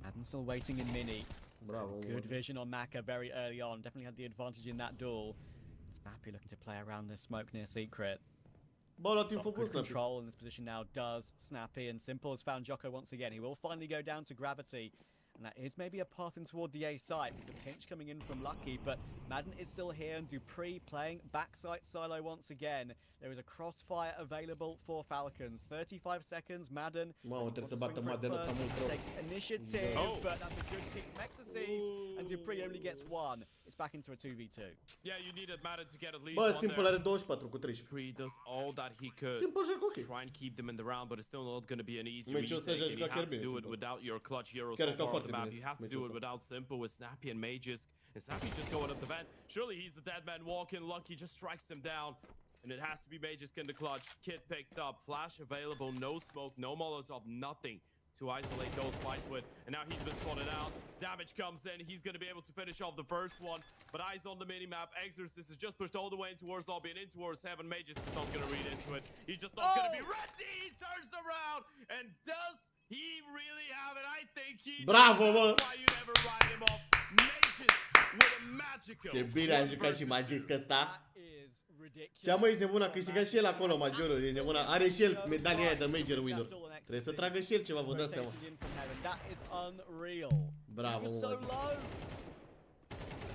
Madden still waiting in mini. Bravo, Good vision on Maka very early on. Definitely had the advantage in that duel. Snappy looking to play around this smoke near secret. Bă, a luat info Got bun, good Snappy. control in this position now does Snappy, and Simple has found Jocko once again. He will finally go down to gravity, and that is maybe a path in toward the A site with the pinch coming in from Lucky, but Madden is still here and Dupree playing backside silo once again. There is a crossfire available for Falcons. 35 seconds, Madden. Mamă, trebuie să bată swing for it Madden ăsta first, mult rău. take initiative, Oh. but that's a good kick from Exorcist, and Dupree only gets one. It's back into a 2v2. Yeah, you needed Madden to get at least Bă, one Simple there. are 24 cu 13. Dupree does all that he could. Simple joc ok. Try and keep them in the round, but it's still not going to be an easy Meciul ăsta retake, și-a and you jucat chiar have to bine, do it Simple. without your clutch heroes Chiar a so jucat far on foarte the map. bine You have to meciul do it ăsta. without Simple with Snappy and Magisk, and Snappy just going up the vent. Surely he's the dead man walking. Lucky just strikes him down, and it has to be Magisk in the clutch. Kit picked up, flash available, no smoke, no molotov, nothing to isolate those fights with, and now he's been spotted out. Damage comes in, he's going to be able to finish off the first one, but eyes on the minimap. Exorcist is just pushed all the way in towards lobby and in towards heaven. Magisk is not going to read into it. He's just not going to be ready. He turns around, and does he really have it? I think he Bravo, does. mă! That's why you never write him off. Magisk with a magical. Ce bine a jucat și Magisk ăsta. That is ridiculous. Cea mai ești nebun, a câștigat și el acolo majorul, e nebun. Are și el medalia aia de major winner. Trebuie să tragă și el ceva, vă dați seama. That is unreal. Bravo, He was so Magisk. low.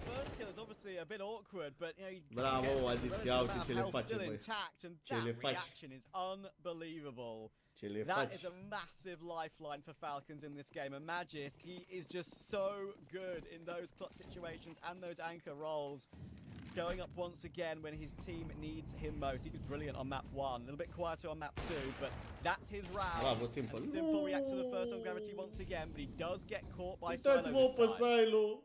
First kill is obviously a bit awkward, but you know, he Bravo, gets Magisk, a ia uite relative ce le amount of face, health still băi. intact, and Ce le that faci. reaction is unbelievable. Ce le That faci? is a massive lifeline for Falcons in this game, and Magisk, he is just so good in those clutch situations and those anchor rolls. Going up once again when his team needs him most. He was brilliant on map 1, a little bit quieter on map 2, but that's his round. Bravo, Simple. And Simple reacts to the first on gravity once again, but he does get caught by Silo Uitați-vă pe this time. Silo.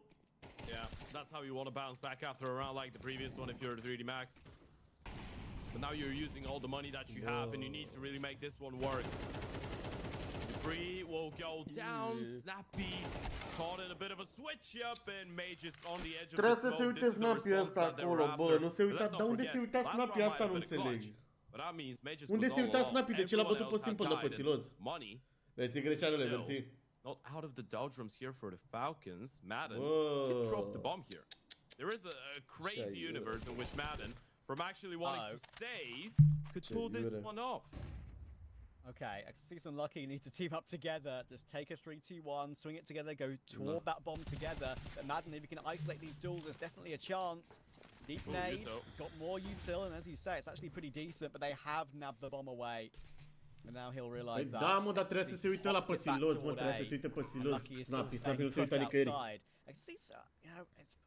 Yeah. That's how you want to bounce back after a round like the previous one if you're a 3D Max. But now you're using all the money that you have, and you need to really make this one work. Dupree will go down. Snappy caught in a bit of a switch up, and Mage is on the edge of the Trebuie să smoke. se uite This is the Snappy response ăsta that they were acolo, bă, after. nu se But uita, let's not dar unde forget, se uita last Snappy, round asta might nu have been a înțeleg. clutch, but that means Mage is Unde was se all uita alone. Snappy, de ce l-a Everyone bătut pe else had Simple, pe died, silos? and money Vezi, greceanele, still mersi. not out of the doldrums here for the Falcons. Madden Whoa. could drop the bomb here. There is a crazy universe in which Madden, from actually wanting to save, could pull this one off. Okay, XC's unlucky. You need to team up together. Just take a 3-2-1, swing it together, go toward that bomb together. But Madden, if you can isolate these duels, there's definitely a chance. Deep nade, he's got more util, and as you say, it's actually pretty decent, but they have nabbed the bomb away. And now he'll realize that. Da, mă, dar trebuie să se uite la pe silos, mă, trebuie să se uite pe silos. Snappy nu se uita nicăieri.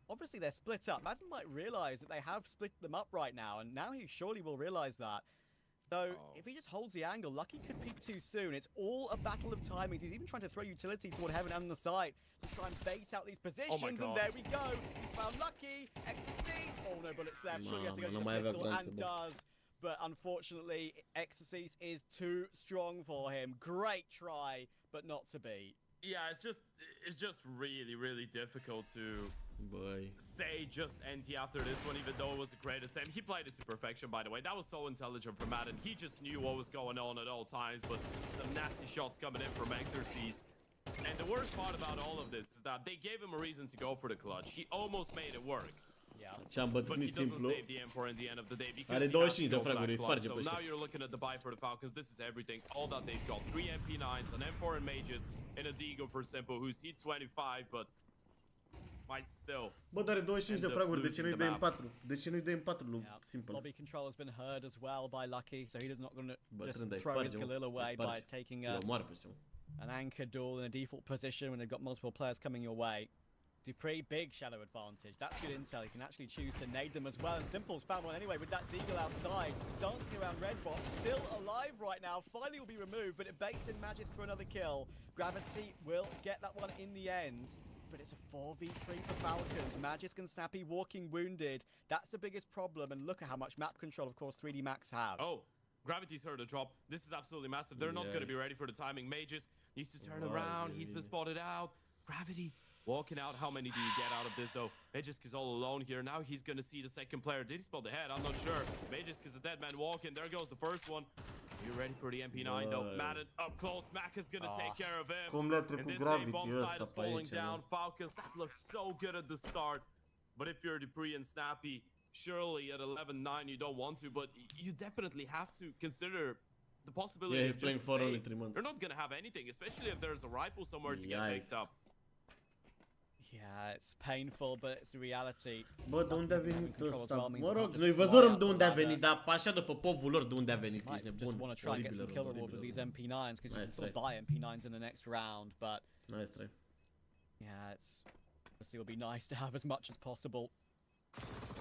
Obviously they're split up. Madden might realize that they have split them up right now, and now he surely will realize that. So if he just holds the angle, Lucky could peek too soon. It's all a battle of timings. He's even trying to throw utility toward Heaven and the side to try and bait out these positions. And there we go. He's found Lucky. Exorcise. Oh, no bullets left. Sure, he has to go to the pistol and does. But unfortunately, Exorcise is too strong for him. Great try, but not to be. Yeah, it's just really difficult to say just NT after this one, even though it was a great attempt. He played it to perfection, by the way. That was so intelligent from Madden. He just knew what was going on at all times, but some nasty shots coming in from Exorcise. And the worst part about all of this is that they gave him a reason to go for the clutch. He almost made it work. Ce-am bătut But mi he doesn't simplu. save the M4 at the end of the day because Are he has 25 to de go for fraguri, îi that sparge clutch. pe So now ăștia. you're looking at the buy for the Falcons. This is everything. All that they've got. 3 MP9s, an M4 and Mages, and a Deagle for Simple, who's hit 25, but might still. Bă, dar are 25 de fraguri, de ce nu-i dai în 4? De ce nu-i dai în 4 lui Simple? Lobby control has been heard as well by Lucky, so he's not going to just Bătrân, dar îi throw his sparge, Galil mă. away Îi by sparge. taking Îl omoară pe ăștia, mă. an anchor duel in a default position when they've got multiple players coming your way. Dupree, big shadow advantage. That's good intel. You can actually choose to nade them as well. And Simple's found one anyway with that Deagle outside. Dancing around Red Box. Still alive right now. Finally will be removed, but it baits in Magisk for another kill. Gravity will get that one in the end. But it's a 4v3 for Falcons. Magisk and Snappy walking wounded. That's the biggest problem. And look at how much map control, of course, 3D Max have. Oh, Gravity's heard a drop. This is absolutely massive. They're not going to be ready for the timing. Magisk needs to turn around. He's been spotted out. Gravity walking out. How many do you get out of this, though? Magisk is all alone here. Now he's going to see the second player. Did he spot the head? I'm not sure. Magisk is a dead man walking. There goes the first one. You ready for the MP9, though? Madden up close. Mac is going to take care of him. Cum le-a And trecut this Gravity bomb ăsta side is pe falling aici, down. mă. Falcons, that looks so good at the start. But if you're Dupree and Snappy, surely at 11-9 you don't want to, but you definitely have to consider the possibility. Yeah, he's playing for only 3 months. You're not going to have anything, especially if there's a rifle somewhere to get picked up. Yeah, it's painful, but it's the reality. Bă, de unde a venit ăsta? Mă rog, Just noi fly văzurăm up de the unde a ladder. venit, dar așa de pe povul lor de unde a venit. Ești Might nebun. just want to try and get some kill Oribil reward with these rău. MP9s because you can still buy MP9s in the next round, but Nice try. yeah, it's obviously it would be nice to have as much as possible.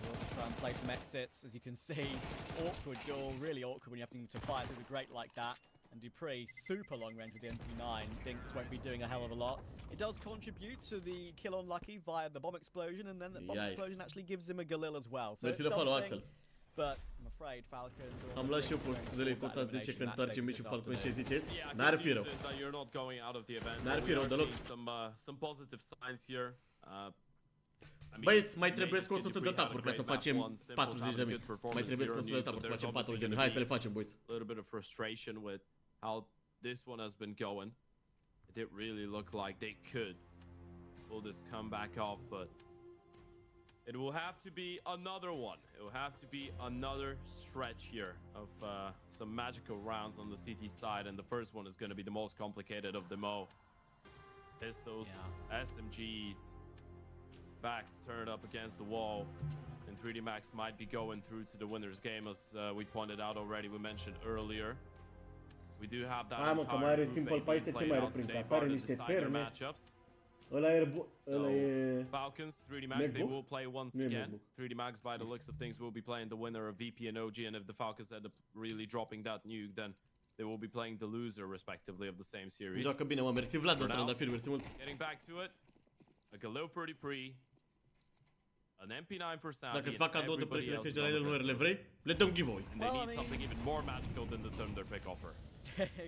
We'll try and play some exits, as you can see. Awkward duel, really awkward when you have to fire through the grate like that. And Dupree, super long range with the MP9. Dinks won't be doing a hell of a lot. It does contribute to the kill on Lucky via the bomb explosion, and then the bomb explosion actually gives him a Galil as well. So it's something, but I'm afraid Falcons... Am luat și eu post de lei cota 10 că întoarce meciul Falcons și ziceți? Yeah, N-ar fi rău. good news is that you're not going out of the event. N-ar fi We rău are deloc. seeing some positive signs here. Băieți, mai trebuie scos 100 de tapuri ca să facem 40.000. Mai trebuie scos 100 de tapuri să facem 40.000. Hai să le facem, boys. A little bit of frustration with how this one has been going. It didn't really look like they could pull this comeback off, but it will have to be another one. It will have to be another stretch here of some magical rounds on the CT side, and the first one is going to be the most complicated of them all. Pistols, SMGs, backs turned up against the wall, and 3D Max might be going through to the winner's game, as we pointed out already, we mentioned earlier. We do have that Hai mă, că mai are Simple pe aici, ce mai are prin casă? Are niște terme. Ăla e Falcons, 3D Max, they will play once again. 3D Max, by the looks of things, will be playing the winner of VP and OG, and if the Falcons end up really dropping that nuke, then they will be playing the loser, respectively, of the same series. Joacă bine, mă, mersi Vlad, de trandafir, mersi mult. Getting back to it, a Galil for Dupree. An MP9 for Snappy. Dacă îți fac cadou de pregătești de la ele, nu le vrei? Le dăm giveaway. And they need something even more magical than the Thunder pick offer.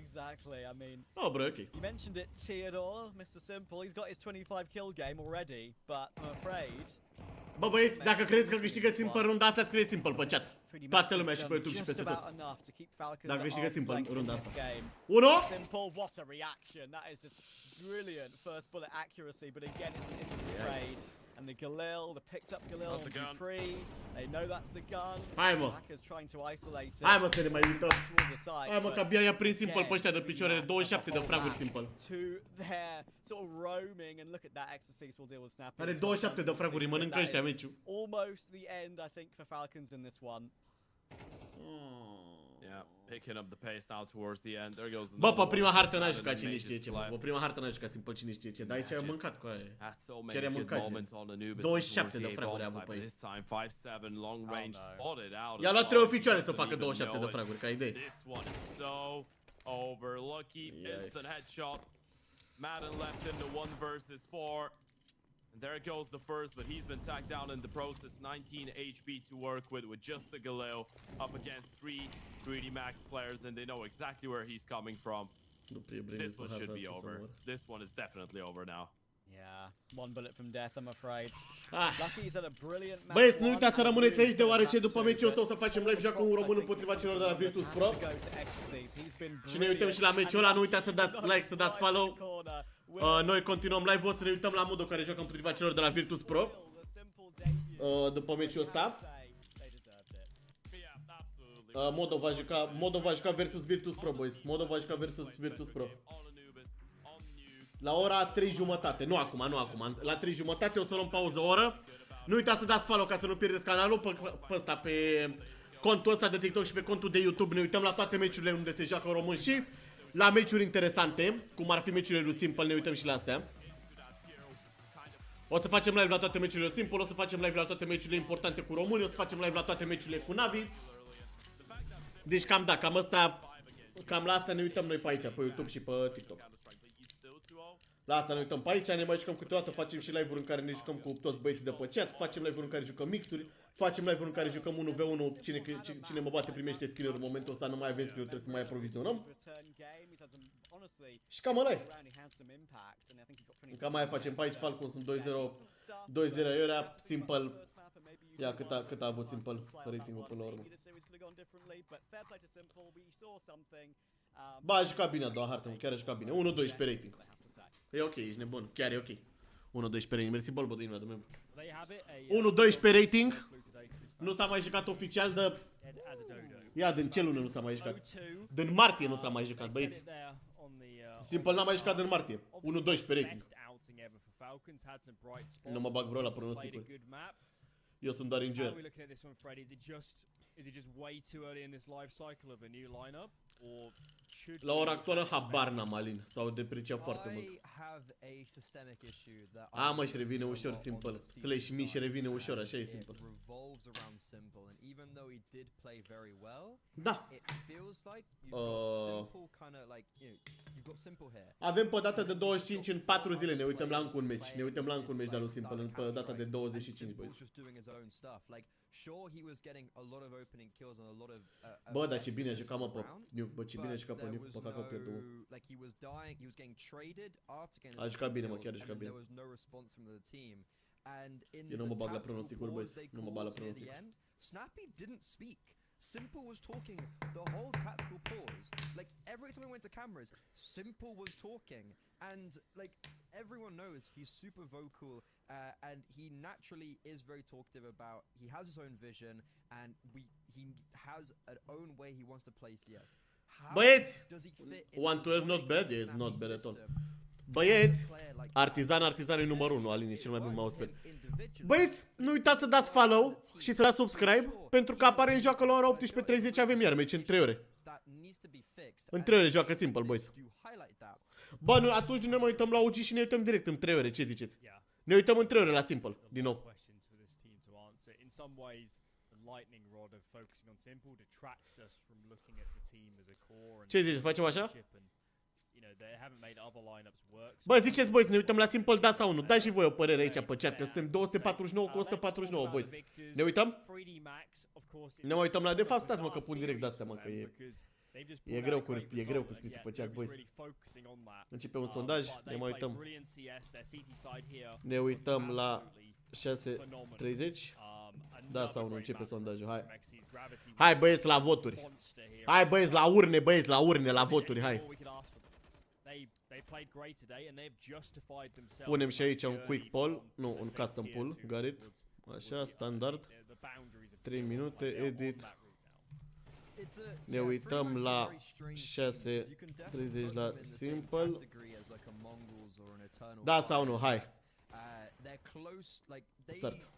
Exactly, I mean... Oh, bro, ok. You mentioned it, Theodore, Mr. Simple. He's got his 25 kill game already, but I'm afraid... Bă, băieți, dacă crezi că câștigă Simple runda asta, scrie Simple pe chat. Toată lumea și pe YouTube și peste tot. Dacă câștigă Simple runda asta. 1! Simple, what a reaction. That is just brilliant first bullet accuracy, but again it's an instant trade. And the Galil, the picked up Galil on GPro, they know that's the gun. Hai mă! Hai mă să ne mai uităm. Hai mă că abia i-a prins Simple pe ăștia de picioare, 27 de fraguri Simple. Are 27 de fraguri, mănâncă ăștia meciul. Almost the end, I think, for Falcons in this one. Yeah, picking up the pace now towards the end. There goes. Bă, pe prima hartă n-a jucat cine știe ce, mă. Pe prima hartă n-a jucat Simple cine știe ce, dar aici a mâncat cu aia. Chiar i-a mâncat. 27 de fraguri a avut pe ei. I-a luat 3 oficioare să facă 27 de fraguri, ca idee. This one is so over. Lucky instant headshot. Madden left into 1 versus 4. And there goes the first, but he's been tagged down in the process. 19 HP to work with just the Galil up against 3 3D Max players, and they know exactly where he's coming from. This one should be over. This one is definitely over now. Yeah, 1 bullet from death, I'm afraid. Lucky's had a brilliant match. Băieți, nu uitați să rămâneți aici, deoarece după meciul ăsta o să facem live joacă un român împotriva celor de la Virtus Pro. Și ne uităm și la meciul ăla, nu uitați să dați like, să dați follow. Noi continuăm live-ul, o să ne uităm la Modo care joacă împotriva celor de la Virtus Pro. După meciul ăsta. Modo va juca versus Virtus Pro, boys. Modo va juca versus Virtus Pro. La ora 3:30, nu acum, nu acum. La 3:30 o să luăm pauză o oră. Nu uitați să dați follow ca să nu pierdeți canalul pe ăsta, pe contul ăsta de TikTok și pe contul de YouTube. Ne uităm la toate meciurile unde se joacă români și la meciuri interesante, cum ar fi meciurile lui Simple, ne uităm și la astea. O să facem live la toate meciurile lui Simple, o să facem live la toate meciurile importante cu români, o să facem live la toate meciurile cu Navi. Deci cam da, cam asta, cam la asta ne uităm noi pe aici, pe YouTube și pe TikTok. La asta ne uităm pe aici, ne mai jucăm câteodată, facem și live-uri în care ne jucăm cu toți băieții de pe chat, facem live-uri în care jucăm mixuri, facem live-uri în care jucăm 1v1, cine mă bate primește skill-uri, în momentul ăsta nu mai avem skill-uri, trebuie să mai aprovizionăm. Și cam ăla e. Cam aia facem pe aici, Falcons sunt 2-0 era, Simple. Ia cât a avut Simple rating-ul până la urmă. Ba, a jucat bine a doua hartă, chiar a jucat bine, 1-12 rating. E ok, ești nebun, chiar e ok. 1-12 rating, mersi Bolbo de inima de membru. 1-12 rating. Nu s-a mai jucat oficial de... Ia, din ce lună nu s-a mai jucat? Din martie nu s-a mai jucat, băieți. Simple n-a mai jucat din martie. 1-12 rating. Nu mă bag vreo la pronosticuri. Eu sunt doar enjoyer. La ora actuală habar n-am, Alin, s-au depreciat foarte mult. A, mă, și revine ușor Simple. Slash mi și revine ușor, așa e Simple. Da. Avem pe data de 25 în 4 zile, ne uităm la încă un meci. Ne uităm la încă un meci de-a lui Simple, pe data de 25, băi. Bă, dar ce bine a jucat, mă, pe Nuke, bă, ce bine a jucat pe Nuke, pe cacao pierdul. A jucat bine, mă, chiar a jucat bine. Eu nu mă bag la pronosticuri, băi, nu mă bag la pronosticuri. Simple was talking the whole tactical pause. Like every time we went to cameras, Simple was talking, and like everyone knows he's super vocal, and he naturally is very talkative about. He has his own vision, and he has an own way he wants to play CS. Băieți, 112 not bad, yes, not bad at all. Băieți, Artisan e numărul 1, Alin, e cel mai bun mousepad. Băieți, nu uitați să dați follow și să dați subscribe, pentru că apare în joacă la ora 18:30, avem iar meci în 3 ore. În 3 ore joacă Simple, boys. Bă, nu, atunci ne mai uităm la UG și ne uităm direct în 3 ore, ce ziceți? Ne uităm în 3 ore la Simple, din nou. Ce ziceți, facem așa? Bă, ziceți, băi, să ne uităm la Simple, da sau nu? Dați și voi o părere aici pe chat, că suntem 249 cu 149, băi. Ne uităm? Ne mai uităm la... De fapt, stați mă, că pun direct de-astea, mă, că e greu cu scris pe chat, băi. Începe un sondaj, ne mai uităm. Ne uităm la 6:30. Da sau nu, începe sondajul, hai. Hai băieți la voturi. Hai băieți la urne, băieți la urne, la voturi, hai. Punem și aici un quick poll, nu, un custom poll, got it. Așa, standard. 3 minute, edit. Ne uităm la 6:30 la Simple. Da sau nu, hai. Start.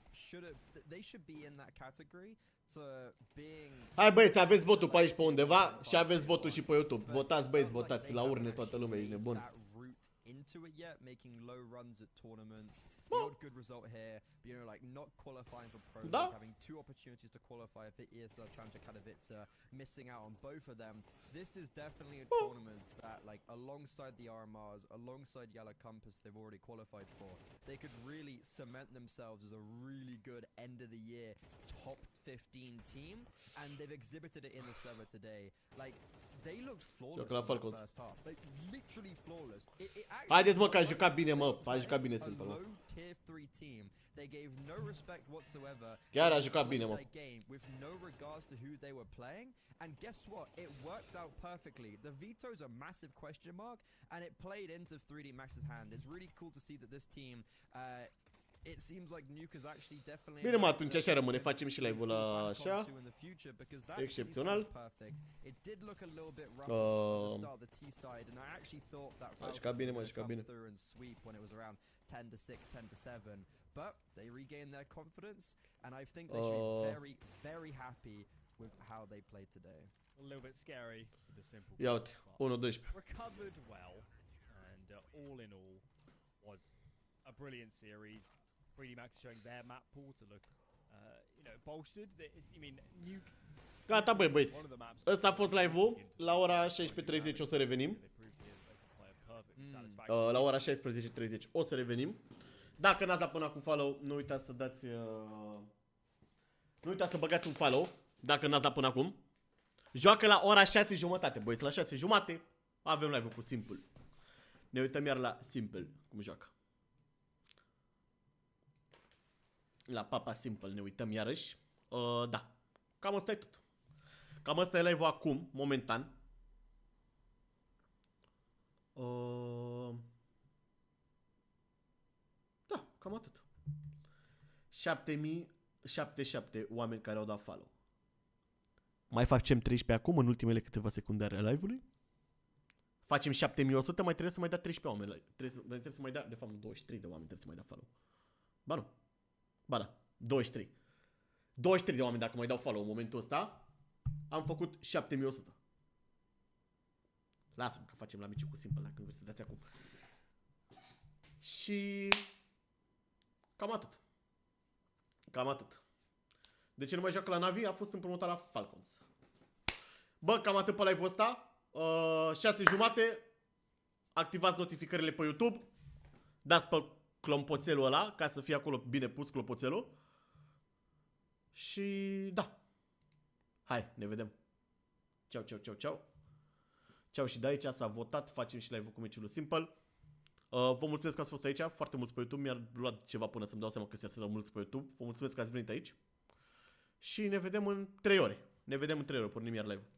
Hai băieți, aveți votul pe aici pe undeva și aveți votul și pe YouTube. Votați băieți, votați la urne toată lumea, ești nebun. Into it yet, making low runs at tournaments. The odd good result here, but you know, like not qualifying for Pro League, having 2 opportunities to qualify for ESL Challenger Katowice, missing out on both of them. This is definitely a tournament that, like, alongside the RMRs, alongside Yellow Compass, they've already qualified for. They could really cement themselves as a really good end of the year top 15 team, and they've exhibited it in the server today. Like, they looked flawless in the first half. Like, literally flawless. Haideți mă că a jucat bine, mă. A jucat bine Simple, mă. They gave no respect whatsoever. Chiar a jucat bine, mă. With no regards to who they were playing, and guess what? It worked out perfectly. The veto's a massive question mark, and it played into 3D Max's hand. It's really cool to see that this team it seems like Nuke is actually definitely. Bine, mă, atunci așa rămâne, facem și live-ul la așa. Excepțional. It did look a little bit rough at the start of the T side, and I actually thought that Falcons bine, mă, jucat bine. and sweep when it was around 10-6, 10-7, but they regained their confidence, and I think they should be very, very happy with how they played today. A little bit scary with the Simple. Ia uite, 1-12. Recovered well, and all in all was a brilliant series. 3D Max showing their map pool to look, you know, bolstered. I mean, Nuke. Gata, băi, băieți. Ăsta a fost live-ul. La ora 16:30 o să revenim. La ora 16:30 o să revenim. Dacă n-ați dat până acum follow, nu uitați să dați... Nu uitați să băgați un follow, dacă n-ați dat până acum. Joacă la ora 6:30, băieți. La 6:30 avem live-ul cu Simple. Ne uităm iar la Simple, cum joacă. La Papa Simple ne uităm iarăși. Da, cam asta e tot. Cam asta e live-ul acum, momentan. Da, cam atât. 7077 oameni care au dat follow. Mai facem 13 acum, în ultimele câteva secunde ale live-ului. Facem 7100, mai trebuie să mai dea 13 oameni. Trebuie să mai dea, de fapt, 23 de oameni trebuie să mai dea follow. Ba nu. Ba da, 23. 23 de oameni dacă mai dau follow în momentul ăsta. Am făcut 7100. Lasă-mă că facem la miciu cu Simple dacă nu vreți să dați acum. Și... cam atât. Cam atât. De ce nu mai joacă la Navi? A fost împrumutat la Falcons. Bă, cam atât pe live-ul ăsta. 6:30. Activați notificările pe YouTube. Dați pe clopoțelul ăla, ca să fie acolo bine pus clopoțelul. Și da. Hai, ne vedem. Ceau, ceau, ceau, ceau. Ceau și de aici s-a votat, facem și live-ul cu meciul Simple. Vă mulțumesc că ați fost aici, foarte mulți pe YouTube. Mi-a luat ceva până să-mi dau seama că sunt mulți pe YouTube. Vă mulțumesc că ați venit aici. Și ne vedem în 3 ore. Ne vedem în 3 ore, pornim iar live-ul.